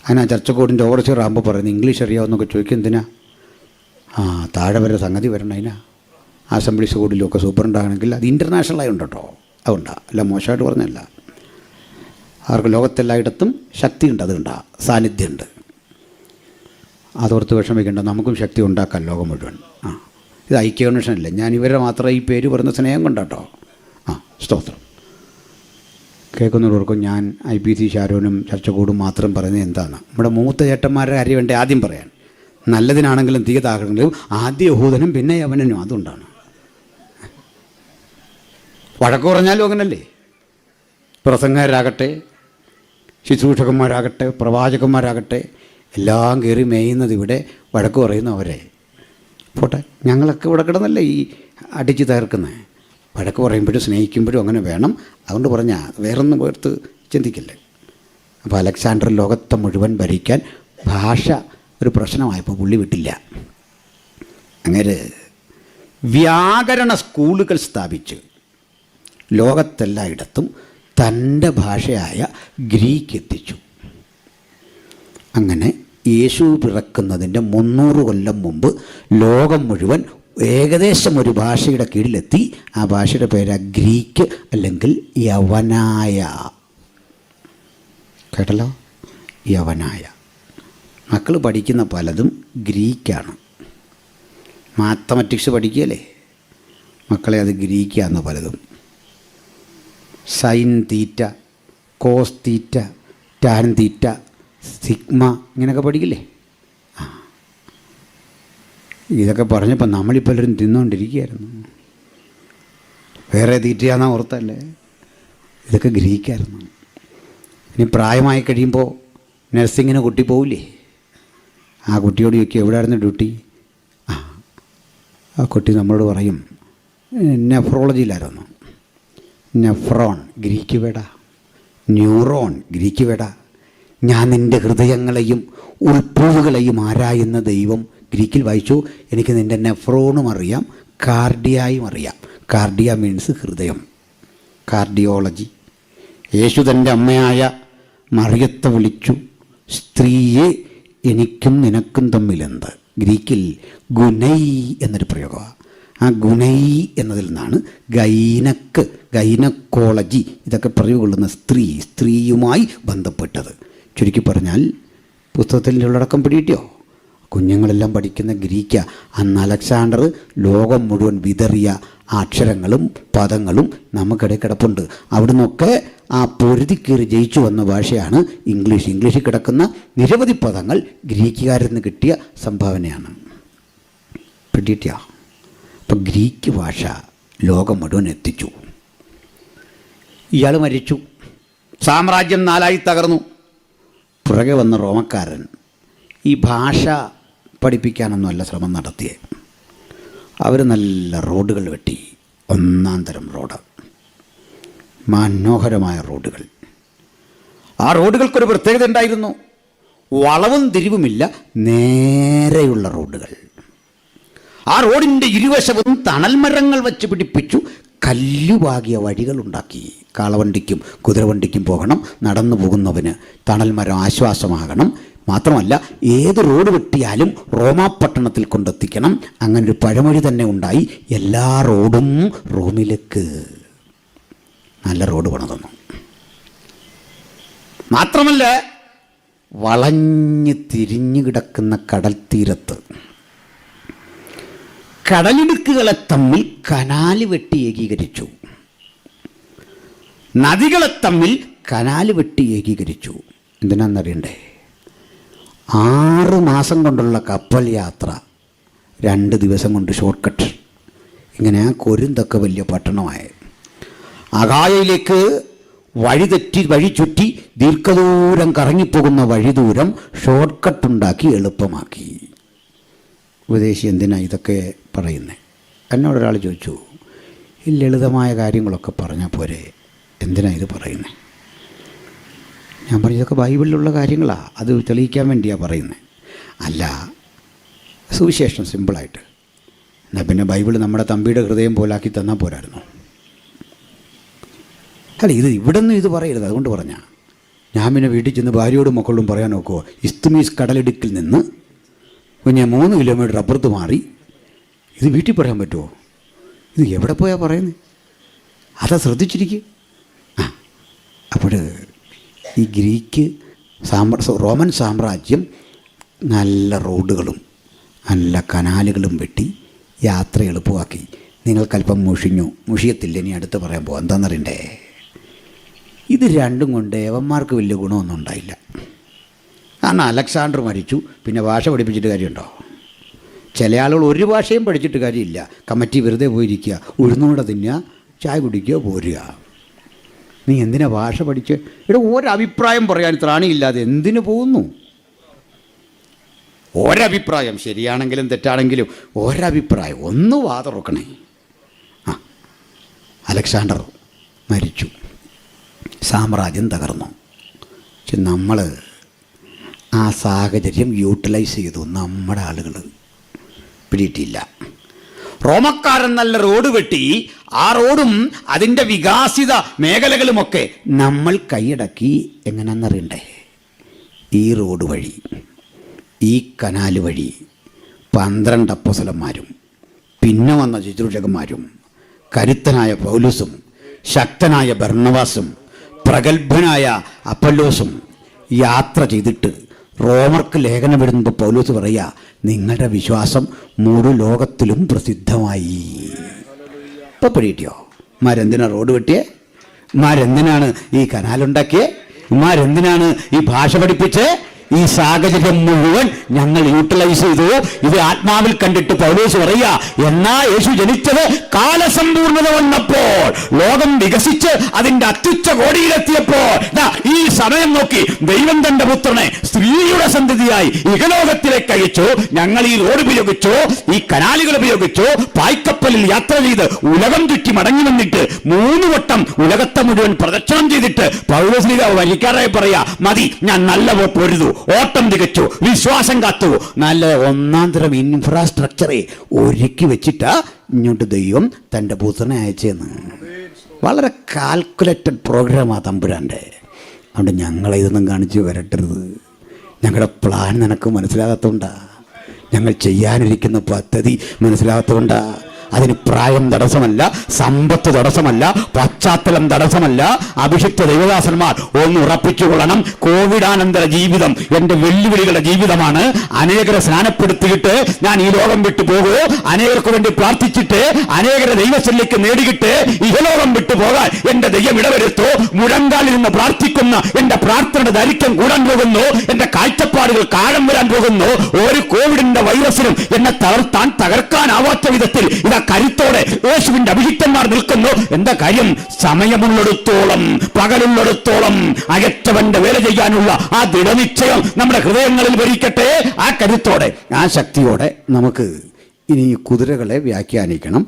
അതിനാ ചർച്ചക്കോടിൻ്റെ ഓവർസിയർ ആകുമ്പോൾ പറയുന്നത് ഇംഗ്ലീഷ് അറിയാമെന്നൊക്കെ ചോദിക്കും. എന്തിനാ? താഴെ വരെ സംഗതി വരണം. അതിനാ അസംബ്ലീസ് കോഡിലൊക്കെ സൂപ്രണ്ടാണെങ്കിൽ അത് ഇൻ്റർനാഷണലായി ഉണ്ട് കേട്ടോ. അതുണ്ടാ, അല്ല മോശമായിട്ട് പറഞ്ഞല്ല. അവർക്ക് ലോകത്തെല്ലായിടത്തും ശക്തിയുണ്ട്, അതുണ്ടാ, സാന്നിധ്യമുണ്ട്. അതോർത്ത് വിഷമിക്കേണ്ട, നമുക്കും ശക്തി ഉണ്ടാക്കാം ലോകം മുഴുവൻ. ഇത് ഐക്യ കൺവെൻഷനല്ലേ, ഞാൻ ഇവരെ മാത്രം ഈ പേര് പറയുന്ന സ്നേഹം കൊണ്ടാട്ടോ. സ്തോത്രം. കേൾക്കുന്നവർക്കും ഞാൻ IPC ഷാരോനും ചർച്ചകൂടും മാത്രം പറയുന്നത് എന്താണ്, നമ്മുടെ മൂത്ത ചേട്ടന്മാരുടെ കാര്യം വേണ്ടി ആദ്യം പറയാൻ. നല്ലതിനാണെങ്കിലും തീയതാകണമെങ്കിലും ആദ്യം യഹൂദനും പിന്നെ യവനനും, അതുകൊണ്ടാണ്. വഴക്ക് പറഞ്ഞാലും അങ്ങനല്ലേ. പ്രസംഗരാകട്ടെ, ശുശ്രൂഷകന്മാരാകട്ടെ, പ്രവാചകന്മാരാകട്ടെ, എല്ലാം കയറി മേയുന്നത് ഇവിടെ വഴക്ക് പറയുന്നവരെ. പോട്ടെ, ഞങ്ങളൊക്കെ ഇവിടെ കിടന്നല്ലേ ഈ അടിച്ച് തകർക്കുന്നത്. വഴക്ക് പറയുമ്പോഴും സ്നേഹിക്കുമ്പോഴും അങ്ങനെ വേണം. അതുകൊണ്ട് പറഞ്ഞാൽ വേറൊന്നും പേർത്ത് ചിന്തിക്കില്ലേ. അപ്പോൾ അലക്സാണ്ടർ ലോകത്തെ മുഴുവൻ ഭരിക്കാൻ ഭാഷ ഒരു പ്രശ്നമായപ്പോൾ പുള്ളി വിട്ടില്ല. അങ്ങനെ വ്യാകരണ സ്കൂളുകൾ സ്ഥാപിച്ച് ലോകത്തെല്ലായിടത്തും തൻ്റെ ഭാഷയായ ഗ്രീക്ക് എത്തിച്ചു. അങ്ങനെ യേശു പിറക്കുന്നതിൻ്റെ 300 കൊല്ലം മുമ്പ് ലോകം മുഴുവൻ ഏകദേശം ഒരു ഭാഷയുടെ കീഴിലെത്തി. ആ ഭാഷയുടെ പേര് ഗ്രീക്ക് അല്ലെങ്കിൽ യവനായ. കേട്ടല്ലോ, യവനായ. മക്കൾ പഠിക്കുന്ന പലതും ഗ്രീക്കാണ്. മാത്തമാറ്റിക്സ് പഠിക്കുകയല്ലേ മക്കളെ, അത് ഗ്രീക്കാണ് പലതും. Sine theta, cos theta, tan theta, sigma, ഇങ്ങനെയൊക്കെ പഠിക്കില്ലേ. ഇതൊക്കെ പറഞ്ഞപ്പോൾ നമ്മളിപ്പലരും തിന്നുകൊണ്ടിരിക്കുകയായിരുന്നു. വേറെ തീറ്റയാണെന്നാ ഓർത്തല്ലേ, ഇതൊക്കെ ഗ്രീക്കായിരുന്നു. ഇനി പ്രായമായി കഴിയുമ്പോൾ നഴ്സിങ്ങിന് കുട്ടി പോവില്ലേ, ആ കുട്ടിയോട് ചോദിക്കുക എവിടെയായിരുന്നു ഡ്യൂട്ടി. ആ കുട്ടി നമ്മളോട് പറയും നെഫ്രോളജിയിലായിരുന്നു. നെഫ്രോൺ ഗ്രീക്ക് വേട, ന്യൂറോൺ ഗ്രീക്ക് വേട. ഞാൻ നിൻ്റെ ഹൃദയങ്ങളെയും ഉൾപ്പൂവുകളെയും ആരായുന്ന ദൈവം. ഗ്രീക്കിൽ വായിച്ചു, എനിക്ക് നിൻ്റെ നെഫ്രോണും അറിയാം, കാർഡിയായും അറിയാം. കാർഡിയ മീൻസ് ഹൃദയം, കാർഡിയോളജി. യേശു തൻ്റെ അമ്മയായ മറിയത്തെ വിളിച്ചു, സ്ത്രീയെ എനിക്കും നിനക്കും തമ്മിലെന്ത്. ഗ്രീക്കിൽ ഗുനൈ എന്നൊരു പ്രയോഗമാണ്. ആ ഗുനൈ എന്നതിൽ നിന്നാണ് ഗൈനക്ക്, ഗൈനക്കോളജി, ഇതൊക്കെ പ്രയോഗമുള്ളുന്ന സ്ത്രീയുമായി ബന്ധപ്പെട്ടത്. ചുരുക്കി പറഞ്ഞാൽ പുസ്തകത്തിൻ്റെ ഉള്ളടക്കം പിടിയിട്ടോ. കുഞ്ഞുങ്ങളെല്ലാം പഠിക്കുന്ന ഗ്രീക്ക. അന്ന് അലക്സാണ്ടർ ലോകം മുഴുവൻ വിതറിയ അക്ഷരങ്ങളും പദങ്ങളും നമുക്കിടയിൽ കിടപ്പുണ്ട്. അവിടുന്നൊക്കെ ആ പൊരുതിക്കേറി ജയിച്ചു വന്ന ഭാഷയാണ് ഇംഗ്ലീഷ്. ഇംഗ്ലീഷിൽ കിടക്കുന്ന നിരവധി പദങ്ങൾ ഗ്രീക്കുകാരിൽ നിന്ന് കിട്ടിയ സംഭാവനയാണ്. പിടിയിട്ടോ. അപ്പം ഗ്രീക്ക് ഭാഷ ലോകം മുഴുവൻ എത്തിച്ചു. ഇയാൾ മരിച്ചു, സാമ്രാജ്യം 4 തകർന്നു. പുറകെ വന്ന റോമക്കാരൻ ഈ ഭാഷ പഠിപ്പിക്കാനൊന്നുമല്ല ശ്രമം നടത്തിയേ. അവർ നല്ല റോഡുകൾ വെട്ടി, ഒന്നാം തരം റോഡ്, മനോഹരമായ റോഡുകൾ. ആ റോഡുകൾക്കൊരു പ്രത്യേകത ഉണ്ടായിരുന്നു, വളവും തിരിവുമില്ല, നേരെയുള്ള റോഡുകൾ. ആ റോഡിൻ്റെ ഇരുവശവും തണൽ മരങ്ങൾ വച്ച് പിടിപ്പിച്ചു കല്ലുപാകിയ വഴികളുണ്ടാക്കി. കാളവണ്ടിക്കും കുതിരവണ്ടിക്കും പോകണം, നടന്നു പോകുന്നവന് തണൽ മരം ആശ്വാസമാകണം. മാത്രമല്ല, ഏത് റോഡ് വെട്ടിയാലും റോമാപട്ടണത്തിൽ കൊണ്ടെത്തിക്കണം. അങ്ങനൊരു പഴമൊഴി തന്നെ ഉണ്ടായി, എല്ലാ റോഡും റോമിലേക്ക്. നല്ല റോഡ് പണിതന്നു. മാത്രമല്ല, വളഞ്ഞ് തിരിഞ്ഞു കിടക്കുന്ന കടൽ തീരത്ത് കടലിടുക്കുകളെ തമ്മിൽ കനാല് വെട്ടി ഏകീകരിച്ചു. നദികളെ തമ്മിൽ കനാല് വെട്ടി ഏകീകരിച്ചു. എന്തിനാണെന്നറിയണ്ടേ? 6 മാസം കൊണ്ടുള്ള കപ്പൽ യാത്ര 2 ദിവസം കൊണ്ട് ഷോർട്ട് കട്ട്. ഇങ്ങനെ ആ കൊരിന്തൊക്കെ വലിയ പട്ടണമായ അഗായയിലേക്ക് വഴി ചുറ്റി ദീർഘദൂരം കറങ്ങിപ്പോകുന്ന വഴിദൂരം ഷോർട്ട് കട്ടുണ്ടാക്കി എളുപ്പമാക്കി. ഉപദേശി എന്തിനാ ഇതൊക്കെ പറയുന്നത്? എന്നോടൊരാൾ ചോദിച്ചു, ഈ ലളിതമായ കാര്യങ്ങളൊക്കെ പറഞ്ഞാൽ പോരെ, എന്തിനാ ഇത് പറയുന്നത്? ഞാൻ പറഞ്ഞു, ഇതൊക്കെ ബൈബിളിലുള്ള കാര്യങ്ങളാണ്, അത് തെളിയിക്കാൻ വേണ്ടിയാണ് പറയുന്നത്. അല്ല, സുവിശേഷം സിമ്പിളായിട്ട്. എന്നാൽ പിന്നെ ബൈബിൾ നമ്മുടെ തമ്പിയുടെ ഹൃദയം പോലാക്കി തന്നാൽ പോരായിരുന്നു. അല്ല, ഇവിടെ നിന്ന് ഇത് പറയരുത്, അതുകൊണ്ട് പറഞ്ഞാൽ. ഞാൻ പിന്നെ വീട്ടിൽ ചെന്ന് ഭാര്യയോടും മക്കളോടും പറയാൻ നോക്കുമോ, ഇസ്തുമീസ് കടലിടുക്കിൽ നിന്ന് കുഞ്ഞെ 3 കിലോമീറ്റർ അപ്പുറത്ത് മാറി ഇത് വീട്ടിൽ പറയാൻ പറ്റുമോ? ഇത് എവിടെ പോയാൽ പറയുന്നത്? അത് ശ്രദ്ധിച്ചിരിക്കുക. അപ്പോൾ ഈ ഗ്രീക്ക് റോമൻ സാമ്രാജ്യം നല്ല റോഡുകളും നല്ല കനാലുകളും വെട്ടി യാത്ര എളുപ്പമാക്കി. നിങ്ങൾക്കല്പം മുഷിയത്തില്ല, ഇനി അടുത്ത് പറയാൻ പോകാം. എന്താണെന്നറിയണ്ടേ, ഇത് രണ്ടും കൊണ്ട് ഏവന്മാർക്ക് വലിയ ഗുണമൊന്നും ഉണ്ടായില്ല. കാരണം അലക്സാണ്ടർ മരിച്ചു, പിന്നെ ഭാഷ പഠിപ്പിച്ചിട്ട് കാര്യമുണ്ടോ? ചില ആളുകൾ ഒരു ഭാഷയും പഠിച്ചിട്ട് കാര്യമില്ല. കമ്മിറ്റി വെറുതെ പോയിരിക്കുക, ഉഴുന്നൂടെ തിന്നുക, ചായ കുടിക്കുക, പോരുക. നീ എന്തിനാ ഭാഷ പഠിച്ച്? ഇവിടെ ഒരഭിപ്രായം പറയാൻ ത്രാണിയില്ലാതെ എന്തിനു പോകുന്നു? ഒരഭിപ്രായം, ശരിയാണെങ്കിലും തെറ്റാണെങ്കിലും ഒരഭിപ്രായം, ഒന്ന് വാതുറക്കണേ. അലക്സാണ്ടർ മരിച്ചു, സാമ്രാജ്യം തകർന്നു. പക്ഷെ നമ്മൾ ആ സാഹചര്യം യൂട്ടിലൈസ് ചെയ്തു. നമ്മുടെ ആളുകൾ പിടിയിട്ടില്ല. റോമക്കാരൻ നല്ല റോഡ് വെട്ടി, ആ റോഡും അതിൻ്റെ വികാസിത മേഖലകളുമൊക്കെ നമ്മൾ കൈയടക്കി. എങ്ങനെയെന്നറിയണ്ടേ, ഈ റോഡ് വഴി, ഈ കനാല് വഴി 12 അപ്പോസ്തലന്മാരും പിന്നെ വന്ന ശുശ്രൂഷകന്മാരും കരുത്തനായ പൗലോസും ശക്തനായ ബർന്നബാസും പ്രഗത്ഭനായ അപ്പല്ലോസും യാത്ര ചെയ്തിട്ട് റോമർക്ക് ലേഖനം എഴുതുമ്പോൾ പൗലോസ് പറയുക, നിങ്ങളുടെ വിശ്വാസം മുഴു ലോകത്തിലും പ്രസിദ്ധമായി. ഇപ്പം പിടിയിട്ടിയോ? മാരെന്തിനാ റോഡ് വെട്ടിയേ? മാരെന്തിനാണ് ഈ കനാലുണ്ടാക്കിയേ? മാരെന്തിനാണ് ഈ ഭാഷ പഠിപ്പിച്ചേ? ഈ സാഹചര്യം മുഴുവൻ ഞങ്ങൾ യൂട്ടിലൈസ് ചെയ്തു. ഇത് ആത്മാവിൽ കണ്ടിട്ട് പൗലോസ് പറയുക, എന്നാ യേശു ജനിച്ചത് കാലസമ്പൂർണത വന്നപ്പോൾ, ലോകം വികസിച്ച് അതിൻ്റെ അത്യുച്ച കോടിയിലെത്തിയപ്പോൾ, ഈ സമയം നോക്കി ദൈവം തന്റെ പുത്രനെ സ്ത്രീയുടെ സന്തതിയായി ഇഹലോകത്തിലേക്ക് അയച്ചു. ഞങ്ങൾ ഈ റോഡ് ഉപയോഗിച്ചു, ഈ കനാലുകൾ ഉപയോഗിച്ചു, പായ്ക്കപ്പലിൽ യാത്ര ചെയ്ത് ഉലകം ചുറ്റി മടങ്ങി വന്നിട്ട് 3 വട്ടം ഉലകത്തെ മുഴുവൻ പ്രദക്ഷിണം ചെയ്തിട്ട് പൗലോസ് വരിക്കാറായി പറയാ, മതി, ഞാൻ നല്ല പൊരുതു, ഓട്ടം തികച്ചു, വിശ്വാസം കാത്തു, നല്ല 1-ാം തരം ഇൻഫ്രാസ്ട്രക്ചറെ ഒരുക്കി വെച്ചിട്ടാ ഇങ്ങോട്ട് ദൈവം തൻ്റെ പുത്രനെ അയച്ചെന്ന്. വളരെ കാൽക്കുലേറ്റഡ് പ്രോഗ്രാമാണ് തമ്പുരാൻ്റെ. അതുകൊണ്ട് ഞങ്ങളെ ഇതൊന്നും കാണിച്ച് വരട്ടരുത്. ഞങ്ങളുടെ പ്ലാൻ നിനക്ക് മനസ്സിലാകാത്തതുകൊണ്ടാ, ഞങ്ങൾ ചെയ്യാനിരിക്കുന്ന പദ്ധതി മനസ്സിലാകാത്തതുകൊണ്ടാ. അതിന് പ്രായം തടസ്സമല്ല, സമ്പത്ത് തടസ്സമല്ല, പശ്ചാത്തലം തടസ്സമല്ല. അഭിഷിക്ത ദൈവദാസന്മാർ ഒന്ന് ഉറപ്പിച്ചുകൊള്ളണം, കോവിഡാനന്തര ജീവിതം എൻ്റെ വെല്ലുവിളികളുടെ ജീവിതമാണ്. അനേകരെ സ്നാനപ്പെടുത്തിയിട്ട് ഞാൻ ഈ ലോകം വിട്ടു പോകൂ, അനേകർക്ക് വേണ്ടി പ്രാർത്ഥിച്ചിട്ട് അനേകരെ ദൈവത്തിലേക്ക് നേടിയിട്ട് ഇഹലോകം വിട്ടു പോകാൻ എൻ്റെ ദൈവം ഇടവരുത്തോ. മുഴങ്കാലിൽ നിന്ന് പ്രാർത്ഥിക്കുന്ന എൻ്റെ പ്രാർത്ഥനയുടെ ദൈർഘ്യം കൂടാൻ പോകുന്നു, എൻ്റെ കാഴ്ചപ്പാടുകൾ കാലം വരാൻ പോകുന്നു. ഒരു കോവിഡിന്റെ വൈറസിനും എന്നെ തകർക്കാനാവാത്ത വിധത്തിൽ ഇതാ കരുത്തോടെ യേശുവിന്റെ അഭിഷിക്തന്മാർ നിൽക്കുന്നു. എന്താ കാര്യം? സമയമുള്ളിടത്തോളം, പകലുള്ളിടത്തോളം അകറ്റവന്റെ വേല ചെയ്യാനുള്ള ആ ദൃഢനിശ്ചയം നമ്മുടെ ഹൃദയങ്ങളിൽ ഭരിക്കട്ടെ. ആ കരുത്തോടെ, ആ ശക്തിയോടെ നമുക്ക് ഇനി കുതിരകളെ വ്യാഖ്യാനിക്കണം.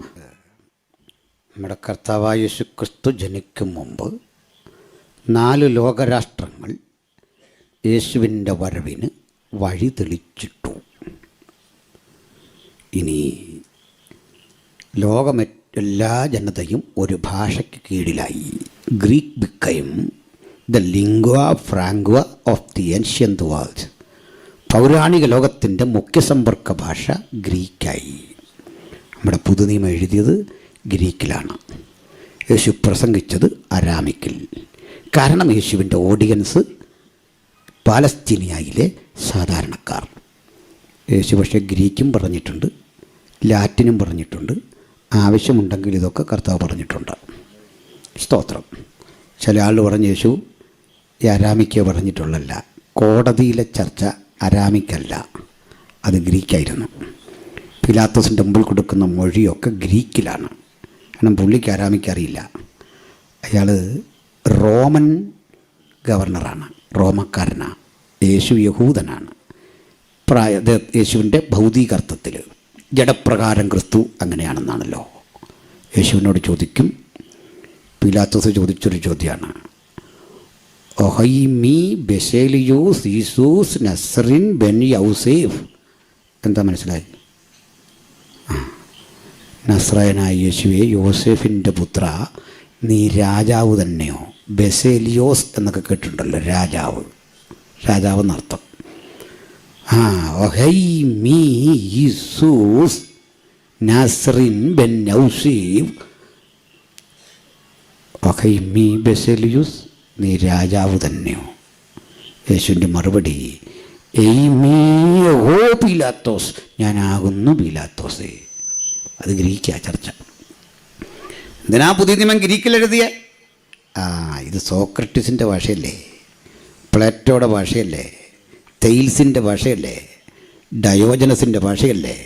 നമ്മുടെ കർത്താവായ യേശു ക്രിസ്തു ജനിക്കും മുമ്പ് 4 ലോകരാഷ്ട്രങ്ങൾ യേശുവിൻ്റെ വരവിന് വഴി തെളിച്ചിട്ടു. ഇനി എല്ലാ ജനതയും ഒരു ഭാഷയ്ക്ക് കീഴിലായി. ഗ്രീക്ക് ബിക്കയും the lingua franca of the ancient world. പൗരാണിക ലോകത്തിൻ്റെ മുഖ്യ സമ്പർക്ക ഭാഷ ഗ്രീക്കായി. നമ്മുടെ പുതുനിയമം എഴുതിയത് ഗ്രീക്കിലാണ്, യേശു പ്രസംഗിച്ചത് അരാമിക്കിൽ. കാരണം യേശുവിൻ്റെ ഓഡിയൻസ് പാലസ്തീനിയയിലെ സാധാരണക്കാർ. യേശു പക്ഷേ ഗ്രീക്കും പറഞ്ഞിട്ടുണ്ട്, ലാറ്റിനും പറഞ്ഞിട്ടുണ്ട്. ആവശ്യമുണ്ടെങ്കിൽ ഇതൊക്കെ കർത്താവ് പറഞ്ഞിട്ടുണ്ട്. സ്തോത്രം. ചില ആൾ പറഞ്ഞ യേശു ഈ അരാമിക്ക് പറഞ്ഞിട്ടുള്ളല്ല. കോടതിയിലെ ചർച്ച അരാമിക്കല്ല, അത് ഗ്രീക്കായിരുന്നു. പിലാത്തോസിൻ്റെ മുമ്പിൽ കൊടുക്കുന്ന മൊഴിയൊക്കെ ഗ്രീക്കിലാണ്. കാരണം പുള്ളിക്ക് അരാമിക്ക് അറിയില്ല. അയാൾ റോമൻ ഗവർണറാണ്, റോമക്കാരനാണ്. യേശു യഹൂദനാണ്. യേശുവിൻ്റെ ഭൗതികർത്ഥത്തിൽ ജഡപ്രകാരം ക്രിസ്തു അങ്ങനെയാണെന്നാണല്ലോ. യേശുവിനോട് ചോദിക്കും, പിലാത്തോസ് ചോദിച്ചൊരു ചോദ്യമാണ്, ഒഹൈമി ബെസേലിയോസ് ഈസൂസ് നസ്രിൻ ബെൻ യൗസേഫ്. എന്താ മനസ്സിലായി? നസ്രായനായ യേശുവെ, യോസേഫിൻ്റെ പുത്ര, നീ രാജാവ് തന്നെയോ? ബെസേലിയോസ് എന്നൊക്കെ കേട്ടിട്ടുണ്ടല്ലോ, രാജാവ്, രാജാവ് എന്നർത്ഥം. ഒഹൈമി യേശൂസ് നസ്രിൻ ബെൻ യൗസേഫ് ഫഖൈമി ബെസലിയൂസ്, നീ രാജാവ് തന്നെയോ? യേശുവിൻ്റെ മറുപടി, എയ്മീ ഓ പീലാത്തോസ്, ഞാനാകുന്നു പീലാത്തോസേ. അത് ഗ്രീക്കാ ചർച്ച. എന്തിനാ പുതിയ നിയമം ഗ്രീക്കിൽ എഴുതിയ? ഇത് സോക്രട്ടീസിൻ്റെ ഭാഷയല്ലേ, പ്ലേറ്റോയുടെ ഭാഷയല്ലേ, തെയിൽസിൻ്റെ ഭാഷയല്ലേ, ഡയോജനസിൻ്റെ ഭാഷയല്ലേ,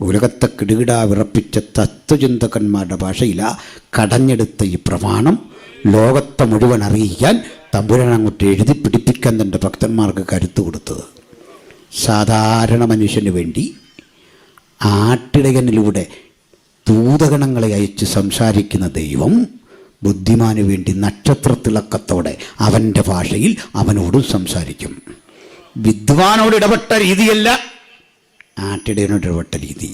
ഉലകത്തെ കിടുകിടാ വിറപ്പിച്ച തത്വചിന്തകന്മാരുടെ ഭാഷയിലാ കടഞ്ഞെടുത്ത ഈ പ്രമാണം ലോകത്തെ മുഴുവൻ അറിയിക്കാൻ തമ്പുരാൻ അങ്ങോട്ട് എഴുതി പിടിപ്പിക്കാൻ തൻ്റെ ഭക്തന്മാർക്ക് കരുത്ത് കൊടുത്തത്. സാധാരണ മനുഷ്യന് വേണ്ടി ആട്ടിടയനിലൂടെ ദൂതഗണങ്ങളെ അയച്ച് സംസാരിക്കുന്ന ദൈവം ബുദ്ധിമാന് വേണ്ടി നക്ഷത്രത്തിളക്കത്തോടെ അവൻ്റെ ഭാഷയിൽ അവനോടും സംസാരിക്കും. വിദ്വാനോട് ഇടപെട്ട രീതിയല്ല, ആട്ടിടയനോട് ഇടപെട്ട രീതി.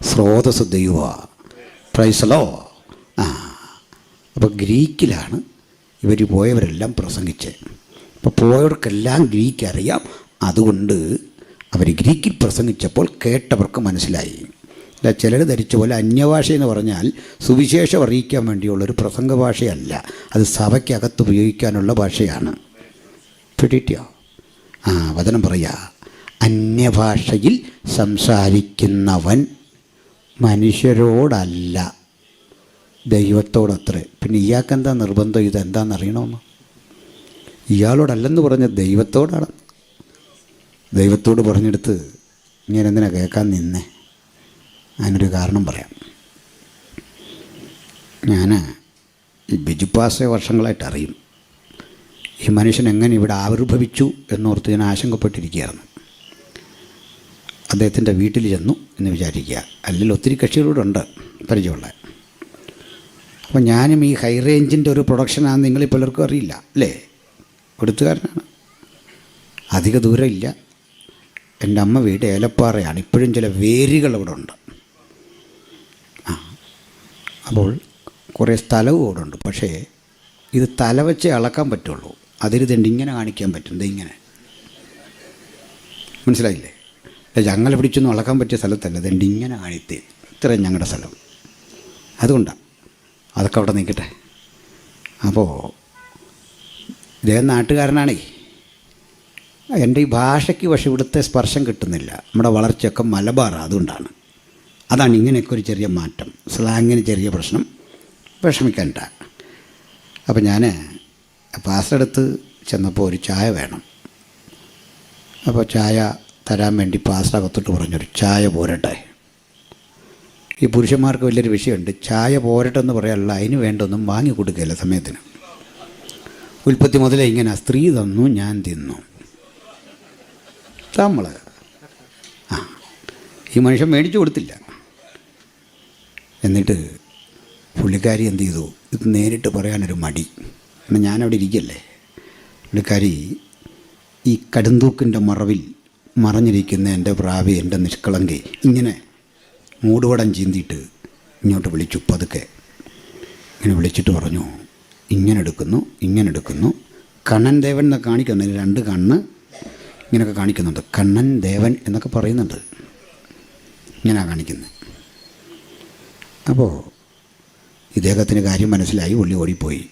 സ്രോതസ് ദൈവ പ്രൈസലോ. അപ്പോൾ ഗ്രീക്കിലാണ് ഇവർ പോയവരെല്ലാം പ്രസംഗിച്ച്. അപ്പോൾ പോയവർക്കെല്ലാം ഗ്രീക്ക് അറിയാം. അതുകൊണ്ട് അവർ ഗ്രീക്കിൽ പ്രസംഗിച്ചപ്പോൾ കേട്ടവർക്ക് മനസ്സിലായി. അല്ല, ചിലർ ധരിച്ച പോലെ അന്യഭാഷ എന്ന് പറഞ്ഞാൽ സുവിശേഷം അറിയിക്കാൻ വേണ്ടിയുള്ളൊരു പ്രസംഗ ഭാഷയല്ല, അത് സഭയ്ക്കകത്ത് ഉപയോഗിക്കാനുള്ള ഭാഷയാണ്. പിടിയോ? വചനം പറയാ, അന്യഭാഷയിൽ സംസാരിക്കുന്നവൻ മനുഷ്യരോടല്ല, ദൈവത്തോടത്രേ. പിന്നെ ഇയാൾക്കെന്താ നിർബന്ധം ഇതെന്താണെന്നറിയണമെന്ന്? ഇയാളോടല്ലെന്ന് പറഞ്ഞ ദൈവത്തോടാണ്. ദൈവത്തോട് പറഞ്ഞെടുത്ത് ഇങ്ങനെ എന്തിനാ കേൾക്കാൻ നിന്നേ? അതിനൊരു കാരണം പറയാം. ഞാൻ ഈ ബിജുപാസെ വർഷങ്ങളായിട്ട് അറിയും. ഈ മനുഷ്യൻ എങ്ങനെ ഇവിടെ ആവിർഭവിച്ചു എന്നോർത്ത് ഞാൻ ആശങ്കപ്പെട്ടിരിക്കുകയായിരുന്നു. അദ്ദേഹത്തിൻ്റെ വീട്ടിൽ ചെന്നു എന്ന് വിചാരിക്കുക. അല്ലെങ്കിൽ ഒത്തിരി കക്ഷികളോടുണ്ട് പരിചയമുള്ള. അപ്പോൾ ഞാനും ഈ ഹൈ റേഞ്ചിൻ്റെ ഒരു പ്രൊഡക്ഷനാണെന്ന് നിങ്ങളിൽ പലർക്കും അറിയില്ല അല്ലേ? കൊടുത്തുകാരനാണ്. അധിക ദൂരമില്ല. എൻ്റെ അമ്മ വീട് ഏലപ്പാറയാണ്. ഇപ്പോഴും ചില വേരുകൾ അവിടെ ഉണ്ട്. അപ്പോൾ കുറേ സ്ഥലവും അവിടെ ഉണ്ട്. പക്ഷേ ഇത് തല വെച്ച് അളക്കാൻ പറ്റുള്ളൂ. അതിൽ ഇതുണ്ട് ഇങ്ങനെ കാണിക്കാൻ പറ്റും. ഇങ്ങനെ മനസ്സിലായില്ലേ? ഞങ്ങളെ പിടിച്ചൊന്നും അളക്കാൻ പറ്റിയ സ്ഥലത്തല്ല. ഇതുണ്ട് ഇങ്ങനെ കാണിത്തേ. ഇത്രയും ഞങ്ങളുടെ സ്ഥലം. അതുകൊണ്ടാണ്. അതൊക്കെ അവിടെ നിൽക്കട്ടെ. അപ്പോൾ ഇതേ നാട്ടുകാരനാണേ. എൻ്റെ ഈ ഭാഷയ്ക്ക് പക്ഷേ ഇവിടുത്തെ സ്പർശം കിട്ടുന്നില്ല. നമ്മുടെ വളർച്ചയൊക്കെ മലബാറാണ്. അതുകൊണ്ടാണ്. അതാണ് ഇങ്ങനെയൊക്കെ ഒരു ചെറിയ മാറ്റം. സ്ലാങ്ങിന് ചെറിയ പ്രശ്നം. വിഷമിക്കണ്ട. അപ്പോൾ ഞാൻ പാസ്റ്ററടുത്ത് ചെന്നപ്പോൾ ഒരു ചായ വേണം. അപ്പോൾ ചായ തരാൻ വേണ്ടി പാസ്റ്റർ അകത്തോട്ട് പറഞ്ഞൊരു ചായ പോരട്ടെ. ഈ പുരുഷന്മാർക്ക് വലിയൊരു വിഷയമുണ്ട്. ചായ പോരട്ടെന്ന് പറയാനുള്ള അതിന് വേണ്ടൊന്നും വാങ്ങി കൊടുക്കുകയില്ല സമയത്തിന്. ഉൽപ്പത്തി മുതലേ ഇങ്ങനെ സ്ത്രീ തന്നു ഞാൻ തിന്നു. നമ്മൾ ഈ മനുഷ്യൻ മേടിച്ചു കൊടുത്തില്ല. എന്നിട്ട് പുള്ളിക്കാരി എന്ത് ചെയ്തു? ഇത് നേരിട്ട് പറയാനൊരു മടി. എന്നാൽ ഞാനവിടെ ഇരിക്കല്ലേ. പുള്ളിക്കാരി ഈ കടുന്തൂക്കിൻ്റെ മറവിൽ മറഞ്ഞിരിക്കുന്ന എൻ്റെ പ്രാവി, എൻ്റെ നിഷ്കളങ്കി ഇങ്ങനെ മൂടുപടം ചീന്തിയിട്ട് ഇങ്ങോട്ട് വിളിച്ചു. പതുക്കെ ഇങ്ങനെ വിളിച്ചിട്ട് പറഞ്ഞു, ഇങ്ങനെ എടുക്കുന്നു. കണ്ണൻ ദേവൻ എന്നൊക്കെ കാണിക്കുന്നുണ്ട്. 2 കണ്ണ് ഇങ്ങനെയൊക്കെ കാണിക്കുന്നുണ്ട്. കണ്ണൻ ദേവൻ എന്നൊക്കെ പറയുന്നുണ്ട്. ഇങ്ങനെയാണ് കാണിക്കുന്നത്. അപ്പോൾ ഇദ്ദേഹത്തിന് കാര്യം മനസ്സിലായി. ഉള്ളി ഓടിപ്പോയി.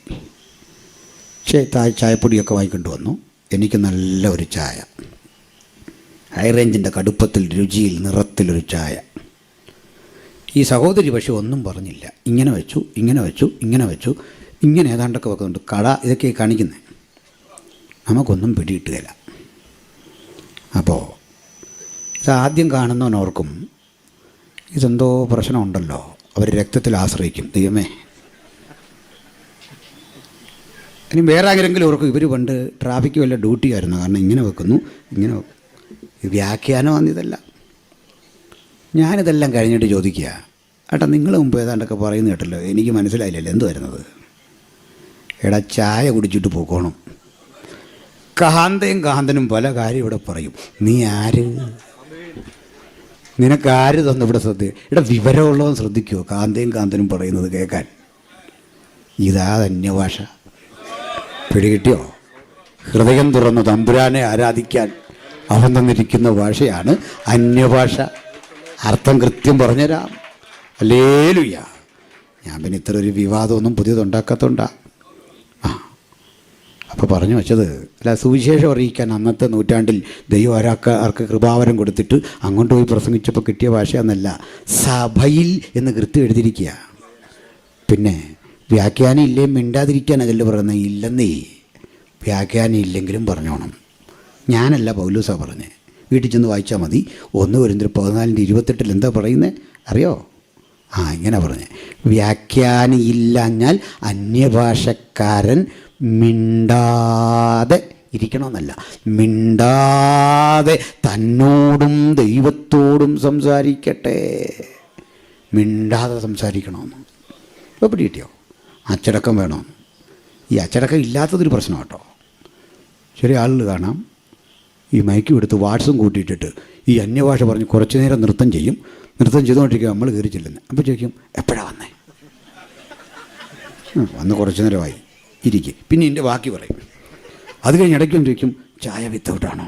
ചായപ്പൊടിയൊക്കെ വാങ്ങിക്കൊണ്ട് വന്നു. എനിക്ക് നല്ല ഒരു ചായ, ഹൈ റേഞ്ചിൻ്റെ കടുപ്പത്തിൽ, രുചിയിൽ, നിറത്തിലൊരു ചായ. ഈ സഹോദരി പക്ഷെ ഒന്നും പറഞ്ഞില്ല. ഇങ്ങനെ വെച്ചു, ഇങ്ങനെ ഏതാണ്ടൊക്കെ വെക്കുന്നുണ്ട്. കട ഇതൊക്കെ കാണിക്കുന്നത്. നമുക്കൊന്നും പിടിയിട്ടുകയില്ല. അപ്പോൾ ഇതാദ്യം കാണുന്നവനോർക്കും ഇതെന്തോ പ്രശ്നമുണ്ടല്ലോ. അവർ രക്തത്തിൽ ആശ്രയിക്കും. ദൈവമേ, ഇനി വേറെ ആരെങ്കിലും ഓർക്കും ഇവർ പണ്ട് ട്രാഫിക്ക് വല്ല ഡ്യൂട്ടി ആയിരുന്നു. കാരണം ഇങ്ങനെ വെക്കുന്നു. വ്യാഖ്യാനം വന്നിതല്ല. ഞാനിതെല്ലാം കഴിഞ്ഞിട്ട് ചോദിക്കുക, ഏട്ടാ നിങ്ങൾ മുമ്പ് ഏതാണ്ടൊക്കെ പറയുന്നത് കേട്ടല്ലോ, എനിക്ക് മനസ്സിലായില്ലല്ലോ എന്ത് വരുന്നത്? എടാ ചായ കുടിച്ചിട്ട് പോക്കോണം. കാന്തനും പല കാര്യം ഇവിടെ പറയും. നീ ആര്? നിനക്കാര് തന്നു ഇവിടെ ശ്രദ്ധ? ഇവിടെ വിവരമുള്ളവൻ ശ്രദ്ധിക്കുമോ കാന്തനും പറയുന്നത് കേൾക്കാൻ? ഇതാ അന്യഭാഷ. പിടികിട്ടിയോ? ഹൃദയം തുറന്ന് തമ്പുരാനെ ആരാധിക്കാൻ അവൻ തന്നിരിക്കുന്ന ഭാഷയാണ് അന്യഭാഷ. അർത്ഥം കൃത്യം പറഞ്ഞുതരാം. ഹല്ലേലൂയ. ഞാൻ പിന്നെ ഇത്ര ഒരു വിവാദമൊന്നും പുതിയതുണ്ടാക്കാത്തതുകൊണ്ടാണ്. പറഞ്ഞു വെച്ചത് അല്ല, സുവിശേഷം അറിയിക്കാൻ അന്നത്തെ നൂറ്റാണ്ടിൽ ദൈവം ആർക്ക് കൃപാവരം കൊടുത്തിട്ട് അങ്ങോട്ട് പോയി പ്രസംഗിച്ചപ്പോൾ കിട്ടിയ ഭാഷയെന്നല്ല, സഭയിൽ എന്ന് കൃത്യം എഴുതിയിരിക്കുക. പിന്നെ വ്യാഖ്യാനം ഇല്ലേ മിണ്ടാതിരിക്കാനതല്ല പറയുന്നത്, ഇല്ലെന്നേ, വ്യാഖ്യാനം ഇല്ലെങ്കിലും പറഞ്ഞോണം. ഞാനല്ല പൗലോസാണ് പറഞ്ഞത്, വീട്ടിൽ ചെന്ന് വായിച്ചാൽ മതി. 1 കൊരിന്ത്യർ 14:28 എന്താ പറയുന്നത് അറിയോ? ഇങ്ങനെ പറഞ്ഞ്, വ്യാഖ്യാനം ഇല്ലാഞ്ഞാൽ അന്യഭാഷക്കാരൻ മിണ്ടാതെ ഇരിക്കണമെന്നല്ല, മിണ്ടാതെ തന്നോടും ദൈവത്തോടും സംസാരിക്കട്ടെ. മിണ്ടാതെ സംസാരിക്കണമെന്ന്. ഇപ്പോൾ പിടികിട്ടിയോ? അച്ചടക്കം വേണം. ഈ അച്ചടക്കം ഇല്ലാത്തതൊരു പ്രശ്നം കേട്ടോ. ചെറിയ ആളുകൾ കാണാം, ഈ മൈക്കും എടുത്ത് വാട്സും കൂട്ടിയിട്ടിട്ട് ഈ അന്യഭാഷ പറഞ്ഞ് കുറച്ച് നേരം നൃത്തം ചെയ്യും. നൃത്തം ചെയ്തുകൊണ്ടിരിക്കുക, നമ്മൾ കയറി ചെല്ലുന്നത്. അപ്പോൾ ചോദിക്കും, എപ്പോഴാണ് വന്നേ? വന്ന് കുറച്ച് നേരമായി ഇരിക്കും. പിന്നെ എൻ്റെ ബാക്കി പറയും. അത് കഴിഞ്ഞ് ഇടയ്ക്കും ചോദിക്കും, ചായ വിത്തൗട്ടാണോ?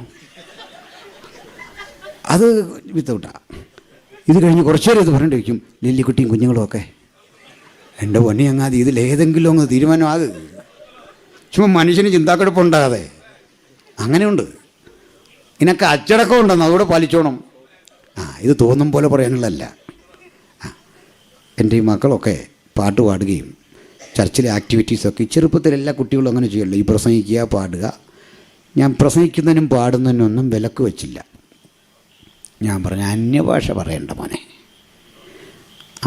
അത് വിത്തൗട്ടാ. ഇത് കഴിഞ്ഞ് കുറച്ച് നേരം ഇത് പറഞ്ഞിട്ട് ചോദിക്കും, ലില്ലിക്കുട്ടിയും കുഞ്ഞുങ്ങളും ഒക്കെ. എൻ്റെ പൊന്നി അങ്ങാതി, ഇതിലേതെങ്കിലും അങ്ങ് തീരുമാനമാകും. ചുമ്മാ മനുഷ്യന് ചിന്താക്കെടുപ്പുണ്ടാകാതെ. അങ്ങനെയുണ്ട്. ഇതിനൊക്കെ അച്ചടക്കം ഉണ്ടെന്ന് അതുകൂടെ പാലിച്ചോണം. ഇത് തോന്നും പോലെ പറയാനുള്ളതല്ല. എൻ്റെ ഈ മക്കളൊക്കെ പാട്ട് പാടുകയും ചർച്ചിലെ ആക്ടിവിറ്റീസൊക്കെ ചെറുപ്പത്തിൽ എല്ലാ കുട്ടികളും അങ്ങനെ ചെയ്യുമല്ലോ. ഈ പ്രസംഗിക്കുക, പാടുക. ഞാൻ പ്രസംഗിക്കുന്നതിനും പാടുന്നതിനും ഒന്നും വിലക്ക് വെച്ചില്ല. ഞാൻ പറഞ്ഞു, അന്യഭാഷ പറയണ്ട മോനെ.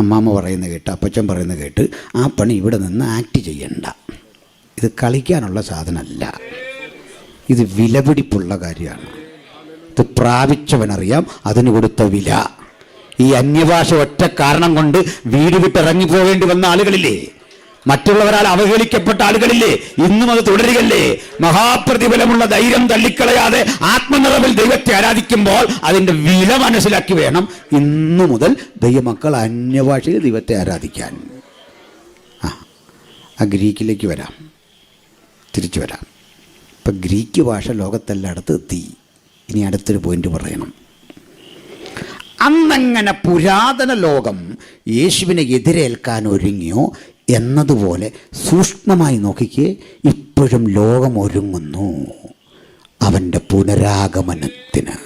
അമ്മാമ്മ പറയുന്നത് കേട്ട്, അപ്പച്ചൻ പറയുന്നത് കേട്ട് ആ പണി ഇവിടെ നിന്ന് ആക്ട് ചെയ്യണ്ട. ഇത് കളിക്കാനുള്ള സാധനമല്ല, ഇത് വിലപിടിപ്പുള്ള കാര്യമാണ്. ഇത് പ്രാപിച്ചവനറിയാം അതിന് കൊടുത്ത വില. ഈ അന്യഭാഷ ഒറ്റ കാരണം കൊണ്ട് വീട് വിട്ടിറങ്ങി പോകേണ്ടി വന്ന ആളുകളില്ലേ, മറ്റുള്ളവരാൽ അവഹേളിക്കപ്പെട്ട ആളുകളില്ലേ, ഇന്നും അത് തുടരുകയല്ലേ. മഹാപ്രതിഫലമുള്ള ധൈര്യം തള്ളിക്കളയാതെ ആത്മനിറവിൽ ദൈവത്തെ ആരാധിക്കുമ്പോൾ അതിൻ്റെ വില മനസ്സിലാക്കി വേണം ഇന്നു മുതൽ ദൈവമക്കൾ അന്യഭാഷയിൽ ദൈവത്തെ ആരാധിക്കാൻ. ആ ഗ്രീക്കിലേക്ക് വരാം, തിരിച്ചു വരാം. ഇപ്പം ഗ്രീക്ക് ഭാഷ ലോകത്തെല്ലായിടത്തും എത്തി. ഇനി അടുത്തൊരു പോയിന്റ് പറയണം. അന്നങ്ങനെ പുരാതന ലോകം യേശുവിനെ എതിരേൽക്കാൻ ഒരുങ്ങിയോ എന്നതുപോലെ സൂക്ഷ്മമായി നോക്കിക്കേ, ഇപ്പോഴും ലോകം ഒരുങ്ങുന്നു അവൻ്റെ പുനരാഗമനത്തിന്.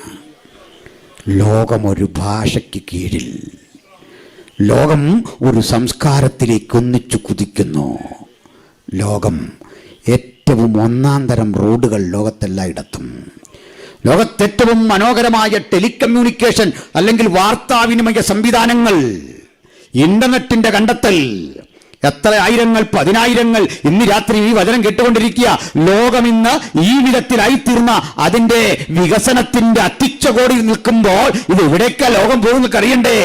ലോകം ഒരു ഭാഷയ്ക്ക് കീഴിൽ, ലോകം ഒരു സംസ്കാരത്തിലേക്ക് ഒന്നിച്ചു കുതിക്കുന്നു. ലോകം ഏറ്റവും ഒന്നാം തരം റോഡുകൾ ലോകത്തെല്ലായിടത്തും, ലോകത്തേറ്റവും മനോഹരമായ ടെലികമ്മ്യൂണിക്കേഷൻ അല്ലെങ്കിൽ വാർത്താവിനിമയ സംവിധാനങ്ങൾ, ഇൻ്റർനെറ്റിൻ്റെ കണ്ടെത്തൽ, എത്ര ആയിരങ്ങൾ പതിനായിരങ്ങൾ ഇന്ന് രാത്രി ഈ വചനം കേട്ടുകൊണ്ടിരിക്കുക. ലോകം ഇന്ന് ഈ വിധത്തിലായിത്തീർന്ന അതിൻ്റെ വികസനത്തിൻ്റെ അത്തിച്ചകോടിയിൽ നിൽക്കുമ്പോൾ ഇത് എവിടേക്കാ ലോകം പോകുന്നൊക്കെ അറിയണ്ടേ?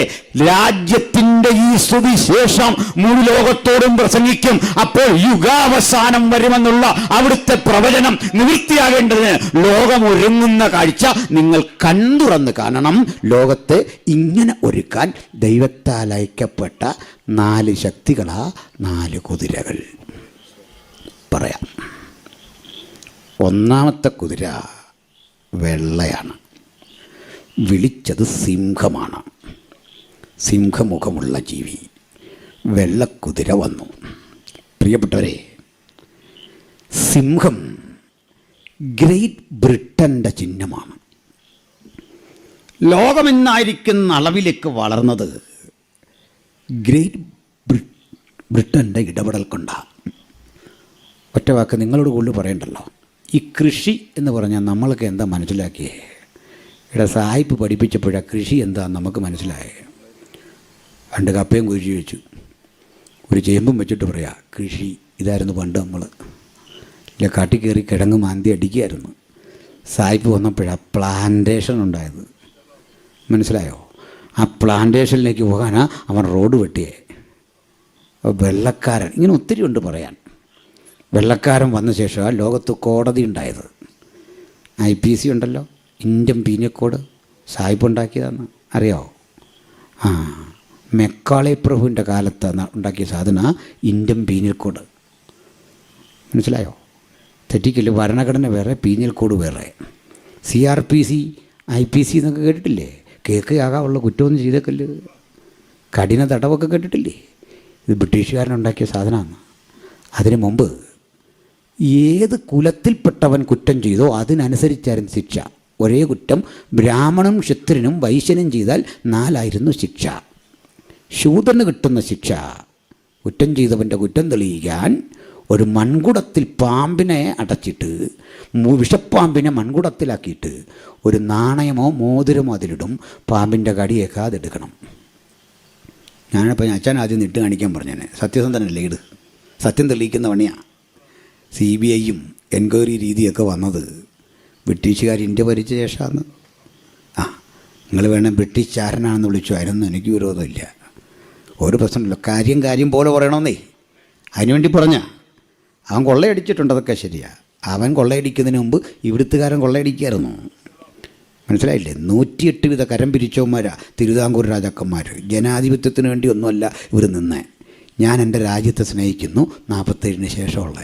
രാജ്യത്തിൻ്റെ ഈ സുവിശേഷം മുഴു ലോകത്തോടും പ്രസംഗിക്കും. അപ്പോൾ യുഗാവസാനം വരുമെന്നുള്ള അവിടുത്തെ പ്രവചനം നിവൃത്തിയാകേണ്ടതിന് ലോകം ഒരുങ്ങുന്ന കാഴ്ച നിങ്ങൾ കണ്ടുറന്ന് കാണണം. ലോകത്തെ ഇങ്ങനെ ഒരുക്കാൻ ദൈവത്താൽ അയക്കപ്പെട്ട 4 ശക്തികളാ, 4 കുതിരകൾ. പറയാം. ഒന്നാമത്തെ കുതിര വെള്ളയാണ്, വിളിച്ചത് സിംഹമാണ്. സിംഹമുഖമുള്ള ജീവി, വെള്ളക്കുതിര വന്നു. പ്രിയപ്പെട്ടവരെ, സിംഹം ഗ്രേറ്റ് ബ്രിട്ടൻ്റെ ചിഹ്നമാണ്. ലോകമെന്നായിരിക്കുന്ന അളവിലേക്ക് വളർന്നത് ഗ്രേറ്റ് ബ്രിട്ടൻ്റെ ഇടപെടൽ കൊണ്ടാണ്. ഒറ്റ വാക്ക് നിങ്ങളോട് കൂടുതൽ പറയണ്ടല്ലോ. ഈ കൃഷി എന്ന് പറഞ്ഞാൽ നമ്മളൊക്കെ എന്താ മനസ്സിലാക്കിയേ? ഇവിടെ സായിപ്പ് പഠിപ്പിച്ചപ്പോഴാണ് കൃഷി എന്താ നമുക്ക് മനസ്സിലായേ. 2 കപ്പയും കുഴിച്ച് വെച്ചു, ഒരു ചേമ്പും വെച്ചിട്ട് പറയാം കൃഷി. ഇതായിരുന്നു പണ്ട് നമ്മൾ. ഇല്ല, കാട്ടിൽ കയറി കിഴങ്ങ് മാന്തി അടിക്കുകയായിരുന്നു. സായിപ്പ് വന്നപ്പോഴാണ് പ്ലാന്റേഷൻ ഉണ്ടായത്. മനസ്സിലായോ? ആ പ്ലാന്റേഷനിലേക്ക് പോകാനാ അവൻ റോഡ് വെട്ടിയേ. വെള്ളക്കാരൻ, ഇങ്ങനെ ഒത്തിരി ഉണ്ട് പറയാൻ. വെള്ളക്കാരൻ വന്ന ശേഷമാണ് ലോകത്ത് കോടതി ഉണ്ടായത്. IPC ഉണ്ടല്ലോ, ഇന്ത്യൻ പീനൽ കോഡ്, സായിപ്പ് ഉണ്ടാക്കിയതാണ്. അറിയാമോ? മെക്കാളെ പ്രഭുവിൻ്റെ കാലത്ത് ഉണ്ടാക്കിയ സാധന ഇന്ത്യൻ പീനൽ കോഡ്. മനസ്സിലായോ? തെറ്റിക്കല്. ഭരണഘടന വേറെ, പീനൽ കോഡ് വേറെ. CRPC IPC എന്നൊക്കെ കേട്ടിട്ടില്ലേ? കേൾക്കുകയാകാനുള്ള കുറ്റമൊന്നും ചെയ്തേക്കല്ല്. കഠിന തടവൊക്കെ കേട്ടിട്ടില്ലേ? ഇത് ബ്രിട്ടീഷുകാരനുണ്ടാക്കിയ സാധനമാണ്. അതിനു മുമ്പ് ഏത് കുലത്തിൽപ്പെട്ടവൻ കുറ്റം ചെയ്തോ അതിനനുസരിച്ചായിരുന്നു ശിക്ഷ. ഒരേ കുറ്റം ബ്രാഹ്മണനും ക്ഷത്രിയനും വൈശ്യനും ചെയ്താൽ 4 ശിക്ഷ. ശൂദ്രന് കിട്ടുന്ന ശിക്ഷ, കുറ്റം ചെയ്തവൻ്റെ കുറ്റം തെളിയിക്കാൻ ഒരു മൺകുടത്തിൽ പാമ്പിനെ അടച്ചിട്ട് വിഷപ്പാമ്പിനെ മൺകുടത്തിലാക്കിയിട്ട് ഒരു നാണയമോ മോതിരമോ അതിലിടും, പാമ്പിൻ്റെ കടിയേക്കാതെ എടുക്കണം. ഞാനപ്പോൾ അച്ഛൻ ആദ്യം ഇട്ട് കാണിക്കാൻ പറഞ്ഞേനെ, സത്യസന്ധനല്ലേ ഇട്, സത്യം തെളിയിക്കുന്ന പണിയാണ്. CBIയും എൻക്വയറി രീതിയൊക്കെ വന്നത് ബ്രിട്ടീഷുകാർ ഇന്ത്യ ഭരിച്ച ശേഷമാണ്. നിങ്ങൾ വേണം ബ്രിട്ടീഷ് ചാരനാണെന്ന് വിളിച്ചു, അതിനൊന്നും എനിക്ക് വിരോധമില്ല, ഒരു പ്രശ്നമില്ല. കാര്യം പോലെ പറയണമെന്നേ, അതിനുവേണ്ടി പറഞ്ഞ അവൻ കൊള്ളയടിച്ചിട്ടുണ്ട്, അതൊക്കെ ശരിയാണ്. അവൻ കൊള്ളയടിക്കുന്നതിന് മുമ്പ് ഇവിടുത്തുകാരൻ കൊള്ളയടിക്കായിരുന്നു. മനസ്സിലായില്ലേ? 108 വിധ കരം പിരിച്ചവന്മാരാ തിരുവിതാംകൂർ രാജാക്കന്മാർ. ജനാധിപത്യത്തിന് വേണ്ടി ഒന്നുമല്ല ഇവർ നിന്നേ. ഞാൻ എൻ്റെ രാജ്യത്തെ സ്നേഹിക്കുന്നു. 47 ശേഷമുള്ള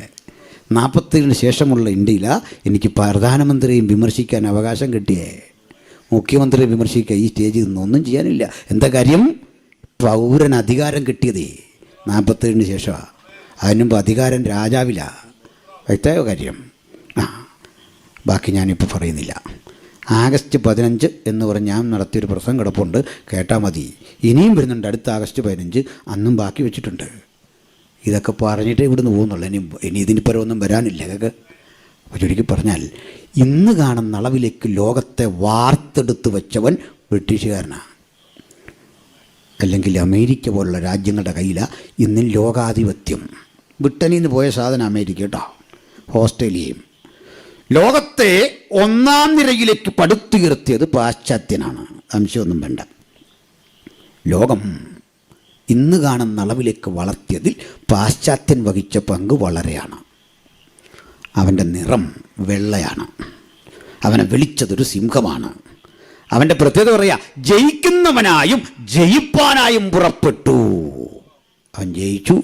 47 ശേഷമുള്ള ഇന്ത്യയിലാണ് എനിക്ക് പ്രധാനമന്ത്രിയും വിമർശിക്കാൻ അവകാശം കിട്ടിയേ. മുഖ്യമന്ത്രിയെ വിമർശിക്കുക ഈ സ്റ്റേജിൽ നിന്നൊന്നും ചെയ്യാനില്ല. എന്താ കാര്യം? പൗരന് അധികാരം കിട്ടിയതേ 47 ശേഷമാണ്. അതിനുമുമ്പ് അധികാരം രാജാവിലാണ്. വ്യക്തമായ കാര്യം. ബാക്കി ഞാനിപ്പോൾ പറയുന്നില്ല. ആഗസ്റ്റ് 15 എന്ന് പറഞ്ഞ് ഞാൻ നടത്തിയൊരു പ്രസംഗം കിടപ്പുണ്ട്, കേട്ടാൽ മതി. ഇനിയും വരുന്നുണ്ട് അടുത്ത ആഗസ്റ്റ് 15, അന്നും ബാക്കി വെച്ചിട്ടുണ്ട്. ഇതൊക്കെ പറഞ്ഞിട്ടേ ഇവിടുന്ന് പോകുന്നുള്ളൂ. ഇനി ഇതിന് പരമൊന്നും വരാനില്ല. ഇതൊക്കെ ചുരുക്കി പറഞ്ഞാൽ ഇന്ന് കാണുന്ന അളവിലേക്ക് ലോകത്തെ വാർത്തെടുത്ത് വെച്ചവൻ ബ്രിട്ടീഷുകാരനാണ്. അല്ലെങ്കിൽ അമേരിക്ക പോലുള്ള രാജ്യങ്ങളുടെ കയ്യിലാണ് ഇന്നും ലോകാധിപത്യം. ബ്രിട്ടനിൽ നിന്ന് പോയ സാധനം അമേരിക്ക കേട്ടോ, ഓസ്ട്രേലിയയും. ലോകത്തെ 1-ാം നിരയിലേക്ക് പടുത്തുയർത്തിയത് പാശ്ചാത്യനാണ്, സംശയമൊന്നും വേണ്ട. ലോകം ഇന്ന് കാണുന്ന അളവിലേക്ക് വളർത്തിയതിൽ പാശ്ചാത്യൻ വഹിച്ച പങ്ക് വളരെയാണ്. അവൻ്റെ നിറം വെള്ളയാണ്, അവനെ വിളിച്ചതൊരു സിംഹമാണ്. അവൻ്റെ പ്രത്യേകത പറയാ, ജയിക്കുന്നവനായും ജയിപ്പാനായും പുറപ്പെട്ടു. അവൻ ജയിച്ചു,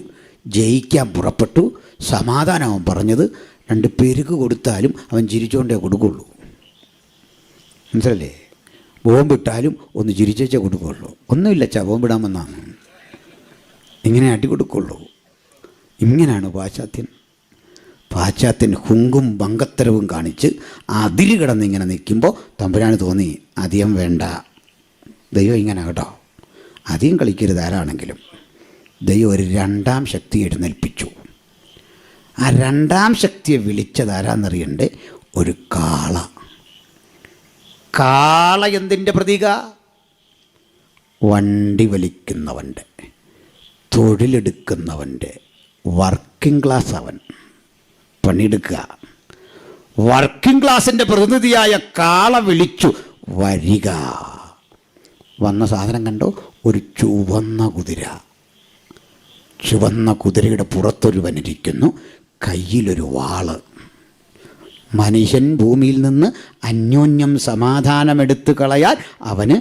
ജയിക്കാൻ പുറപ്പെട്ടു. സമാധാനം അവൻ പറഞ്ഞത്. 2 പെരുക്ക് കൊടുത്താലും അവൻ ചിരിച്ചുകൊണ്ടേ കൊടുക്കുള്ളൂ. മനസ്സിലല്ലേ? ബോംബിട്ടാലും ഒന്ന് ചിരിച്ചേ കൊടുക്കുള്ളൂ. ഒന്നുമില്ല ചാ ബോംബിടാൻ വന്നാണ്, ഇങ്ങനെ അടി കൊടുക്കുള്ളൂ. ഇങ്ങനെയാണ് പാശ്ചാത്യൻ. പാശ്ചാത്യൻ ഹുങ്കും ബങ്കത്തരവും കാണിച്ച് അതിൽ കിടന്നിങ്ങനെ നിൽക്കുമ്പോൾ തമ്പുരാന് തോന്നി അധികം വേണ്ട, ദൈവം ഇങ്ങനെ കേട്ടോ, അധികം കളിക്കരുത് ആരാണെങ്കിലും. ദൈവം ഒരു 2-ാം ശക്തി എഴുന്നേൽപ്പിച്ചു. ആ 2-ാം ശക്തിയെ വിളിച്ചത് ആരാന്നറിയണ്ടേ? ഒരു കാള. കാള എന്തിൻ്റെ പ്രതീക? വണ്ടി വലിക്കുന്നവൻ്റെ, തൊഴിലെടുക്കുന്നവൻ്റെ, വർക്കിംഗ് ക്ലാസ്. അവൻ പണിയെടുക്കുക. വർക്കിംഗ് ക്ലാസിൻ്റെ പ്രതിനിധിയായ കാള വിളിച്ചു, വരിക. വന്ന സാധനം കണ്ടോ? ഒരു ചുവന്ന കുതിര. ചുവന്ന കുതിരയുടെ പുറത്തൊരുവനിരിക്കുന്നു, കയ്യിലൊരു വാള്. മനുഷ്യൻ ഭൂമിയിൽ നിന്ന് അന്യോന്യം സമാധാനമെടുത്തു കളയാൻ അവന്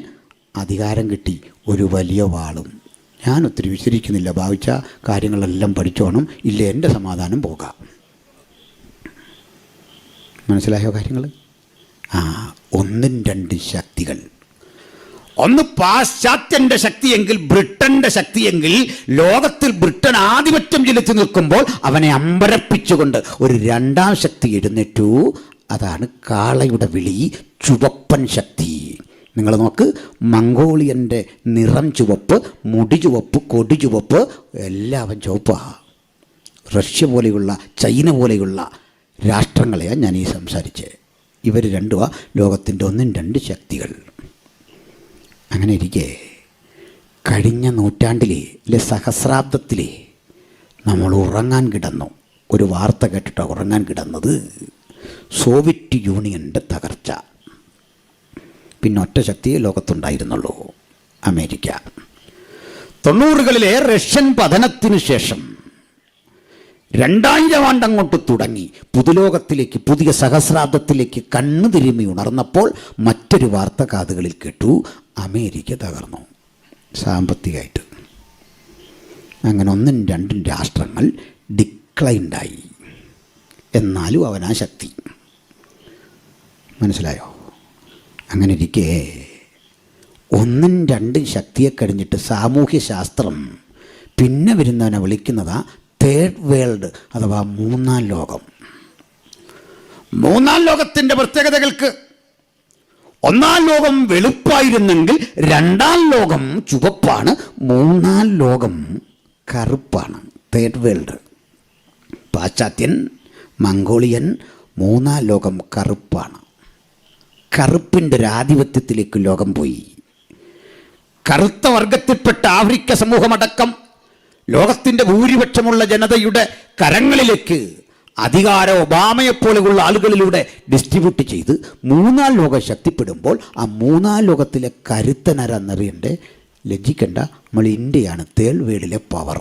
അധികാരം കിട്ടി, ഒരു വലിയ വാളും. ഞാൻ ഒത്തിരി വിശദീകരിക്കുന്നില്ല, ഭാവിച്ച കാര്യങ്ങളെല്ലാം പഠിച്ചോണം, ഇല്ല എൻ്റെ സമാധാനം പോകാം. മനസ്സിലായോ കാര്യങ്ങൾ? 1-ഉം 2ഉം ശക്തികൾ. ഒന്ന് പാശ്ചാത്യൻ്റെ ശക്തിയെങ്കിൽ, ബ്രിട്ടൻ്റെ ശക്തിയെങ്കിൽ, ലോകത്തിൽ ബ്രിട്ടൻ ആധിപത്യം ചെലുത്തി നിൽക്കുമ്പോൾ അവനെ അമ്പരപ്പിച്ചുകൊണ്ട് ഒരു 2-ാം ശക്തി എഴുന്നേറ്റു. അതാണ് കാളയുടെ വിളി, ചുവപ്പൻ ശക്തി. നിങ്ങൾ നോക്ക്, മംഗോളിയൻ്റെ നിറം ചുവപ്പ്, മുടി ചുവപ്പ്, കൊടി ചുവപ്പ്, എല്ലാവരും ചുവപ്പാണ്. റഷ്യ പോലെയുള്ള, ചൈന പോലെയുള്ള രാഷ്ട്രങ്ങളെയാണ് ഞാൻ ഈ സംസാരിച്ചത്. ഇവർ 2 ലോകത്തിൻ്റെ 1-ഉം 2ഉം ശക്തികൾ. അങ്ങനെ ഇരിക്കെ കഴിഞ്ഞ നൂറ്റാണ്ടിലെ സഹസ്രാബ്ദത്തിലെ നമ്മൾ ഉറങ്ങാൻ കിടന്നു. ഒരു വാർത്ത കേട്ടിട്ടാണ് ഉറങ്ങാൻ കിടന്നത്. സോവിയറ്റ് യൂണിയൻ്റെ തകർച്ച. പിന്നെ ഒറ്റ ശക്തിയെ ലോകത്തുണ്ടായിരുന്നുള്ളൂ, അമേരിക്ക. 90കളിലെ റഷ്യൻ പതനത്തിനു ശേഷം 2000 ആണ്ടങ്ങോട്ട് തുടങ്ങി പുതുലോകത്തിലേക്ക്, പുതിയ സഹസ്രാബ്ദത്തിലേക്ക് കണ്ണു തിരുമ്മി ഉണർന്നപ്പോൾ മറ്റൊരു വാർത്ത കാതുകളിൽ കേട്ടു, അമേരിക്ക തകർന്നു സാമ്പത്തികമായിട്ട്. അങ്ങനെ 1-ഉം 2ഉം രാഷ്ട്രങ്ങൾ ഡിക്ലൈൻഡായി. എന്നാലും അവനാ ശക്തി. മനസ്സിലായോ? അങ്ങനെ ഇരിക്കെ 1-ഉം 2ഉം ശക്തിയെ കഴിഞ്ഞിട്ട് സാമൂഹ്യ ശാസ്ത്രം പിന്നെ വരുന്നവനെ വിളിക്കുന്നതാ തേർഡ് വേൾഡ്, അഥവാ 3-ാം ലോകം. മൂന്നാം ലോകത്തിൻ്റെ പ്രത്യേകതകൾക്ക് ഒന്നാം ലോകം വെളുപ്പായിരുന്നെങ്കിൽ രണ്ടാം ലോകം ചുവപ്പാണ്, മൂന്നാം ലോകം കറുപ്പാണ്. തേർഡ് വേൾഡ്, പാശ്ചാത്യൻ, മംഗോളിയൻ, മൂന്നാം ലോകം കറുപ്പാണ്. കറുപ്പിൻ്റെ ഒരു ആധിപത്യത്തിലേക്ക് ലോകം പോയി. കറുത്ത വർഗത്തിൽപ്പെട്ട ആഫ്രിക്ക സമൂഹമടക്കം ലോകത്തിൻ്റെ ഭൂരിപക്ഷമുള്ള ജനതയുടെ കരങ്ങളിലേക്ക് അധികാരം ഒബാമയെപ്പോലെയുള്ള ആളുകളിലൂടെ ഡിസ്ട്രിബ്യൂട്ട് ചെയ്ത് മൂന്നാം ലോകം ശക്തിപ്പെടുമ്പോൾ ആ മൂന്നാം ലോകത്തിലെ കരുത്തനരെന്നറിയണ്ടേ, ലജ്ജിക്കണ്ട, നമ്മൾ ഇന്ത്യയാണ് തേർഡ് വേൾഡിലെ പവർ.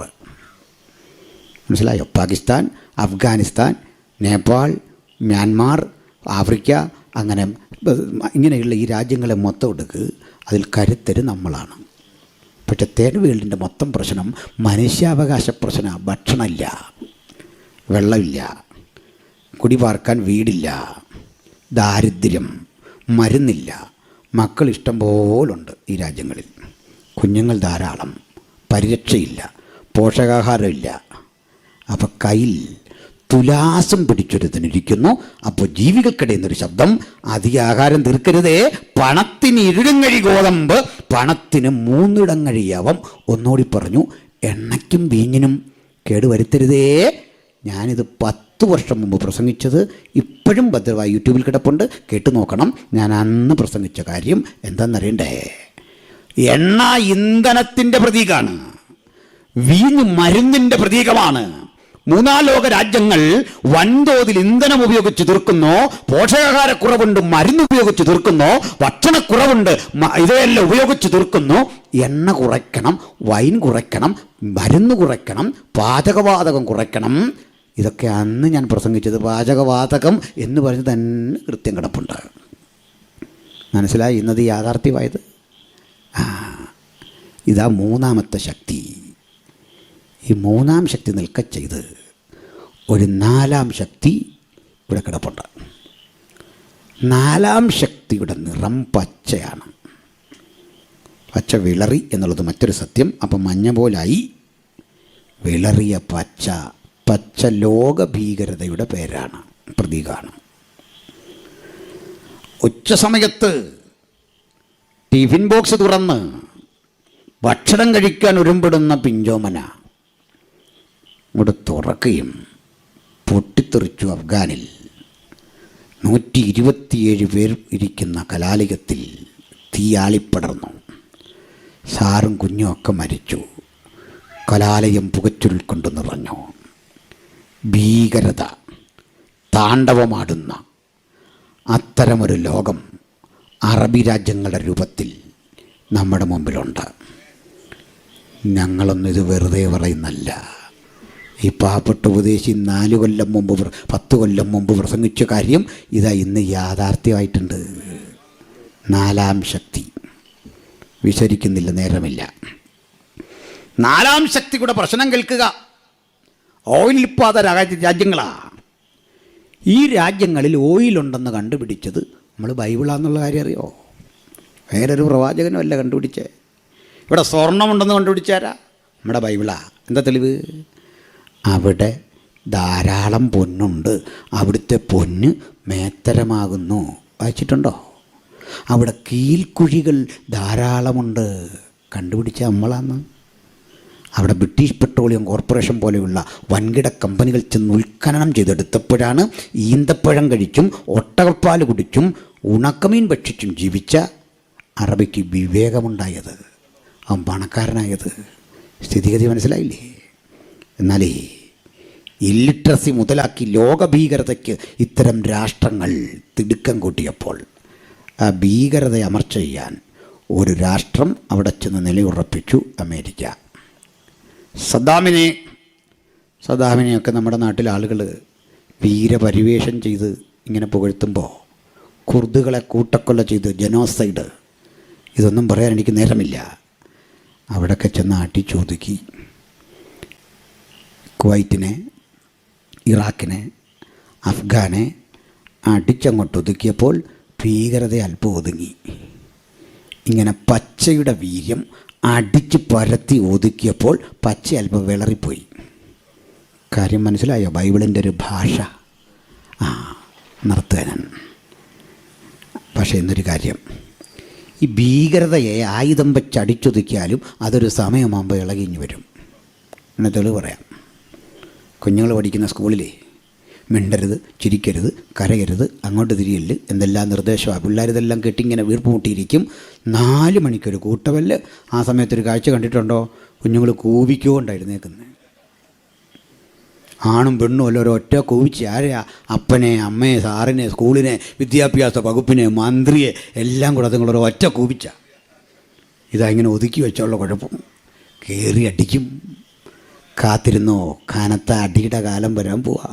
മനസ്സിലായോ? പാകിസ്ഥാൻ, അഫ്ഗാനിസ്ഥാൻ, നേപ്പാൾ, മ്യാൻമാർ, ആഫ്രിക്ക, അങ്ങനെ ഇങ്ങനെയുള്ള ഈ രാജ്യങ്ങളെ മൊത്തം എടുക്കുക, അതിൽ കരുത്തര് നമ്മളാണ്. പക്ഷെ തേർഡ് വേൾഡിൻ്റെ മൊത്തം പ്രശ്നം മനുഷ്യാവകാശ പ്രശ്നം. ഭക്ഷണമില്ല, വെള്ളമില്ല, കുടിപാർക്കാൻ വീടില്ല, ദാരിദ്ര്യം, മരുന്നില്ല, മക്കൾ ഇഷ്ടം പോലുണ്ട് ഈ രാജ്യങ്ങളിൽ, കുഞ്ഞുങ്ങൾ ധാരാളം, പരിരക്ഷയില്ല, പോഷകാഹാരമില്ല. അപ്പോൾ കയ്യിൽ തുലാസം പിടിച്ചൊരുത്തനിരിക്കുന്നു. അപ്പോൾ ജീവികൾക്കിടയിൽ നിന്നൊരു ശബ്ദം, അധിക ആഹാരം തീർക്കരുതേ, പണത്തിന് ഇരുടങ്ങഴി ഗോതമ്പ്, പണത്തിന് മൂന്നിടങ്ങഴി യവം. ഒന്നുകൂടി പറഞ്ഞു, എണ്ണയ്ക്കും വീഞ്ഞിനും കേടുവരുത്തരുതേ. ഞാനിത് 10 വർഷം മുമ്പ് പ്രസംഗിച്ചത് ഇപ്പോഴും ഭദ്രമായി യൂട്യൂബിൽ കിടപ്പുണ്ട്, കേട്ടു നോക്കണം. ഞാൻ അന്ന് പ്രസംഗിച്ച കാര്യം എന്താണെന്നറിയണ്ടേ? എണ്ണ ഇന്ധനത്തിൻ്റെ പ്രതീകമാണ്, വീഞ്ഞ് മരുന്നിൻ്റെ പ്രതീകമാണ്. മൂന്നാം ലോക രാജ്യങ്ങൾ വൻതോതിൽ ഇന്ധനം ഉപയോഗിച്ച് തീർക്കുന്നു, പോഷകാഹാരക്കുറവുണ്ട് മരുന്ന് ഉപയോഗിച്ച് തീർക്കുന്നു, ഭക്ഷണക്കുറവുണ്ട് ഇവയെല്ലാം ഉപയോഗിച്ച് തീർക്കുന്നു. എണ്ണ കുറയ്ക്കണം, വൈൻ കുറയ്ക്കണം, മരുന്ന് കുറയ്ക്കണം, പാചകവാതകം കുറയ്ക്കണം. ഇതൊക്കെ അന്ന് ഞാൻ പ്രസംഗിച്ചത് പാചകവാതകം എന്ന് പറഞ്ഞ് തന്നെ കൃത്യം കിടപ്പുണ്ട്. മനസ്സിലായി ഇന്നത് യാഥാർത്ഥ്യമായത്? ഇതാ മൂന്നാമത്തെ ശക്തി. ഈ മൂന്നാം ശക്തി നിൽക്ക ചെയ്ത് ഒരു നാലാം ശക്തി ഇവിടെ കിടപ്പുണ്ട്. നാലാം ശക്തിയുടെ നിറം പച്ചയാണ്. പച്ച വിളറി എന്നുള്ളത് മറ്റൊരു സത്യം. അപ്പം മഞ്ഞ പോലായി വിളറിയ പച്ച. പച്ച ലോക ഭീകരതയുടെ പേരാണ്, പ്രതീകമാണ്. ഉച്ച സമയത്ത് ടിഫിൻ ബോക്സ് തുറന്ന് ഭക്ഷണം കഴിക്കാൻ ഒരുമ്പെടുന്ന പിഞ്ചോമന ഇവിടെ തുറക്കുകയും പൊട്ടിത്തെറിച്ചു. അഫ്ഗാനിൽ 127 പേർ ഇരിക്കുന്ന കലാലയത്തിൽ തീയാളിപ്പടർന്നു. സാറും കുഞ്ഞും ഒക്കെ മരിച്ചു. കലാലയം പുകച്ചുരുൾ കൊണ്ട് നിറഞ്ഞു. ഭീകരത താണ്ഡവമാടുന്ന അത്തരമൊരു ലോകം അറബി രാജ്യങ്ങളുടെ രൂപത്തിൽ നമ്മുടെ മുമ്പിലുണ്ട്. ഞങ്ങളൊന്നും ഇത് വെറുതെ പറയുന്നല്ല. ഈ പാവപ്പെട്ട ഉപദേശി 4 കൊല്ലം മുമ്പ് 10 കൊല്ലം മുമ്പ് പ്രസംഗിച്ച കാര്യം ഇതാ ഇന്ന് യാഥാർത്ഥ്യമായിട്ടുണ്ട്. നാലാം ശക്തി വിചരിക്കുന്നില്ല, നേരമില്ല. നാലാം ശക്തിയുടെ പ്രശ്നം കേൾക്കുക. ഓയിൽ ഉൽപ്പാദ രാജ്യങ്ങളാണ്. ഈ രാജ്യങ്ങളിൽ ഓയിലുണ്ടെന്ന് കണ്ടുപിടിച്ചത് നമ്മൾ ബൈബിളാന്നുള്ള കാര്യം അറിയോ? വേറൊരു പ്രവാചകനും അല്ല കണ്ടുപിടിച്ചേ. ഇവിടെ സ്വർണ്ണമുണ്ടെന്ന് കണ്ടുപിടിച്ചാരാ? നമ്മുടെ ബൈബിളാ. എന്താ തെളിവ്? അവിടെ ധാരാളം പൊന്നുണ്ട്, അവിടുത്തെ പൊന്ന് മേത്തരമാകുന്നു. വായിച്ചിട്ടുണ്ടോ? അവിടെ കീൽക്കുഴികൾ ധാരാളമുണ്ട്. കണ്ടുപിടിച്ച നമ്മളാന്ന്. അവിടെ ബ്രിട്ടീഷ് പെട്രോളിയം കോർപ്പറേഷൻ പോലെയുള്ള വൻകിട കമ്പനികൾ ചെന്ന് ഉത്ഖനനം ചെയ്തെടുത്തപ്പോഴാണ് ഈന്തപ്പഴം കഴിച്ചും ഒട്ടകപ്പാൽ കുടിച്ചും ഉണക്കമീൻ ഭക്ഷിച്ചും ജീവിച്ച അറബിക്ക് വിവേകമുണ്ടായത്, അവൻ പണക്കാരനായത്. സ്ഥിതിഗതി മനസ്സിലായില്ലേ? എന്നാലേ ഇല്ലിറ്ററസി മുതലാക്കി ലോകഭീകരതയ്ക്ക് ഇത്തരം രാഷ്ട്രങ്ങൾ തിടുക്കം കൂട്ടിയപ്പോൾ ആ ഭീകരതയെ അമർച്ച ചെയ്യാൻ ഒരു രാഷ്ട്രം അവിടെ ചെന്ന് നിലയുറപ്പിച്ചു, അമേരിക്ക. സദ്ദാമിനെയൊക്കെ നമ്മുടെ നാട്ടിലെ ആളുകൾ വീരപരിവേഷം ചെയ്ത് ഇങ്ങനെ പുകഴ്ത്തുമ്പോൾ കുർദുകളെ കൂട്ടക്കൊല ചെയ്ത് ജനോസൈഡ്, ഇതൊന്നും പറയാൻ എനിക്ക് നേരമില്ല. അവിടെയൊക്കെ ചെന്ന് ആട്ടിച്ചൊതുക്കി. കുവൈറ്റിനെ, ഇറാഖിനെ, അഫ്ഗാനെ അടിച്ചങ്ങോട്ട് ഒതുക്കിയപ്പോൾ ഭീകരത അല്പം ഒതുങ്ങി. ഇങ്ങനെ പച്ചയുടെ വീര്യം അടിച്ച് പരത്തി ഒതുക്കിയപ്പോൾ പച്ച അല്പം വിളറിപ്പോയി. കാര്യം മനസ്സിലായോ? ബൈബിളിൻ്റെ ഒരു ഭാഷ. നിർത്തുക ഞാൻ. പക്ഷേ എന്നൊരു കാര്യം, ഈ ഭീകരതയെ ആയുധം വെച്ച് അടിച്ചൊതുക്കിയാലും അതൊരു സമയമാകുമ്പോൾ ഇളകിഞ്ഞു വരും. എന്നെ തെളിവ് പറയാം. കുഞ്ഞുങ്ങൾ പഠിക്കുന്ന സ്കൂളിൽ മിണ്ടരുത്, ചിരിക്കരുത്, കരയരുത്, അങ്ങോട്ട് തിരിയല്ല് എന്തെല്ലാം നിർദ്ദേശമാണ്. പിള്ളേരിതെല്ലാം കെട്ടിങ്ങനെ വീർപ്പ് മുട്ടിയിരിക്കും. 4 മണിക്കൊരു കൂട്ടവല്ല്. ആ സമയത്തൊരു കാഴ്ച കണ്ടിട്ടുണ്ടോ? കുഞ്ഞുങ്ങൾ കൂവിക്കൊണ്ടായിരുന്നേക്കുന്നത്. ആണും പെണ്ണും എല്ലാം ഒരൊറ്റ കൂവിച്ച്. ആരെയാ? അപ്പനെ, അമ്മയെ, സാറിനെ, സ്കൂളിനെ, വിദ്യാഭ്യാസ വകുപ്പിനെ, മന്ത്രിയെ എല്ലാം കൂടെ അതുങ്ങളൊരു ഒറ്റ കൂവിച്ച. ഇതാ ഇങ്ങനെ ഒതുക്കി വെച്ചുള്ള കുഴപ്പം. കയറി അടിക്കും. കാത്തിരുന്നോ, കനത്ത അടിയുടെ കാലം വരാൻ പോവാ.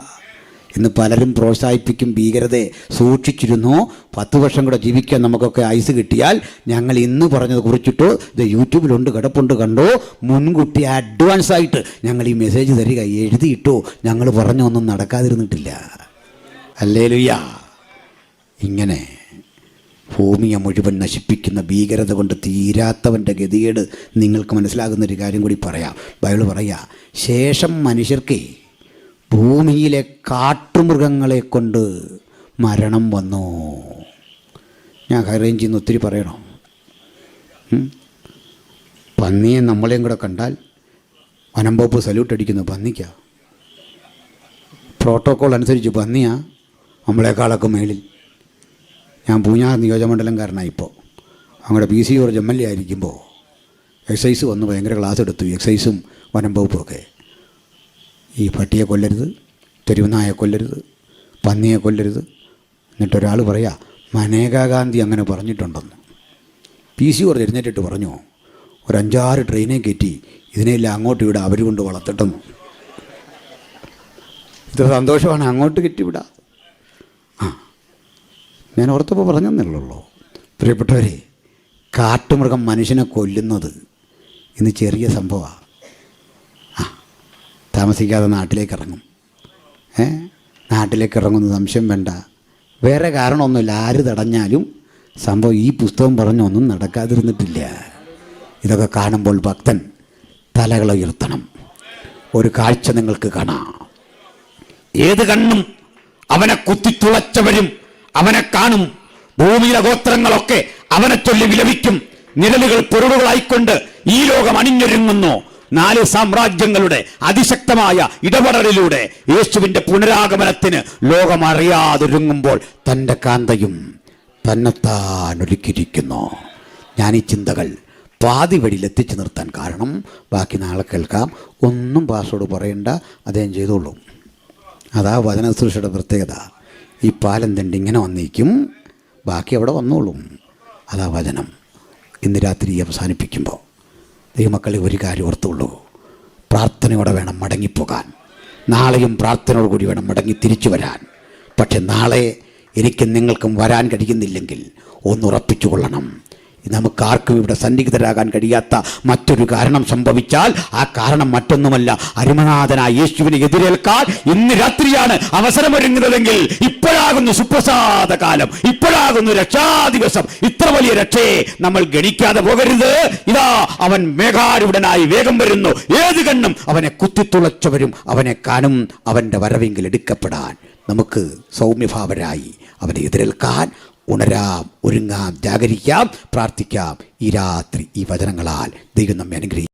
ഇന്ന് പലരും പ്രോത്സാഹിപ്പിക്കും ഭീകരതയെ. സൂക്ഷിച്ചിരുന്നോ, 10 വർഷം കൂടെ ജീവിക്കാൻ നമുക്കൊക്കെ ആയുസ് കിട്ടിയാൽ ഞങ്ങൾ ഇന്ന് പറഞ്ഞത് കുറിച്ചിട്ടോ, ഇത് യൂട്യൂബിലുണ്ട്, കിടപ്പുണ്ട്, കണ്ടോ, മുൻകൂട്ടി അഡ്വാൻസായിട്ട് ഞങ്ങൾ ഈ മെസ്സേജ് തരിക, എഴുതിയിട്ടോ. ഞങ്ങൾ പറഞ്ഞൊന്നും നടക്കാതിരുന്നിട്ടില്ല. ഹല്ലേലൂയ. ഇങ്ങനെ ഭൂമിയെ മുഴുവൻ നശിപ്പിക്കുന്ന ഭീകരത കൊണ്ട് തീരാത്തവൻ്റെ ഗതികേട് നിങ്ങൾക്ക് മനസ്സിലാകുന്നൊരു കാര്യം കൂടി പറയാം. ബൈബിൾ പറയാ, ശേഷം മനുഷ്യർക്ക് ഭൂമിയിലെ കാട്ടുമൃഗങ്ങളെ കൊണ്ട് മരണം വന്നു. ഞാൻ ഹൈറേഞ്ചിൽ നിന്ന് ഒത്തിരി പറയണോ? പന്നിയെ നമ്മളെയും കൂടെ കണ്ടാൽ വനംവകുപ്പ് സല്യൂട്ട് അടിക്കുന്നു. പന്നിക്കാ പ്രോട്ടോക്കോൾ അനുസരിച്ച് പന്നിയാ നമ്മളെക്കാളൊക്കെ മേളിൽ. ഞാൻ പൂഞ്ഞാർ നിയോജകമണ്ഡലംകാരനാണ്. ഇപ്പോൾ അങ്ങോട്ട് PC ജോർജ് MLA ആയിരിക്കുമ്പോൾ എക്സൈസ് വന്ന് ഭയങ്കര ക്ലാസ് എടുത്തു. എക്സൈസും വനംവകുപ്പും ഒക്കെ. ഈ പട്ടിയെ കൊല്ലരുത്, തെരുവുനായെ കൊല്ലരുത്, പന്നിയെ കൊല്ലരുത്. എന്നിട്ടൊരാൾ പറയാ, മനേകാ ഗാന്ധി അങ്ങനെ പറഞ്ഞിട്ടുണ്ടെന്ന്. PC ജോർജ് എഴുന്നേറ്റിട്ട് പറഞ്ഞു, ഒരു 5-6 ട്രെയിനെ കയറ്റി ഇതിനെല്ലാം അങ്ങോട്ട് വിടാം, അവർ കൊണ്ട് വളർത്തിട്ടെന്നു. ഇത്ര സന്തോഷമാണ്, അങ്ങോട്ട് കയറ്റിവിടാം. ഞാൻ ഓർത്തപ്പോൾ പറഞ്ഞെന്നുള്ളൂ. പ്രിയപ്പെട്ടവരെ, കാട്ടുമൃഗം മനുഷ്യനെ കൊല്ലുന്നത് ഇന്ന് ചെറിയ സംഭവമാണ്. താമസിക്കാതെ നാട്ടിലേക്ക് ഇറങ്ങും. നാട്ടിലേക്ക് ഇറങ്ങുന്ന സംശയം വേണ്ട. വേറെ കാരണമൊന്നുമില്ല. ആര് തടഞ്ഞാലും സംഭവം ഈ പുസ്തകം പറഞ്ഞൊന്നും നടക്കാതിരുന്നിട്ടില്ല. ഇതൊക്കെ കാണുമ്പോൾ ഭക്തൻ തലകൾ ഉയർത്തണം. ഒരു കാഴ്ച നിങ്ങൾക്ക് കാണാം. ഏത് കണ്ണും അവനെ കുത്തിത്തുളച്ചവരും അവനെ കാണും. ഭൂമിയിലെ ഗോത്രങ്ങളൊക്കെ അവനെ ചൊല്ലി വിലപിക്കും. നിഴലുകൾ പൊരുളുകളായിക്കൊണ്ട് ഈ ലോകം അണിഞ്ഞൊരുങ്ങുന്നു. 4 സാമ്രാജ്യങ്ങളുടെ അതിശക്തമായ ഇടപെടലിലൂടെ യേശുവിൻ്റെ പുനരാഗമനത്തിന് ലോകം അറിയാതൊരുങ്ങുമ്പോൾ തൻ്റെ കാന്തയും തന്നെത്താൻ ഒരുക്കിയിരിക്കുന്നു. ഞാൻ ഈ ചിന്തകൾ പാതി വഴിയിൽ എത്തിച്ചു നിർത്താൻ കാരണം, ബാക്കി നാളെ കേൾക്കാം. ഒന്നും പാസ്റ്ററോട് പറയണ്ട, അദ്ദേഹം ചെയ്തോളൂ. അതാ വചനശുശ്രൂഷയുടെ പ്രത്യേകത. ഈ പാലം തണ്ടി ഇങ്ങനെ വന്നിരിക്കും, ബാക്കി അവിടെ വന്നോളും. അതാ വചനം. ഇന്ന് രാത്രി അവസാനിപ്പിക്കുമ്പോൾ ദൈവമക്കളെ ഒരു കാര്യം ഓർത്തുള്ളൂ. പ്രാർത്ഥനയോടെ വേണം മടങ്ങിപ്പോകാൻ. നാളെയും പ്രാർത്ഥനയോട് കൂടി വേണം മടങ്ങി തിരിച്ചു വരാൻ. പക്ഷെ നാളെ എനിക്കും നിങ്ങൾക്കും വരാൻ കഴിയുന്നില്ലെങ്കിൽ ഒന്നുറപ്പിച്ചു കൊള്ളണം. നമുക്കാർക്കും ഇവിടെ സന്നിഹിതരാകാൻ കഴിയാത്ത മറ്റൊരു കാരണം സംഭവിച്ചാൽ ആ കാരണം മറ്റൊന്നുമല്ല, അരുമനാഥനായ യേശുവിനെ എതിരേൽക്കാൻ ഇന്ന് രാത്രിയാണ് അവസരമൊരുങ്ങുന്നതെങ്കിൽ ഇപ്പോഴാകുന്നു സുപ്രസാദ കാലം, ഇപ്പോഴാകുന്നു രക്ഷാദിവസം. ഇത്ര വലിയ രക്ഷയെ നമ്മൾ ഗണിക്കാതെ പോകരുത്. ഇതാ അവൻ മേഘാരൂഢനായി വേഗം വരുന്നു. ഏത് കണ്ണും അവനെ കുത്തിത്തുളച്ചവരും അവനെ കാണും. അവൻ്റെ വരവെങ്കിൽ എടുക്കപ്പെടാൻ നമുക്ക് സൗമ്യഭാവരായി അവനെ എതിരേൽക്കാൻ ഉണരാം, ഒരുങ്ങാം, ജാഗരിക്കാം, പ്രാർത്ഥിക്കാം. ഈ രാത്രി ഈ വചനങ്ങളാൽ ദൈവം നമ്മെ അനുഗ്രഹിക്കും.